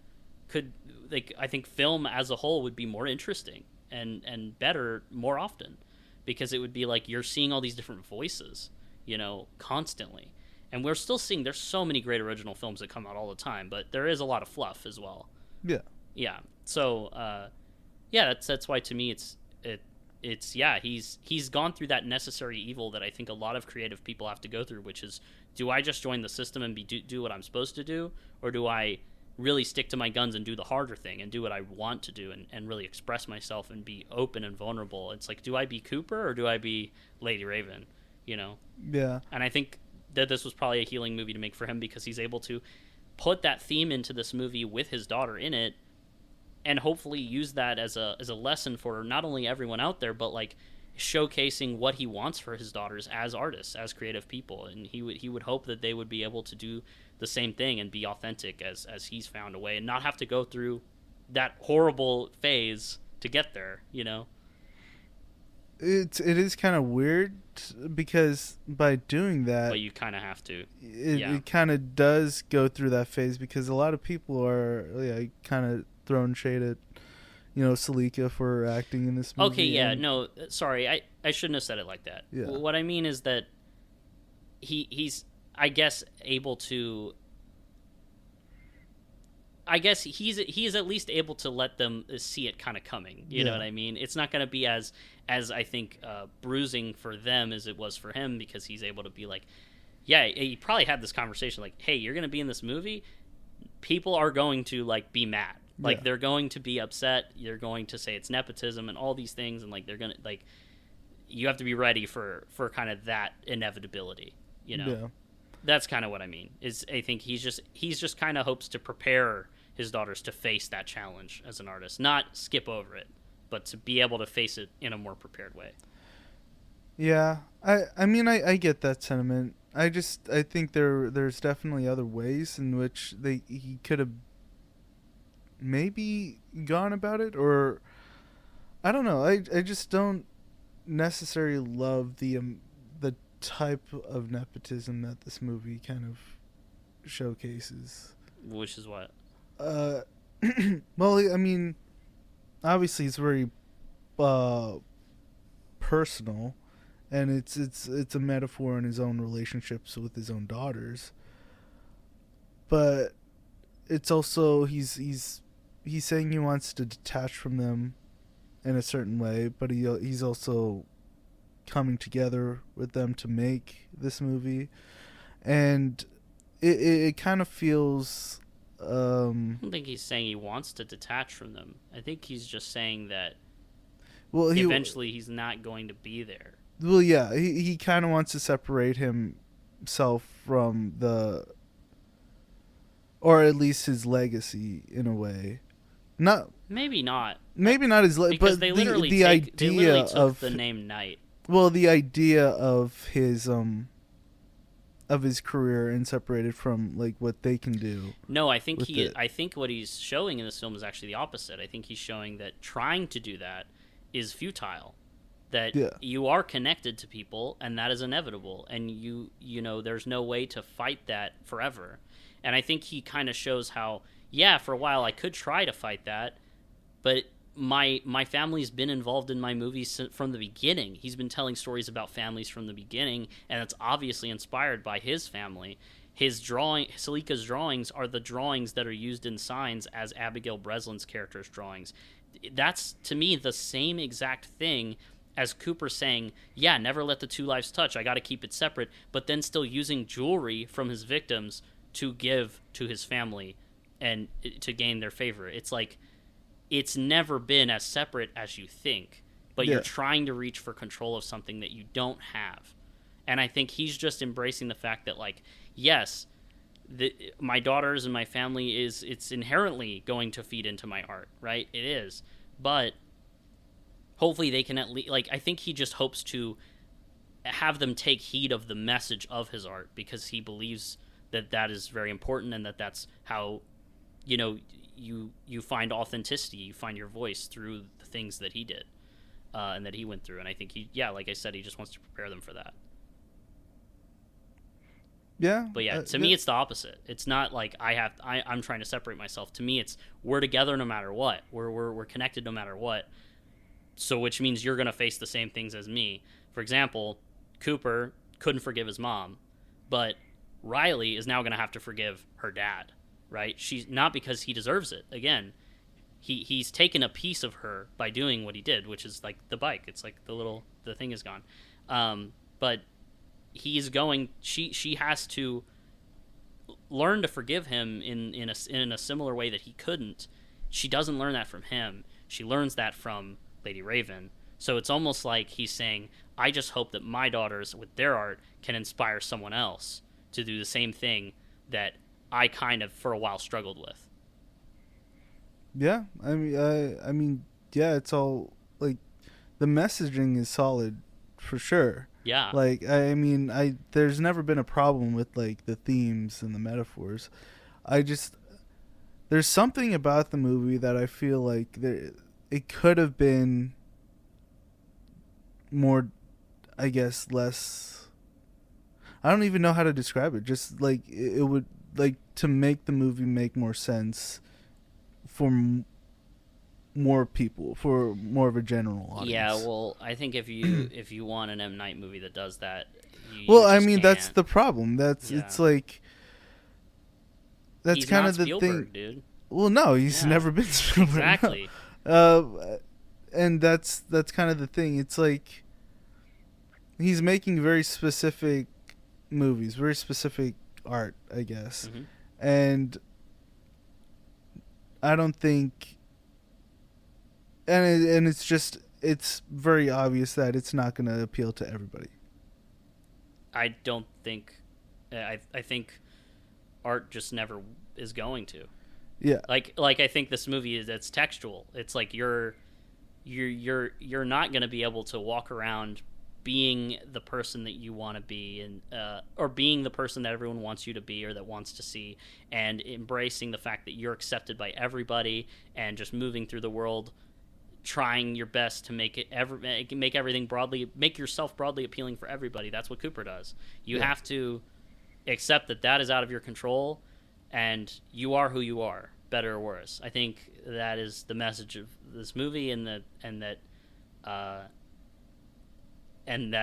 I think film as a whole would be more interesting and better more often, because it would be like you're seeing all these different voices, you know, constantly. And we're still seeing, there's so many great original films that come out all the time, but there is a lot of fluff as well. Yeah. Yeah. So, that's why to me he's gone through that necessary evil that I think a lot of creative people have to go through, which is, do I just join the system and do what I'm supposed to do, or do I really stick to my guns and do the harder thing and do what I want to do and really express myself and be open and vulnerable? It's like, do I be Cooper or do I be Lady Raven? Yeah. And I think that this was probably a healing movie to make for him, because he's able to put that theme into this movie with his daughter in it, and hopefully use that as a lesson for not only everyone out there, but like showcasing what he wants for his daughters as artists, as creative people. And he would hope that they would be able to do the same thing and be authentic as he's found a way, and not have to go through that horrible phase to get there. It is kind of weird, because by doing that, But you kind of have to. it kind of does go through that phase, because a lot of people are kind of throwing shade at Salika for acting in this movie. Okay, yeah, no, sorry, I shouldn't have said it like that. Yeah. What I mean is that he's, I guess, able to. I guess he's at least able to let them see it kind of coming. You know what I mean? It's not going to be as I think bruising for them as it was for him, because he's able to be like, yeah, he probably had this conversation like, hey, you're going to be in this movie. People are going to like be mad. Like they're going to be upset. You're going to say it's nepotism and all these things, and like they're gonna like, you have to be ready for kind of that inevitability. Yeah. That's kind of what I mean. Is I think he's just kind of hopes to prepare his daughters to face that challenge as an artist, not skip over it, but to be able to face it in a more prepared way. Yeah, I mean I get that sentiment. I think there's definitely other ways in which he could have maybe gone about it, or I don't know. I just don't necessarily love the type of nepotism that this movie kind of showcases. Which is what? Well, I mean, obviously it's very personal, and it's a metaphor in his own relationships with his own daughters. But it's also he's saying he wants to detach from them in a certain way, but he's also coming together with them to make this movie, and it kind of feels. I don't think he's saying he wants to detach from them. I think he's just saying that. Well, eventually he's not going to be there. Well, yeah, he kind of wants to separate himself from or at least his legacy in a way. Maybe not his legacy, because but they literally took the name Knight. Well, the idea of his career and separated from like what they can do. No, I think I think what he's showing in this film is actually the opposite. I think he's showing that trying to do that is futile. That you are connected to people, and that is inevitable, and you know there's no way to fight that forever. And I think he kind of shows how, for a while I could try to fight that, but my family's been involved in my movies from the beginning. He's been telling stories about families from the beginning, and it's obviously inspired by his family. Salika's drawings are the drawings that are used in Signs as Abigail Breslin's character's drawings. That's, to me, the same exact thing as Cooper saying, never let the two lives touch, I gotta keep it separate, but then still using jewelry from his victims to give to his family and to gain their favor. It's like, it's never been as separate as you think, but you're trying to reach for control of something that you don't have. And I think he's just embracing the fact that, like, yes, my daughters and my family it's inherently going to feed into my art, right? It is. But hopefully they can at least, like, I think he just hopes to have them take heed of the message of his art, because he believes that is very important, and that's how, you find authenticity, you find your voice through the things that he did and that he went through. And I think like I said, he just wants to prepare them for that. Yeah. But to me, it's the opposite. It's not like I'm trying to separate myself. To me, it's we're together no matter what. We're connected no matter what. So which means you're going to face the same things as me. For example, Cooper couldn't forgive his mom, but Riley is now going to have to forgive her dad, right? She's not because he deserves it. Again, he's taken a piece of her by doing what he did, which is like the bike. It's like the thing is gone. But he's going. She has to learn to forgive him in a similar way that he couldn't. She doesn't learn that from him. She learns that from Lady Raven. So it's almost like he's saying, I just hope that my daughters, with their art, can inspire someone else to do the same thing that I kind of, for a while, struggled with. Yeah, I mean, yeah, it's all, like, the messaging is solid, for sure. Yeah. Like, I mean, there's never been a problem with, like, the themes and the metaphors. There's something about the movie that I feel like it could have been more, I guess, less, I don't even know how to describe it. Just, like, it would, like, to make the movie make more sense for more people, for more of a general audience. Yeah, well, I think if you want an M. Night movie that does that, I mean, that's the problem. It's like, that's kind of the Spielberg, thing. Dude. Well, no, he's never been Spielberg. Exactly. No. And that's kind of the thing. It's like, he's making very specific movies, very specific art, I guess. Mm-hmm. And I don't think, and it's very obvious that it's not going to appeal to everybody. I don't think, I think art just never is going to. Yeah. Like I think this movie it's textual. It's like you're not going to be able to walk around being the person that you want to be, and or being the person that everyone wants you to be or that wants to see, and embracing the fact that you're accepted by everybody, and just moving through the world trying your best to make yourself broadly appealing for everybody. That's what Cooper does. You have to accept that is out of your control, and you are who you are, better or worse. I think that is the message of this movie, and that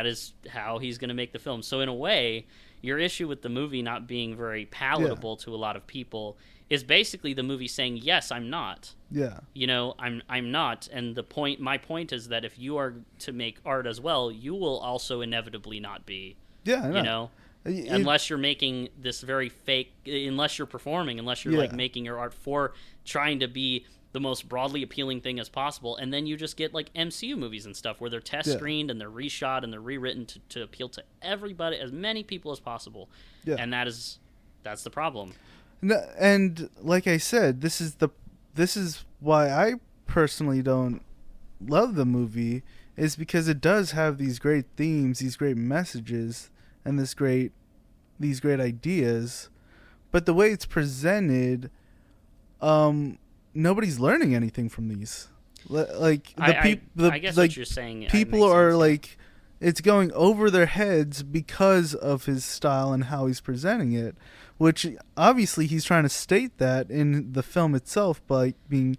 is how he's going to make the film. So in a way, your issue with the movie not being very palatable to a lot of people is basically the movie saying, yes, I'm not. Yeah. You know, I'm not. And my point is that if you are to make art as well, you will also inevitably not be. Yeah, I know. You know? Unless you're making this very fake, unless you're performing, unless you're like making your art for trying to be the most broadly appealing thing as possible, and then you just get like MCU movies and stuff where they're test screened and they're reshot and they're rewritten to appeal to everybody, as many people as possible. Yeah. And that's the problem. No, and like I said, this is why I personally don't love the movie, is because it does have these great themes, these great messages, and these great ideas, but the way it's presented, nobody's learning anything from these. Like I guess what you're saying, people are like, it's going over their heads because of his style and how he's presenting it, which obviously he's trying to state that in the film itself by being,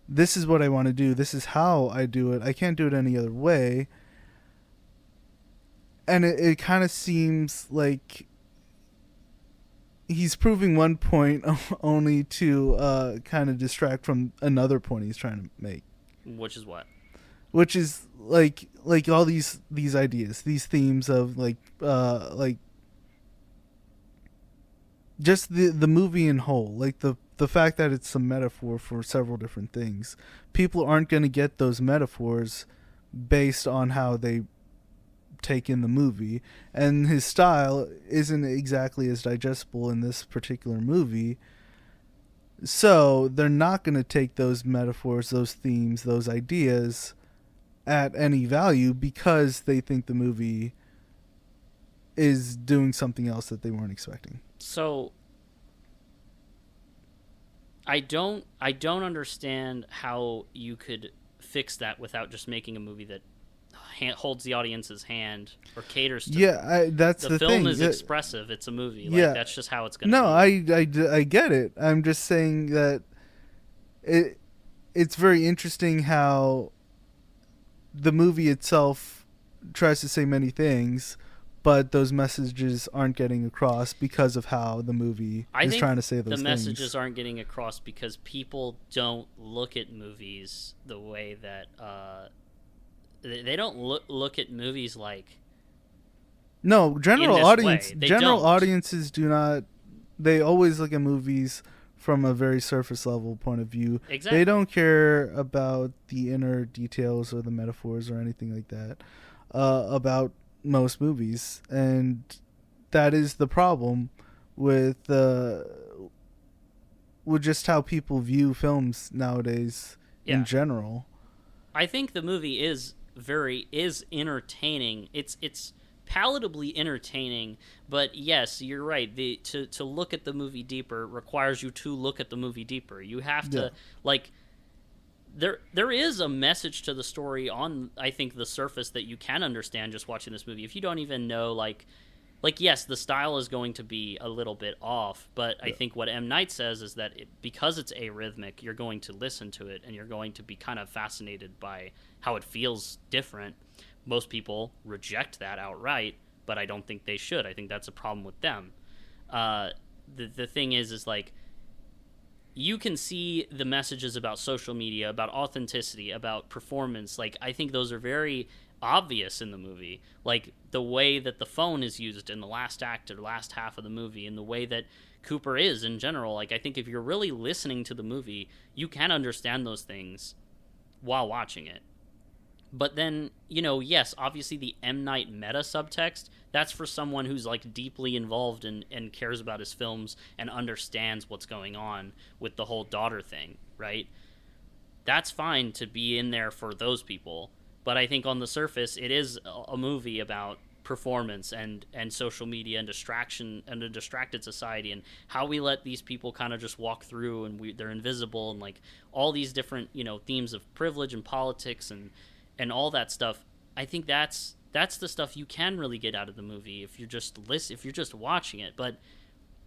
this is what I want to do, this is how I do it, I can't do it any other way. And it kind of seems like he's proving one point only to kind of distract from another point he's trying to make. Which is what? Which is like all these ideas, these themes of like just the movie in whole, like the fact that it's a metaphor for several different things. People aren't going to get those metaphors based on how they take in the movie, and his style isn't exactly as digestible in this particular movie, so they're not going to take those metaphors, those themes, those ideas at any value because they think the movie is doing something else that they weren't expecting. So I don't understand how you could fix that without just making a movie that holds the audience's hand or caters to them. That's the thing. The film is expressive. It's a movie. Like, that's just how it's going to be. No, I get it. I'm just saying that it's very interesting how the movie itself tries to say many things, but those messages aren't getting across because of how the movie is trying to say those things. The messages aren't getting across because people don't look at movies the way that they don't look at movies like. No, general audiences do not. They always look at movies from a very surface level point of view. Exactly. They don't care about the inner details or the metaphors or anything like that about most movies, and that is the problem with just how people view films nowadays in general. I think the movie is entertaining. It's palatably entertaining, but yes, you're right. To look at the movie deeper requires you to look at the movie deeper. You have to there is a message to the story on, I think, the surface that you can understand just watching this movie. If you don't even know, like yes, the style is going to be a little bit off, but I think what M. Night says is that because it's arrhythmic, you're going to listen to it and you're going to be kind of fascinated by how it feels different. Most people reject that outright, but I don't think they should. I think that's a problem with them. The thing is like, you can see the messages about social media, about authenticity, about performance. Like, I think those are very obvious in the movie. Like, the way that the phone is used in the last act or last half of the movie, and the way that Cooper is in general. Like, I think if you're really listening to the movie, you can understand those things while watching it. But then, yes, obviously the M. Night meta subtext, that's for someone who's like deeply involved and cares about his films and understands what's going on with the whole daughter thing, right? That's fine to be in there for those people. But I think on the surface, it is a movie about performance and social media and distraction and a distracted society, and how we let these people kind of just walk through and they're invisible, and like all these different, themes of privilege and politics and all that stuff. I think that's the stuff you can really get out of the movie if you're just watching it. But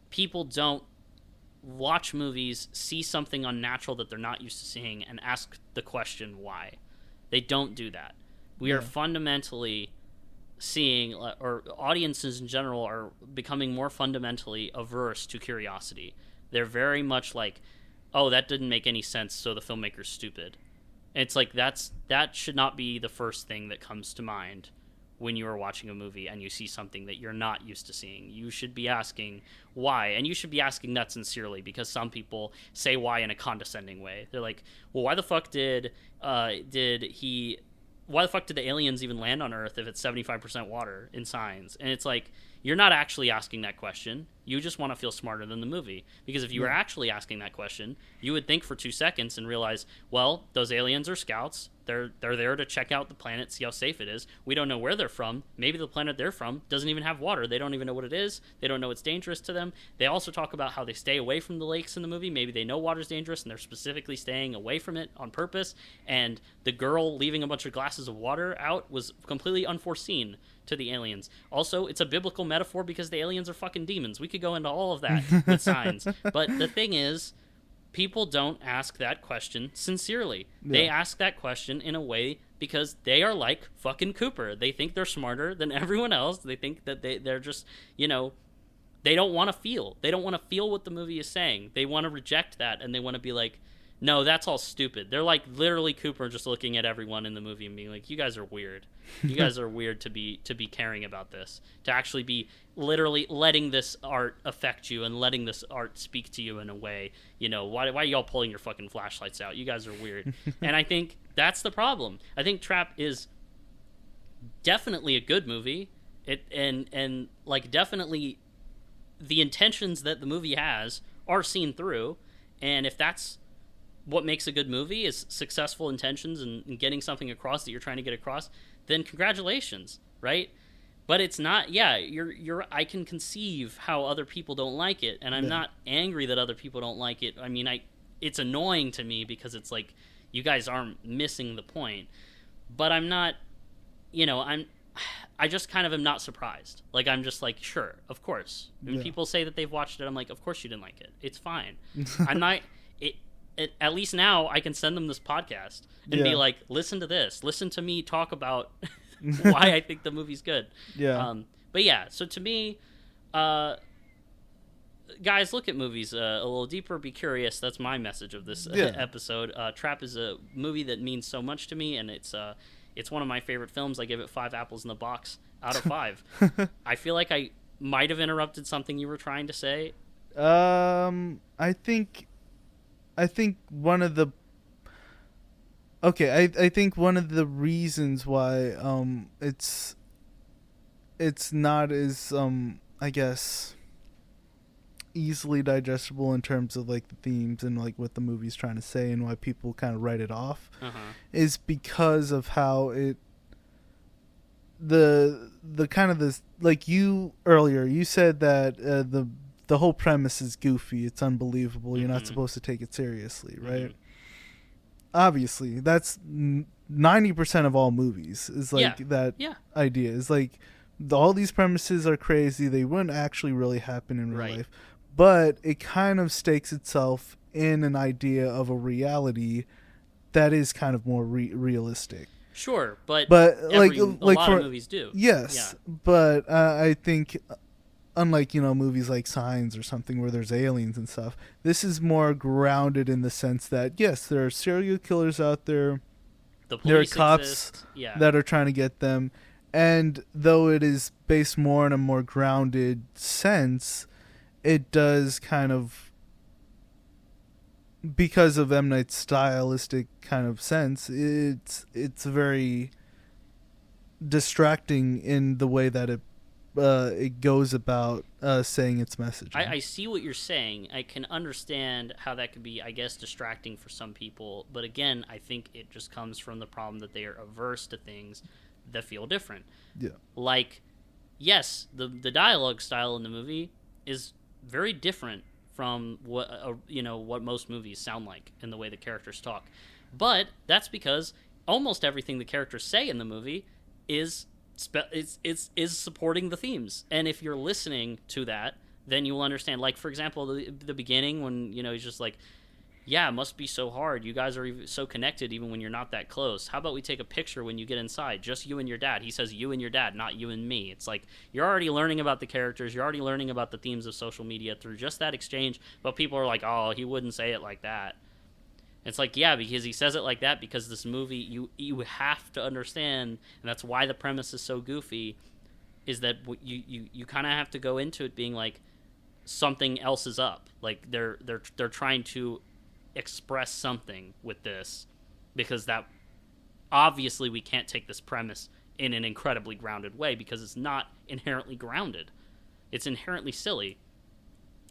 people don't watch movies, see something unnatural that they're not used to seeing, and ask the question why. They don't do that. We are fundamentally seeing, or audiences in general are becoming more fundamentally averse to curiosity. They're very much like, oh, that didn't make any sense, so the filmmaker's stupid. It's like that should not be the first thing that comes to mind when you are watching a movie and you see something that you're not used to seeing. You should be asking why, and you should be asking that sincerely, because some people say why in a condescending way. They're like, well, why the fuck did the aliens even land on Earth if it's 75% water in Signs? And it's like, you're not actually asking that question. You just want to feel smarter than the movie. Because if you were actually asking that question, you would think for 2 seconds and realize, well, those aliens are scouts. They're there to check out the planet, see how safe it is. We don't know where they're from. Maybe the planet they're from doesn't even have water. They don't even know what it is. They don't know it's dangerous to them. They also talk about how they stay away from the lakes in the movie. Maybe they know water's dangerous and they're specifically staying away from it on purpose. And the girl leaving a bunch of glasses of water out was completely unforeseen to the aliens. Also, it's a biblical metaphor because the aliens are fucking demons. We could go into all of that with Signs. But the thing is, people don't ask that question sincerely. Yeah. They ask that question in a way because they are like fucking Cooper. They think they're smarter than everyone else. They think that they're just, they don't want to feel. They don't want to feel what the movie is saying. They want to reject that, and they want to be like, no, that's all stupid. They're like literally Cooper just looking at everyone in the movie and being like, you guys are weird. You guys are weird to be caring about this, to actually be literally letting this art affect you and letting this art speak to you in a way. Why are y'all pulling your fucking flashlights out? You guys are weird. And I think that's the problem. I think Trap is definitely a good movie. And like definitely the intentions that the movie has are seen through. And if that's what makes a good movie is successful intentions and getting something across that you're trying to get across, then congratulations, right? But it's not. I can conceive how other people don't like it, and I'm not angry that other people don't like it. I mean, it's annoying to me because it's like, you guys aren't missing the point. But I'm not, I just kind of am not surprised. Like, I'm just like, sure, of course. When people say that they've watched it, I'm like, of course you didn't like it. It's fine. I'm not. At least now I can send them this podcast and be like, listen to this. Listen to me talk about why I think the movie's good. Yeah. But yeah, so to me, uh, guys, look at movies a little deeper. Be curious. That's my message of this episode. Trap is a movie that means so much to me, and it's one of my favorite films. I give it 5 apples in the box out of 5. I feel like I might have interrupted something you were trying to say. I think one of the I think one of the reasons why it's not as I guess easily digestible in terms of like the themes and like what the movie's trying to say and why people kind of write it off is because of how it the kind of this, like you earlier you said that the whole premise is goofy, it's unbelievable, you're not supposed to take it seriously, right? Obviously that's 90% of all movies is like that idea is like all these premises are crazy, they wouldn't actually really happen in real life, but it kind of stakes itself in an idea of a reality that is kind of more realistic. Sure, but a lot of movies do. Yes, but I think unlike, movies like Signs or something where there's aliens and stuff, this is more grounded in the sense that, yes, there are serial killers out there. There are cops that are trying to get them. And though it is based more in a more grounded sense, it does kind of, because of M. Night's stylistic kind of sense, it's very distracting in the way that it goes about saying its message. I see what you're saying. I can understand how that could be, I guess, distracting for some people. But again, I think it just comes from the problem that they are averse to things that feel different. Yeah. Like, yes, the dialogue style in the movie is very different from what what most movies sound like in the way the characters talk. But that's because almost everything the characters say in the movie is supporting the themes. And if you're listening to that, then you will understand. Like, for example, the beginning when, he's just like, yeah, it must be so hard. You guys are so connected even when you're not that close. How about we take a picture when you get inside? Just you and your dad. He says you and your dad, not you and me. It's like you're already learning about the characters. You're already learning about the themes of social media through just that exchange. But people are like, oh, he wouldn't say it like that. It's like, yeah, because he says it like that because this movie, you have to understand, and that's why the premise is so goofy, is that you kind of have to go into it being like something else is up. Like they're trying to express something with this, because that obviously we can't take this premise in an incredibly grounded way because it's not inherently grounded. It's inherently silly.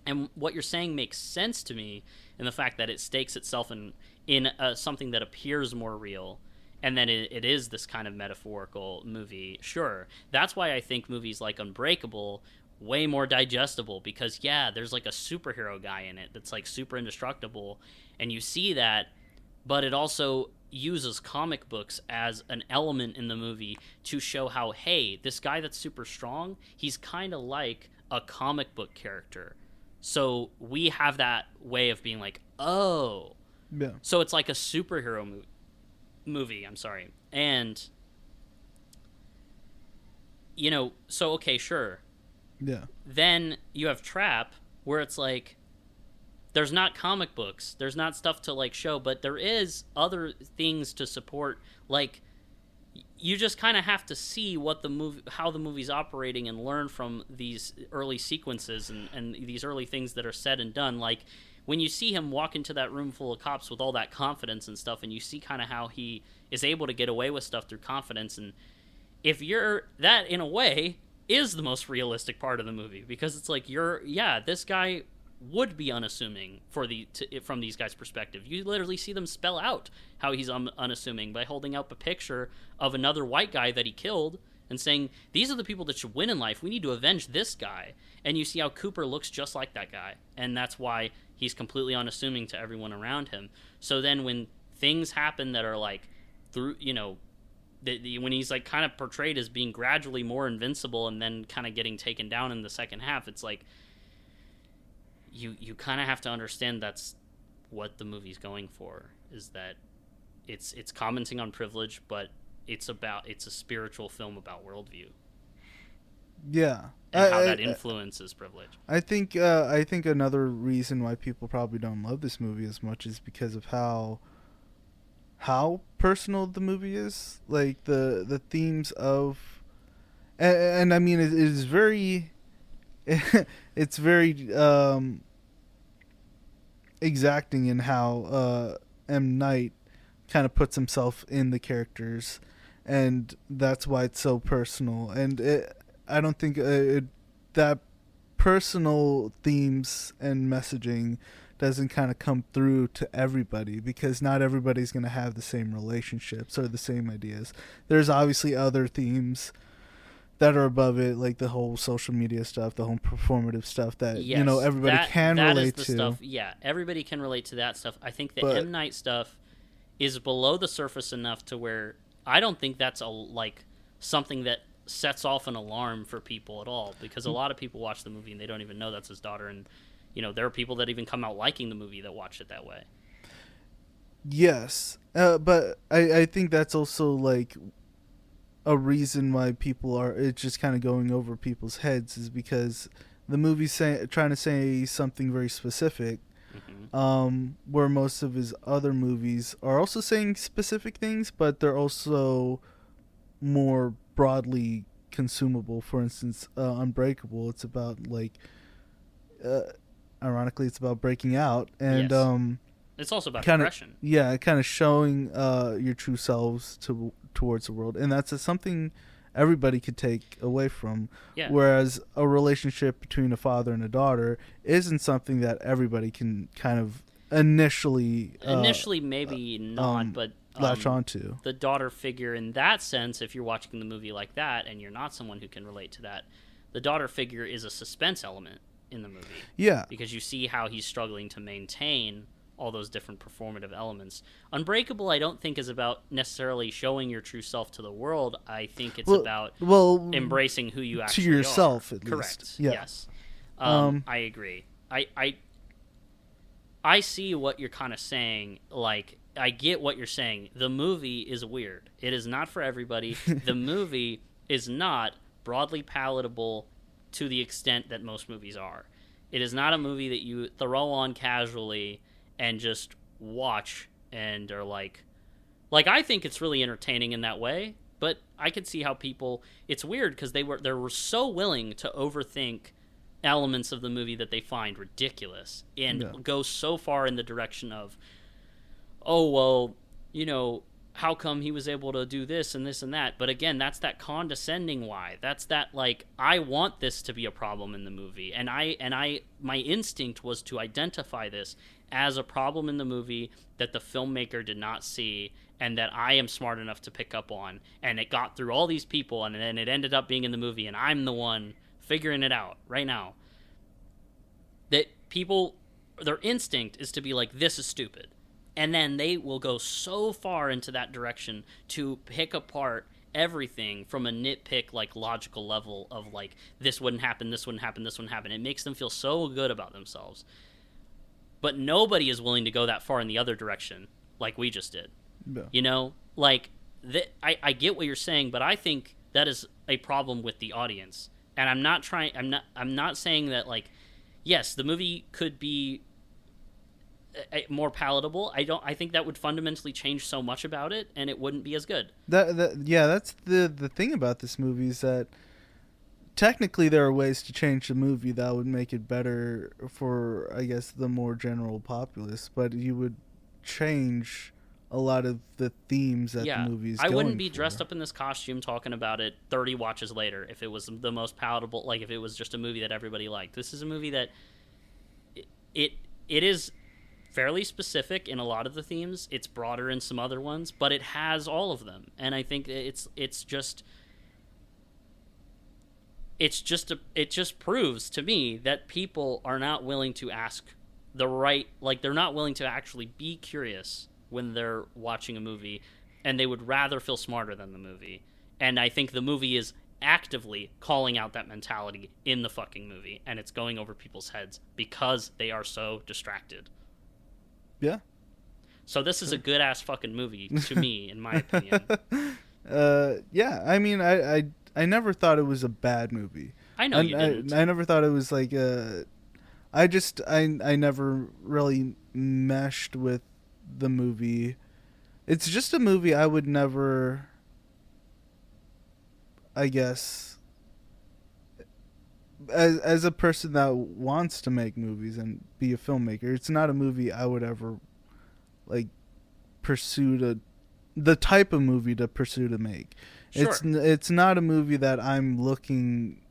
And what you're saying makes sense to me in the fact that it stakes itself in something that appears more real, and then it is this kind of metaphorical movie. Sure, that's why I think movies like Unbreakable way more digestible, because there's like a superhero guy in it that's like super indestructible, and you see that, but it also uses comic books as an element in the movie to show how, hey, this guy that's super strong, he's kind of like a comic book character. So we have that way of being like, oh. Yeah. So it's like a superhero movie, I'm sorry. And, so, okay, sure. Yeah. Then you have Trap, where it's like, there's not comic books, there's not stuff to like show, but there is other things to support. Like, you just kind of have to see how the movie's operating and learn from these early sequences and these early things that are said and done. Like when you see him walk into that room full of cops with all that confidence and stuff, and you see kind of how he is able to get away with stuff through confidence. And if you're that, in a way, is the most realistic part of the movie, because it's like this guy would be unassuming from these guys' perspective. You literally see them spell out how he's unassuming by holding up a picture of another white guy that he killed and saying, these are the people that should win in life. We need to avenge this guy. And you see how Cooper looks just like that guy. And that's why he's completely unassuming to everyone around him. So then when things happen that are like, through, when he's like kind of portrayed as being gradually more invincible and then kind of getting taken down in the second half, it's like, you kind of have to understand that's what the movie's going for, is that it's commenting on privilege, but it's a spiritual film about worldview. Yeah. and how that influences privilege. I think another reason why people probably don't love this movie as much is because of how personal the movie is. Like the themes of, and I mean it is very it's very exacting in how M. Night kind of puts himself in the characters, and that's why it's so personal. And I don't think that personal themes and messaging doesn't kind of come through to everybody, because not everybody's going to have the same relationships or the same ideas. There's obviously other themes that are above it, like the whole social media stuff, the whole performative stuff that everybody can relate to. Stuff, yeah, everybody can relate to that stuff. I think the M. Night stuff is below the surface enough to where I don't think that's something that sets off an alarm for people at all, because a lot of people watch the movie and they don't even know that's his daughter, and there are people that even come out liking the movie that watched it that way. Yes, but I think that's also like a reason why it's just kind of going over people's heads, is because the movie's trying to say something very specific, where most of his other movies are also saying specific things, but they're also more broadly consumable. For instance, Unbreakable, it's about ironically, it's about breaking out, and yes. It's also about depression. Yeah, kind of showing your true selves towards the world, and that's something everybody could take away from. Yeah. Whereas a relationship between a father and a daughter isn't something that everybody can kind of initially maybe not, but latch onto. The daughter figure, in that sense, if you're watching the movie like that and you're not someone who can relate to that, the daughter figure is a suspense element in the movie. Yeah. Because you see how he's struggling to maintain all those different performative elements. Unbreakable, I don't think, is about necessarily showing your true self to the world. I think it's about embracing who you actually are. To yourself, at least. Correct. Yeah. Yes. I agree. I see what you're kind of saying. Like, I get what you're saying. The movie is weird. It is not for everybody. The movie is not broadly palatable to the extent that most movies are. It is not a movie that you throw on casually and just watch and are like I think it's really entertaining in that way, but I could see how people, it's weird because they were so willing to overthink elements of the movie that they find ridiculous and go so far in the direction of, oh, well, how come he was able to do this and this and that? But again, that's that condescending why. That's that, like, I want this to be a problem in the movie, and my instinct was to identify this as a problem in the movie that the filmmaker did not see and that I am smart enough to pick up on, and it got through all these people, and then it ended up being in the movie, and I'm the one figuring it out right now. That people, their instinct is to be like, this is stupid. And then they will go so far into that direction to pick apart everything from a nitpick, like, logical level of, like, this wouldn't happen, this wouldn't happen, this wouldn't happen. It makes them feel so good about themselves. But nobody is willing to go that far in the other direction, like we just did. Yeah. I get what you're saying, but I think that is a problem with the audience. And I'm not saying that, like, yes, the movie could be more palatable. I think that would fundamentally change so much about it, and it wouldn't be as good. That's the thing about this movie, is that technically there are ways to change the movie that would make it better for, I guess, the more general populace, but you would change a lot of the themes that the movie is going for. I wouldn't be dressed up in this costume talking about it 30 watches later if it was the most palatable, like if it was just a movie that everybody liked. This is a movie that it is fairly specific in a lot of the themes. It's broader in some other ones, but it has all of them. And I think it just proves to me that people are not willing to ask they're not willing to actually be curious when they're watching a movie, and they would rather feel smarter than the movie. And I think the movie is actively calling out that mentality in the fucking movie, and it's going over people's heads because they are so distracted. Yeah. So this is a good ass fucking movie to me, in my opinion. Yeah. I mean, I I never thought it was a bad movie. I know you didn't. I never thought it was like a. I never really meshed with the movie. It's just a movie I would never, I guess, as a person that wants to make movies and be a filmmaker, it's not a movie I would ever like pursue the type of movie to pursue to make. Sure. It's not a movie that I'm looking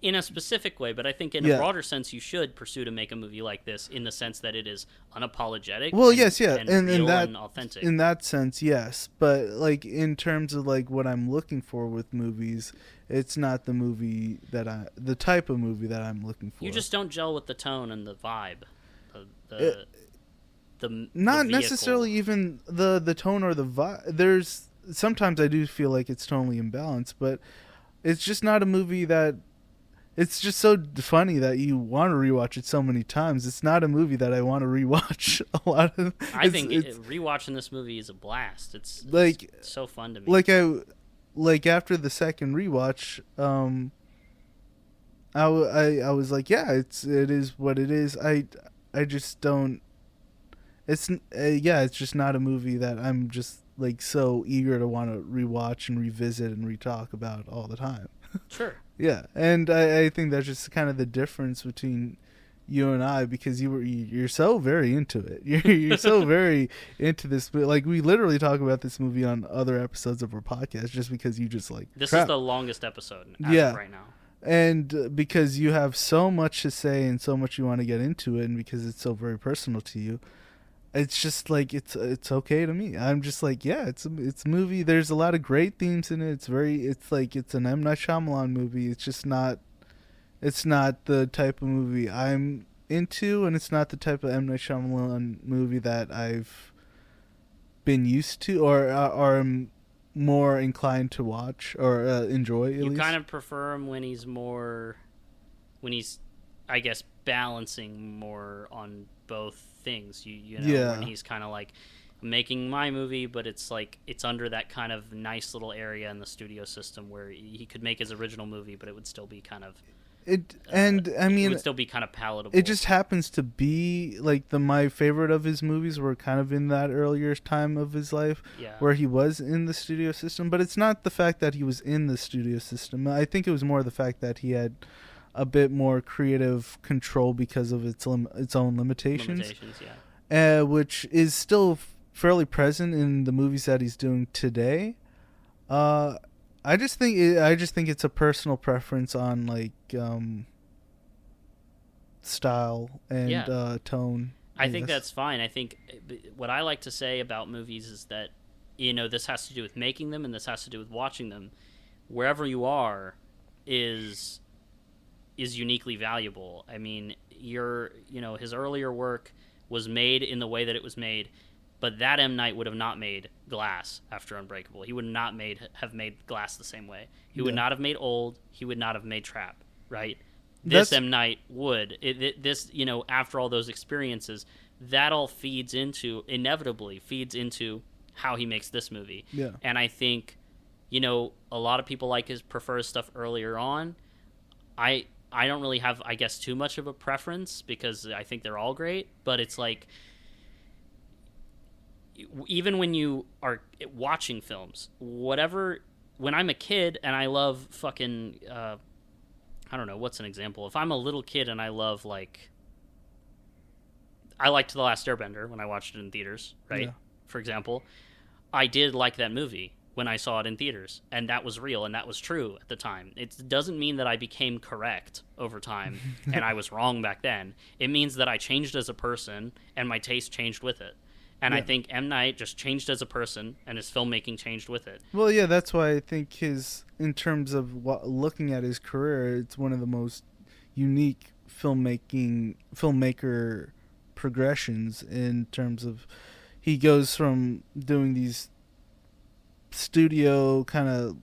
in a specific way, but I think in a broader sense, you should pursue to make a movie like this in the sense that it is unapologetic. Well, and, yes, yeah, and real and authentic. In that sense, yes. But like in terms of like what I'm looking for with movies, it's not the type of movie that I'm looking for. You just don't gel with the tone and the vibe. Not the necessarily even the tone or the vibe. Sometimes I do feel like it's tonally imbalanced, but it's just not a movie that. It's just so funny that you want to rewatch it so many times. It's not a movie that I want to rewatch a lot of. I think rewatching this movie is a blast. It's so fun to me. Like after the second rewatch, I was like, yeah, it is what it is. I just don't. It's just not a movie that I'm just like so eager to want to rewatch and revisit and retalk about all the time. Sure. Yeah, and I think that's just kind of the difference between you and I, because you're so very into it. You're so very into this. Like, we literally talk about this movie on other episodes of our podcast just because you just like. This is the longest episode as of right now. And because you have so much to say and so much you want to get into it, and because it's so very personal to you. It's just like it's okay to me. I'm just like, yeah, it's a movie. There's a lot of great themes in it. It's an M. Night Shyamalan movie. It's not the type of movie I'm into, and it's not the type of M. Night Shyamalan movie that I've been used to or am more inclined to watch or enjoy. You kind of prefer him when he's I guess, balancing more on both things. You know, when he's kind of like making my movie, but it's like it's under that kind of nice little area in the studio system where he could make his original movie, but it would still be kind of it would still be kind of palatable. It just happens to be like my favorite of his movies were kind of in that earlier time of his life, where he was in the studio system. But it's not the fact that he was in the studio system. I think it was more the fact that he had a bit more creative control because of its own limitations, which is still fairly present in the movies that he's doing today. I just think it's a personal preference on like style and tone. I think that's fine. I think what I like to say about movies is that, you know, this has to do with making them and this has to do with watching them. Wherever you are is uniquely valuable. I mean, his earlier work was made in the way that it was made, but that M. Night would have not made Glass after Unbreakable. He would not have made Glass the same way. He would not have made Old. He would not have made Trap, right? This M. Night would. This, you know, after all those experiences, that all inevitably feeds into how he makes this movie. Yeah. And I think, you know, a lot of people prefer his stuff earlier on. I don't really have, I guess, too much of a preference because I think they're all great, but it's like, even when you are watching films, when I'm a kid and I love fucking, I don't know, what's an example? If I'm a little kid and I love, like, I liked The Last Airbender when I watched it in theaters, right? Yeah. For example, I did like that movie when I saw it in theaters, and that was real and that was true at the time. It doesn't mean that I became correct over time and I was wrong back then. It means that I changed as a person and my taste changed with it. And I think M. Night just changed as a person and his filmmaking changed with it. Well, yeah, that's why I think in terms of looking at his career, it's one of the most unique filmmaker progressions in terms of he goes from doing these studio kind of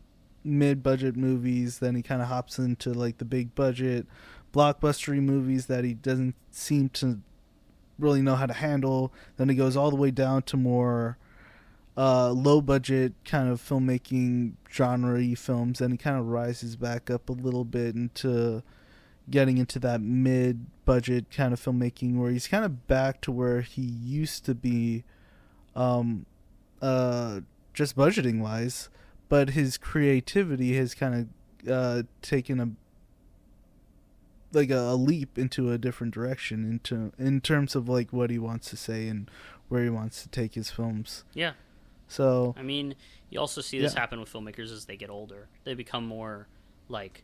mid-budget movies, then he kind of hops into like the big budget blockbustery movies that he doesn't seem to really know how to handle. Then he goes all the way down to more low budget kind of filmmaking genre-y films, and he kind of rises back up a little bit into getting into that mid-budget kind of filmmaking where he's kind of back to where he used to be, just budgeting wise, but his creativity has kind of taken a leap into a different direction in terms of like what he wants to say and where he wants to take his films. Yeah. So I mean, you also see this happen with filmmakers as they get older. They become more like,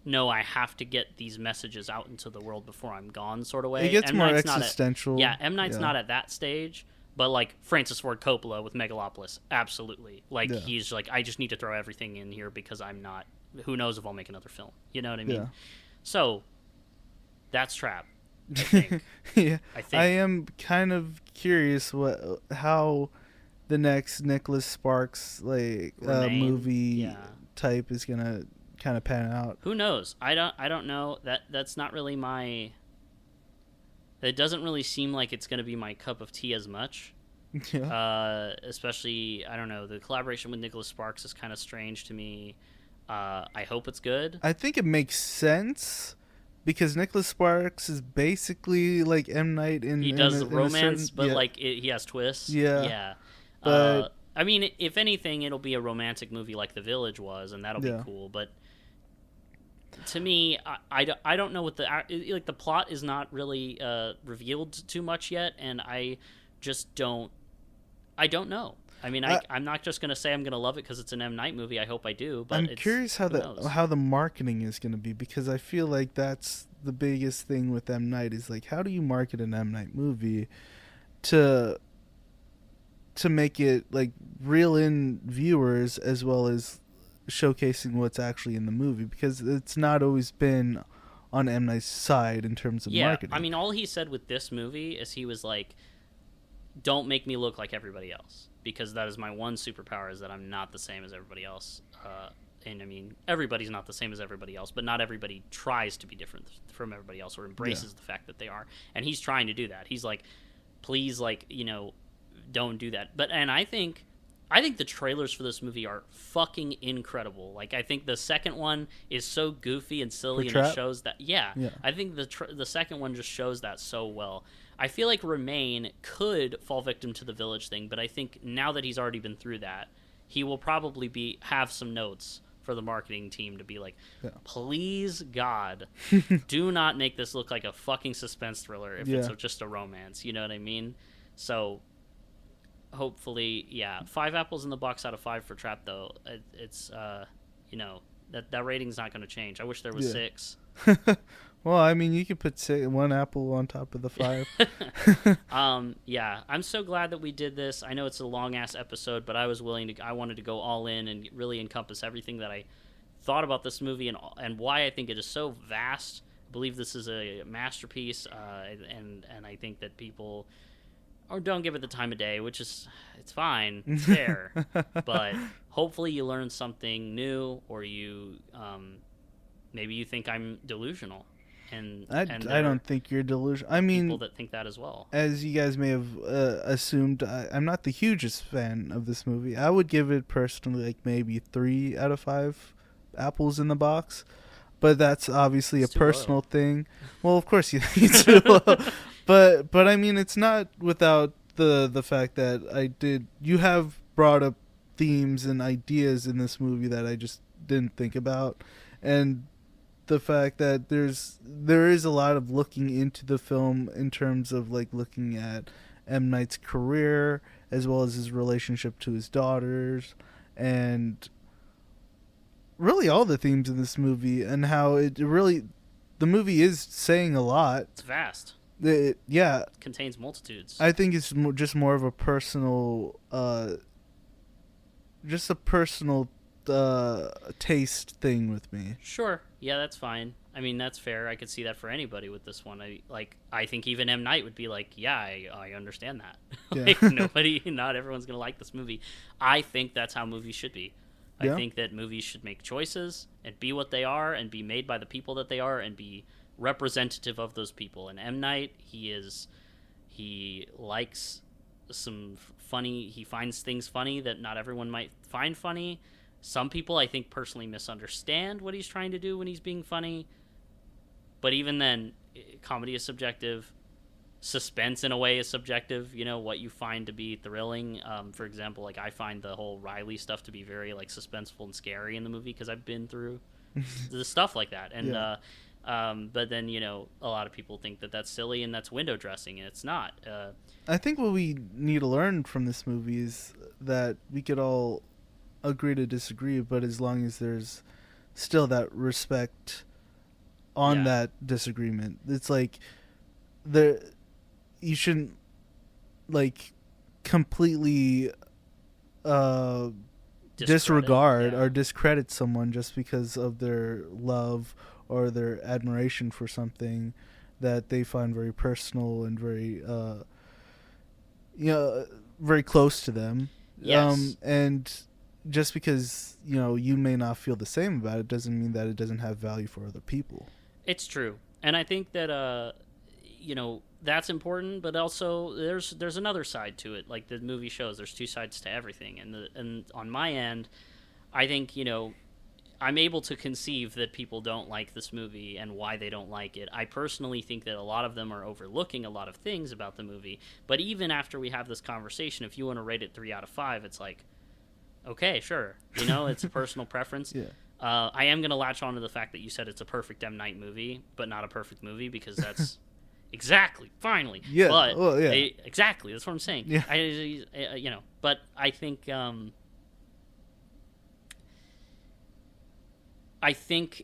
no, I have to get these messages out into the world before I'm gone, sort of way. It gets M. more Night's existential. M. Night's not at that stage, but like Francis Ford Coppola with Megalopolis, absolutely. Like he's like, I just need to throw everything in here because I'm not. Who knows if I'll make another film? You know what I mean? Yeah. So that's Trap. I think. Yeah, I am kind of curious how the next Nicholas Sparks movie type is gonna kind of pan out. Who knows? I don't know. That's not really my. It doesn't really seem like it's gonna be my cup of tea as much. Yeah. Especially, I don't know. The collaboration with Nicholas Sparks is kind of strange to me. I hope it's good. I think it makes sense. Because Nicholas Sparks is basically like M. Night he does the romance, but like he has twists. Yeah. But I mean, if anything, it'll be a romantic movie like The Village was, and that'll be cool. But to me, I don't know what the plot is not really revealed too much yet, and I just don't know. I mean, I'm not just going to say I'm going to love it because it's an M. Night movie. I hope I do. But I'm curious how the marketing is going to be, because I feel like that's the biggest thing with M. Night is like, how do you market an M. Night movie to make it like reel in viewers as well as showcasing what's actually in the movie, because it's not always been on M. Night's side in terms of marketing. I mean, all he said with this movie is he was like, don't make me look like everybody else, because that is my one superpower, is that I'm not the same as everybody else. And I mean, everybody's not the same as everybody else, but not everybody tries to be different from everybody else or embraces the fact that they are. And he's trying to do that. He's like, please, like, you know, don't do that. And I think the trailers for this movie are fucking incredible. Like, I think the second one is so goofy and silly, and it shows that. Yeah. I think the second one just shows that so well. I feel like Remain could fall victim to the Village thing, but I think now that he's already been through that, he will probably have some notes for the marketing team to be like, please, God, do not make this look like a fucking suspense thriller if it's just a romance. You know what I mean? So, hopefully, 5 apples in the box out of 5 for Trap, though. It's, you know, that rating's not going to change. I wish there was 6. Well, I mean, you could put 1 apple on top of the 5. I'm so glad that we did this. I know it's a long-ass episode, but I wanted to go all in and really encompass everything that I thought about this movie and why I think it is so vast. I believe this is a masterpiece, and I think that people don't give it the time of day, which is, it's fine, it's fair, but hopefully you learn something new, or you, maybe you think I'm delusional. And I don't think you're delusional. I mean, people that think that as well. As you guys may have assumed, I'm not the hugest fan of this movie. I would give it personally like maybe 3 out of 5 apples in the box, but that's obviously a personal thing. Well, of course you think it's too low, but I mean, it's not without the fact that you have brought up themes and ideas in this movie that I just didn't think about, and the fact that there is a lot of looking into the film in terms of like looking at M. Night's career as well as his relationship to his daughters, and really all the themes in this movie, and how the movie is saying a lot. It's vast. It contains multitudes. I think it's just more of a personal taste thing with me. Sure. Yeah, that's fine. I mean, that's fair. I could see that for anybody with this one. I think even M. Night would be like, yeah, I understand that. Not everyone's going to like this movie. I think that's how movies should be. I think that movies should make choices and be what they are and be made by the people that they are and be representative of those people. And M. Night, he likes funny. He finds things funny that not everyone might find funny. Some people, I think, personally misunderstand what he's trying to do when he's being funny. But even then, comedy is subjective. Suspense, in a way, is subjective. You know, what you find to be thrilling. For example, like, I find the whole Riley stuff to be very, like, suspenseful and scary in the movie because I've been through the stuff like that. And but then, you know, a lot of people think that that's silly and that's window dressing, and it's not. I think what we need to learn from this movie is that we could all agree to disagree, but as long as there's still that respect on that disagreement, it's like you shouldn't like completely disregard or discredit someone just because of their love or their admiration for something that they find very personal and very very close to them. Yes. And just because, you know, you may not feel the same about it doesn't mean that it doesn't have value for other people. It's true. And I think that you know, that's important, but also there's another side to it. Like the movie shows, there's two sides to everything. And on my end, I think, you know, I'm able to conceive that people don't like this movie and why they don't like it. I personally think that a lot of them are overlooking a lot of things about the movie. But even after we have this conversation, if you want to rate it 3 out of 5, it's like, okay, sure. You know, it's a personal preference. Yeah. I am going to latch on to the fact that you said it's a perfect M. Night movie, but not a perfect movie, because that's exactly, finally. Yeah. But well, yeah. Exactly. That's what I'm saying. Yeah. You know, but I think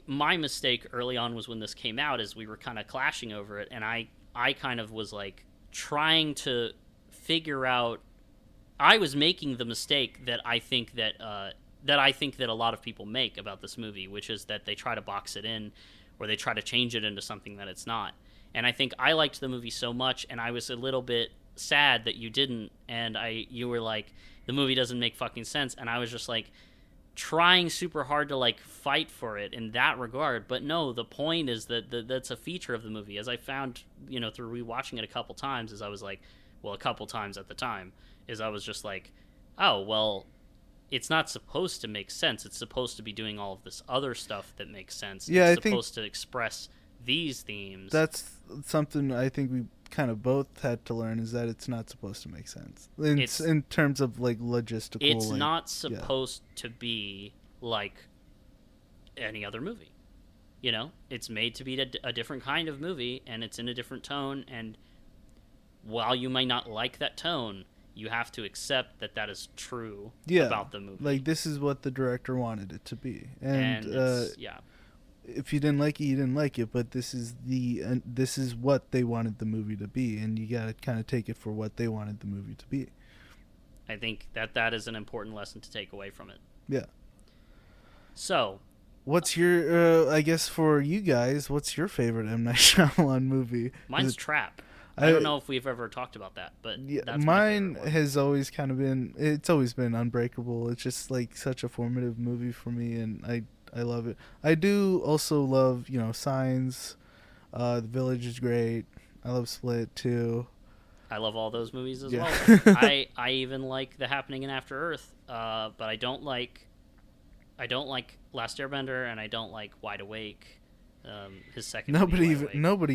my mistake early on was when this came out, is we were kind of clashing over it, and I kind of was like trying to figure out. I was making the mistake that I think that a lot of people make about this movie, which is that they try to box it in, or they try to change it into something that it's not. And I think I liked the movie so much, and I was a little bit sad that you didn't, and you were like, the movie doesn't make fucking sense, and I was just like trying super hard to like fight for it in that regard. But no, the point is that that's a feature of the movie, as I found, you know, through rewatching it a couple times, as I was like, well, a couple times at the time, is I was just like, oh, well, it's not supposed to make sense. It's supposed to be doing all of this other stuff that makes sense. Yeah, it's supposed to express these themes. That's something I think we kind of both had to learn, is that it's not supposed to make sense in terms of like logistical. It's not supposed to be like any other movie. You know, it's made to be a different kind of movie, and it's in a different tone. And while you might not like that tone, you have to accept that that is true about the movie. Like, this is what the director wanted it to be, and yeah. If you didn't like it, you didn't like it. But this is what they wanted the movie to be, and you gotta kind of take it for what they wanted the movie to be. I think that is an important lesson to take away from it. Yeah. So, what's your? I guess for you guys, what's your favorite M. Night Shyamalan movie? Mine's Trap. I don't know if we've ever talked about that, but that's mine has always kind of been. It's always been Unbreakable. It's just like such a formative movie for me, and I love it. I do also love, you know, Signs. The Village is great. I love Split too. I love all those movies as well. I even like The Happening in After Earth, but I don't like Last Airbender, and I don't like Wide Awake. His second nobody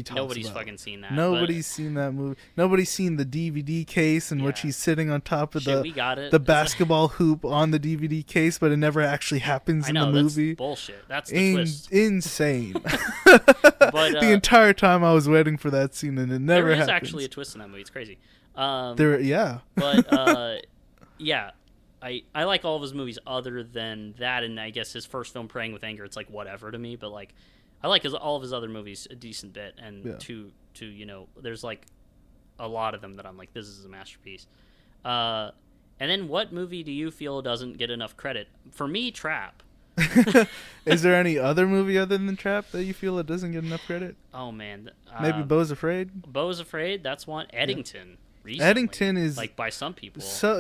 talks Nobody's about fucking seen that. Nobody's seen that movie. Nobody's seen the DVD case in which he's sitting on top of the basketball hoop on the DVD case, but it never actually happens in the movie. That's bullshit. That's the twist. Insane. But the entire time I was waiting for that scene, and it never happens. There is actually a twist in that movie. It's crazy. But yeah, I like all of his movies other than that, and I guess his first film, Praying with Anger, it's like whatever to me, but like I like all of his other movies a decent bit, and to you know, there's like a lot of them that I'm like, this is a masterpiece. And then what movie do you feel doesn't get enough credit? For me, Trap. Is there any other movie other than Trap that you feel it doesn't get enough credit? Oh man, maybe Beau's Afraid. Beau's Afraid, that's one. Eddington. Recently, Eddington is like by some people. So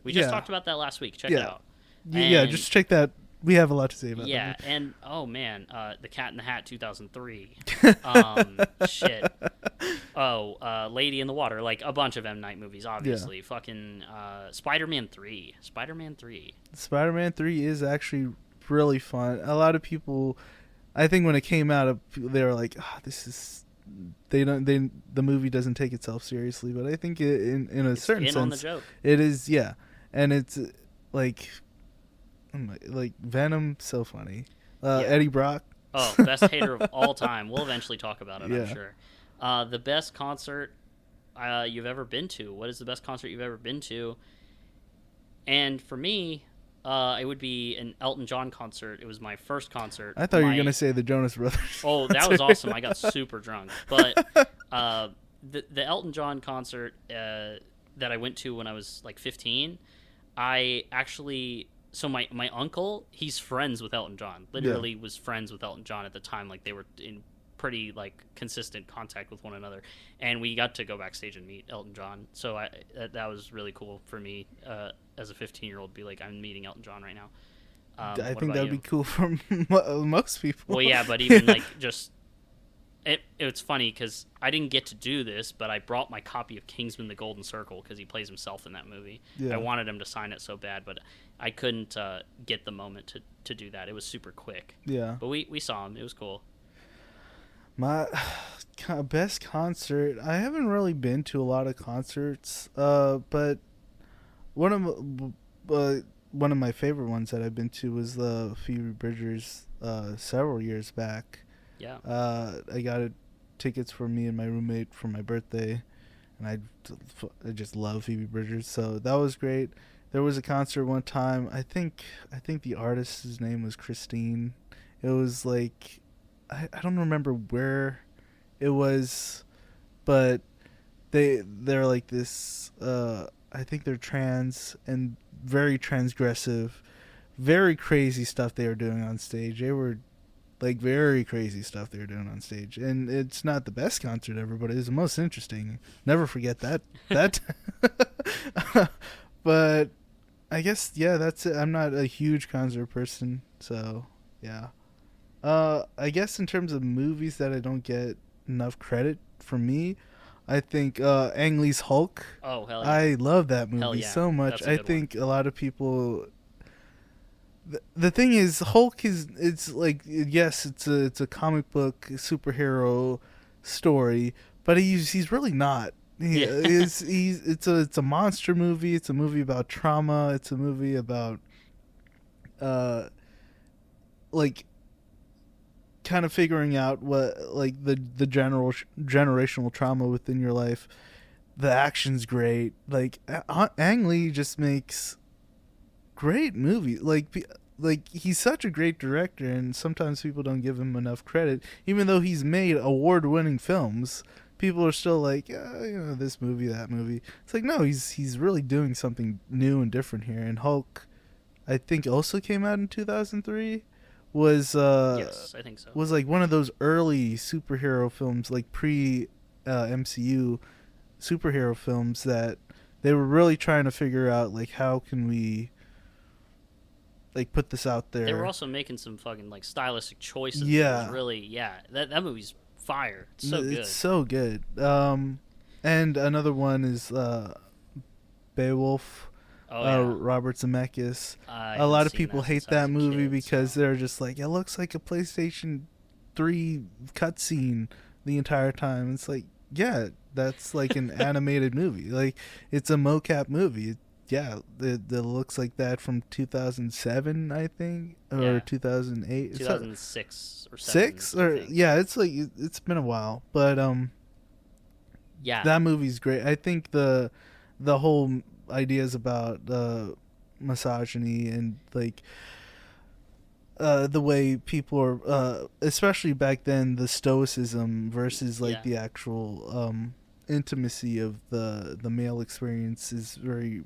we just talked about that last week. Check it out. Just check that we have a lot to say about Yeah, that. and oh man, The Cat in the Hat 2003. Shit. Oh, Lady in the Water, like a bunch of M. Night movies, obviously. Fucking Spider-Man 3. Spider-Man 3. Spider-Man 3 is actually really fun. A lot of people, I think when it came out, they were like, this is... the movie doesn't take itself seriously, but I think in a certain sense, on the joke. It is, yeah. And it's like Venom, so funny. Eddie Brock. Oh, best hater of all time. We'll eventually talk about it, Yeah. I'm sure. The best concert you've ever been to. What is the best concert you've ever been to? And for me, it would be an Elton John concert. It was my first concert. I thought you were going to say the Jonas Brothers. Oh, that was awesome. I got super drunk. But the Elton John concert that I went to when I was like 15, I actually... So my uncle, he's friends with Elton John. Literally was friends with Elton John at the time. Like they were in pretty like consistent contact with one another, and we got to go backstage and meet Elton John. So that was really cool for me as a 15-year-old to be like, I'm meeting Elton John right now. I think that would be cool for most people. Well, yeah, but even like just it's funny because I didn't get to do this, but I brought my copy of Kingsman: The Golden Circle because he plays himself in that movie. Yeah. I wanted him to sign it so bad, but I couldn't get the moment to do that. It was super quick. Yeah. But we saw him. It was cool. My best concert, I haven't really been to a lot of concerts, but one of my favorite ones that I've been to was the Phoebe Bridgers several years back. Yeah. I got tickets for me and my roommate for my birthday, and I just love Phoebe Bridgers, so that was great. There was a concert one time. I think the artist's name was Christine. It was like I don't remember where it was, but they're like this. I think they're trans and very transgressive, very crazy stuff they were doing on stage. They were like very crazy stuff they were doing on stage, and it's not the best concert ever, but it was the most interesting. Never forget that. But I guess that's it. I'm not a huge concert person, so yeah. I guess in terms of movies that I don't get enough credit, for me, I think Ang Lee's Hulk. Oh, hell yeah. I love that movie so much. That's a good think a lot of people... The thing is, Hulk it's like, yes, it's a comic book superhero story, but he's really not. It's a monster movie. It's a movie about trauma. It's a movie about like kind of figuring out what like the generational trauma within your life. The action's great. Like Ang Lee just makes great movies. Like he's such a great director, and sometimes people don't give him enough credit. Even though he's made award-winning films, people are still like, this movie, that movie. It's like, no, he's really doing something new and different here. And Hulk, I think, also came out in 2003. Was yes, I think so. Was like one of those early superhero films, like pre MCU superhero films that they were really trying to figure out, like, how can we like put this out there. They were also making some fucking like stylistic choices. Yeah. It was really, that movie's fire. It's so good. It's so good. And another one is Beowulf. Robert Zemeckis. A lot of people hate that movie because they're just like, it looks like a PlayStation 3 cutscene the entire time. It's like, yeah, that's like an animated movie. Like, it's a mocap movie. It looks like that from 2007, I think, or 2008, 2006 or 6, or it's like it's been a while, but that movie's great. I think the whole ideas about misogyny and like the way people are, especially back then, the stoicism versus like the actual intimacy of the male experience is very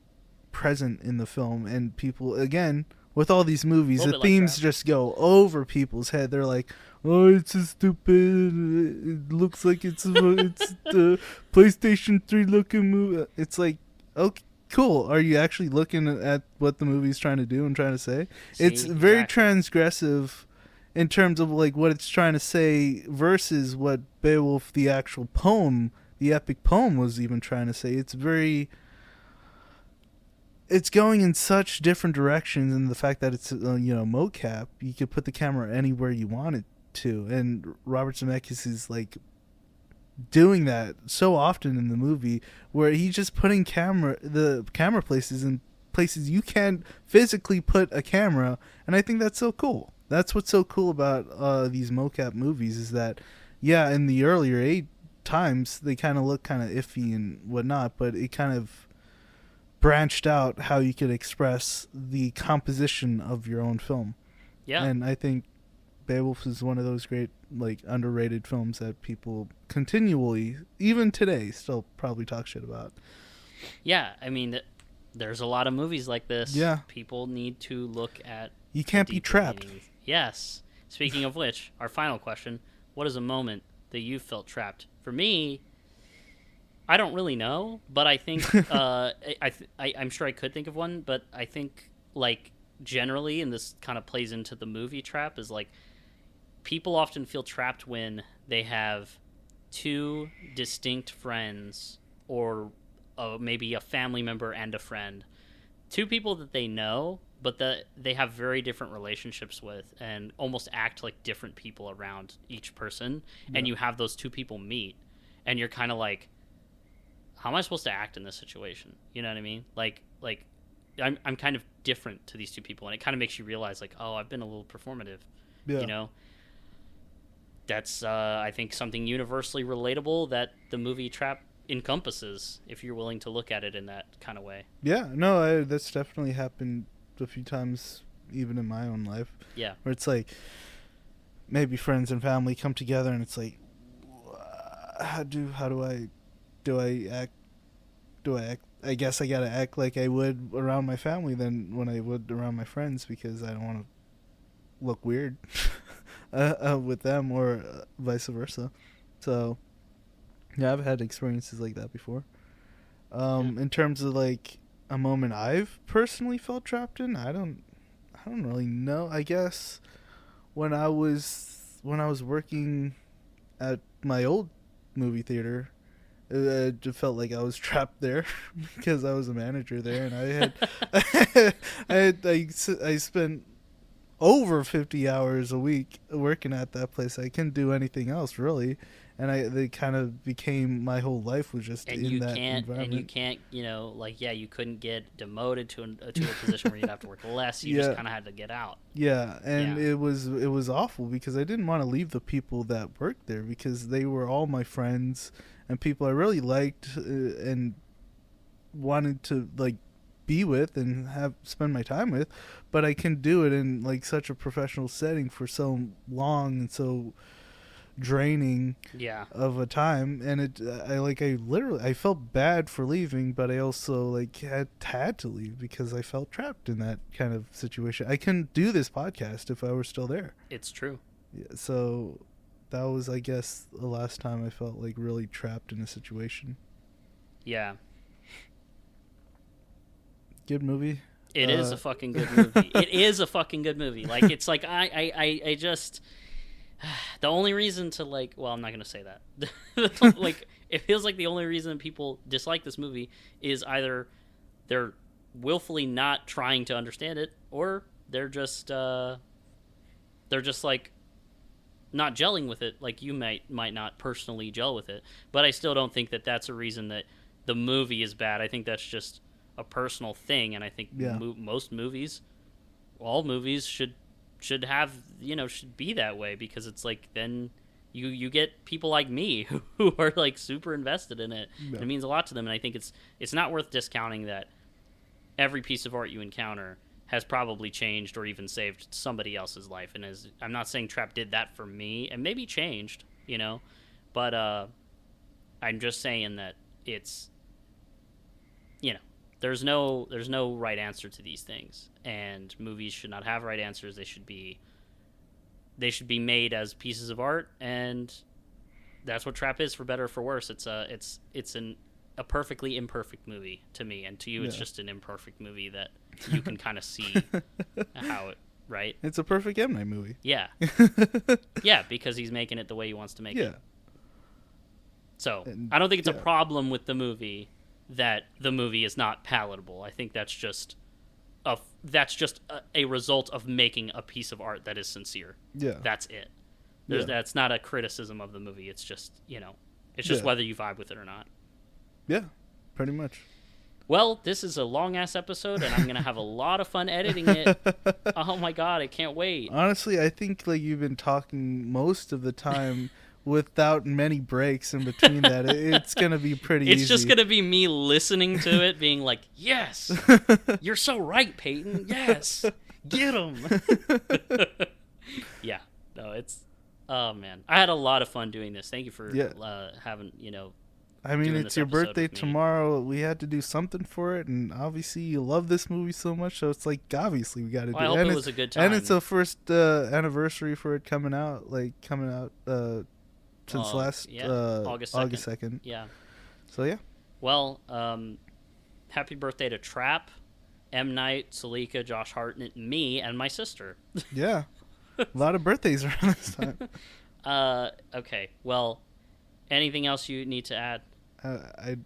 present in the film. And people, again, with all these movies, the themes just go over people's head. They're like, oh, it's so stupid, it looks like it's the PlayStation 3 looking movie. It's like, okay, cool. Are you actually looking at what the movie's trying to do and trying to say? See, It's very exactly. transgressive in terms of like what it's trying to say versus what Beowulf, the actual poem, the epic poem, was even trying to say. It's going in such different directions, and the fact that it's mocap, you could put the camera anywhere you want it to, and Robert Zemeckis is like doing that so often in the movie, where he's just putting the camera places in places you can't physically put a camera, and I think that's so cool. That's what's so cool about these mocap movies, is that, yeah, in the earlier times they kind of look kind of iffy and whatnot, but it kind of branched out how you could express the composition of your own film. Yeah. And I think Beowulf is one of those great, like, underrated films that people continually, even today, still probably talk shit about. Yeah, I mean, there's a lot of movies like this. Yeah. People need to look at... You can't be trapped. Meanings. Yes. Speaking of which, our final question, what is a moment that you felt trapped? For me, I don't really know, but I think I'm sure I could think of one, but I think, like, generally, and this kind of plays into the movie trap, is like people often feel trapped when they have two distinct friends, or maybe a family member and a friend, two people that they know but that they have very different relationships with, and almost act like different people around each person. Yeah. And you have those two people meet, and you're kind of like, how am I supposed to act in this situation? You know what I mean? Like I'm kind of different to these two people, and it kind of makes you realize, like, oh, I've been a little performative. Yeah. You know? That's, I think, something universally relatable that the movie Trap encompasses, if you're willing to look at it in that kind of way. Yeah, no, that's definitely happened a few times, even in my own life. Yeah. Where it's like, maybe friends and family come together, and it's like, how do I act? I guess I gotta act like I would around my family than when I would around my friends, because I don't want to look weird with them, or vice versa. So, yeah, I've had experiences like that before. In terms of like a moment I've personally felt trapped in, I don't really know. I guess when I was working at my old movie theater, it just felt like I was trapped there because I was a manager there, and I spent over 50 hours a week working at that place. I couldn't do anything else really, and they kind of became, my whole life was just in that environment. And you can't, you couldn't get demoted to a position where you'd have to work less. You just kind of had to get out. Yeah, and it was awful because I didn't want to leave the people that worked there, because they were all my friends and people I really liked and wanted to like be with and spend my time with, but I can do it in like such a professional setting for so long and so draining of a time. And I felt bad for leaving, but I also like had to leave because I felt trapped in that kind of situation. I couldn't do this podcast if I were still there. It's true. Yeah, so that was, I guess, the last time I felt like really trapped in a situation. Yeah. Good movie. It is a fucking good movie. It is a fucking good movie. Like, it's like I just, the only reason to like, well, I'm not gonna say that. Like, it feels like the only reason people dislike this movie is either they're willfully not trying to understand it, or they're just like not gelling with it. Like, you might not personally gel with it, but I still don't think that that's a reason that the movie is bad. I think that's just a personal thing, and I think most movies, all movies should have, should be that way, because it's like, then you get people like me who are like super invested in it. Yeah. It means a lot to them, and I think it's not worth discounting that every piece of art you encounter has probably changed or even saved somebody else's life. And I'm not saying Trap did that for me, and maybe changed, but I'm just saying that it's, there's no right answer to these things, and movies should not have right answers. They should be made as pieces of art, and that's what Trap is, for better or for worse. It's an a perfectly imperfect movie to me, and to you it's just an imperfect movie that you can kind of see how it, right? It's a perfect M. Night movie. Yeah. Yeah, because he's making it the way he wants to make it. So, I don't think it's a problem with the movie that the movie is not palatable. I think that's just a result of making a piece of art that is sincere. Yeah. That's it. That's not a criticism of the movie. It's just, it's just whether you vibe with it or not. Yeah, pretty much. Well, this is a long-ass episode, and I'm going to have a lot of fun editing it. Oh, my God, I can't wait. Honestly, I think you've been talking most of the time without many breaks in between that. It's going to be pretty easy. It's just going to be me listening to it, being like, yes, you're so right, Peyton. Yes, get him. Yeah, no, it's... Oh, man. I had a lot of fun doing this. Thank you for having, I mean, it's your birthday tomorrow. We had to do something for it, and obviously you love this movie so much, so it's like, obviously we got to do it. I hope it was a good time. And it's the first anniversary for it coming out since last August 2nd. Yeah. So, yeah. Well, happy birthday to Trap, M. Night, Salika, Josh Hartnett, me, and my sister. Yeah. A lot of birthdays around this time. Okay. Well, anything else you need to add? I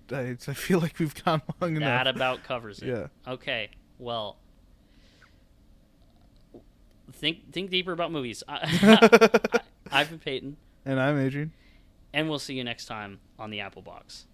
feel like we've gone long enough. That about covers it. Yeah. Okay. Well, think deeper about movies. I've been Peyton. And I'm Adrian. And we'll see you next time on the Apple Box.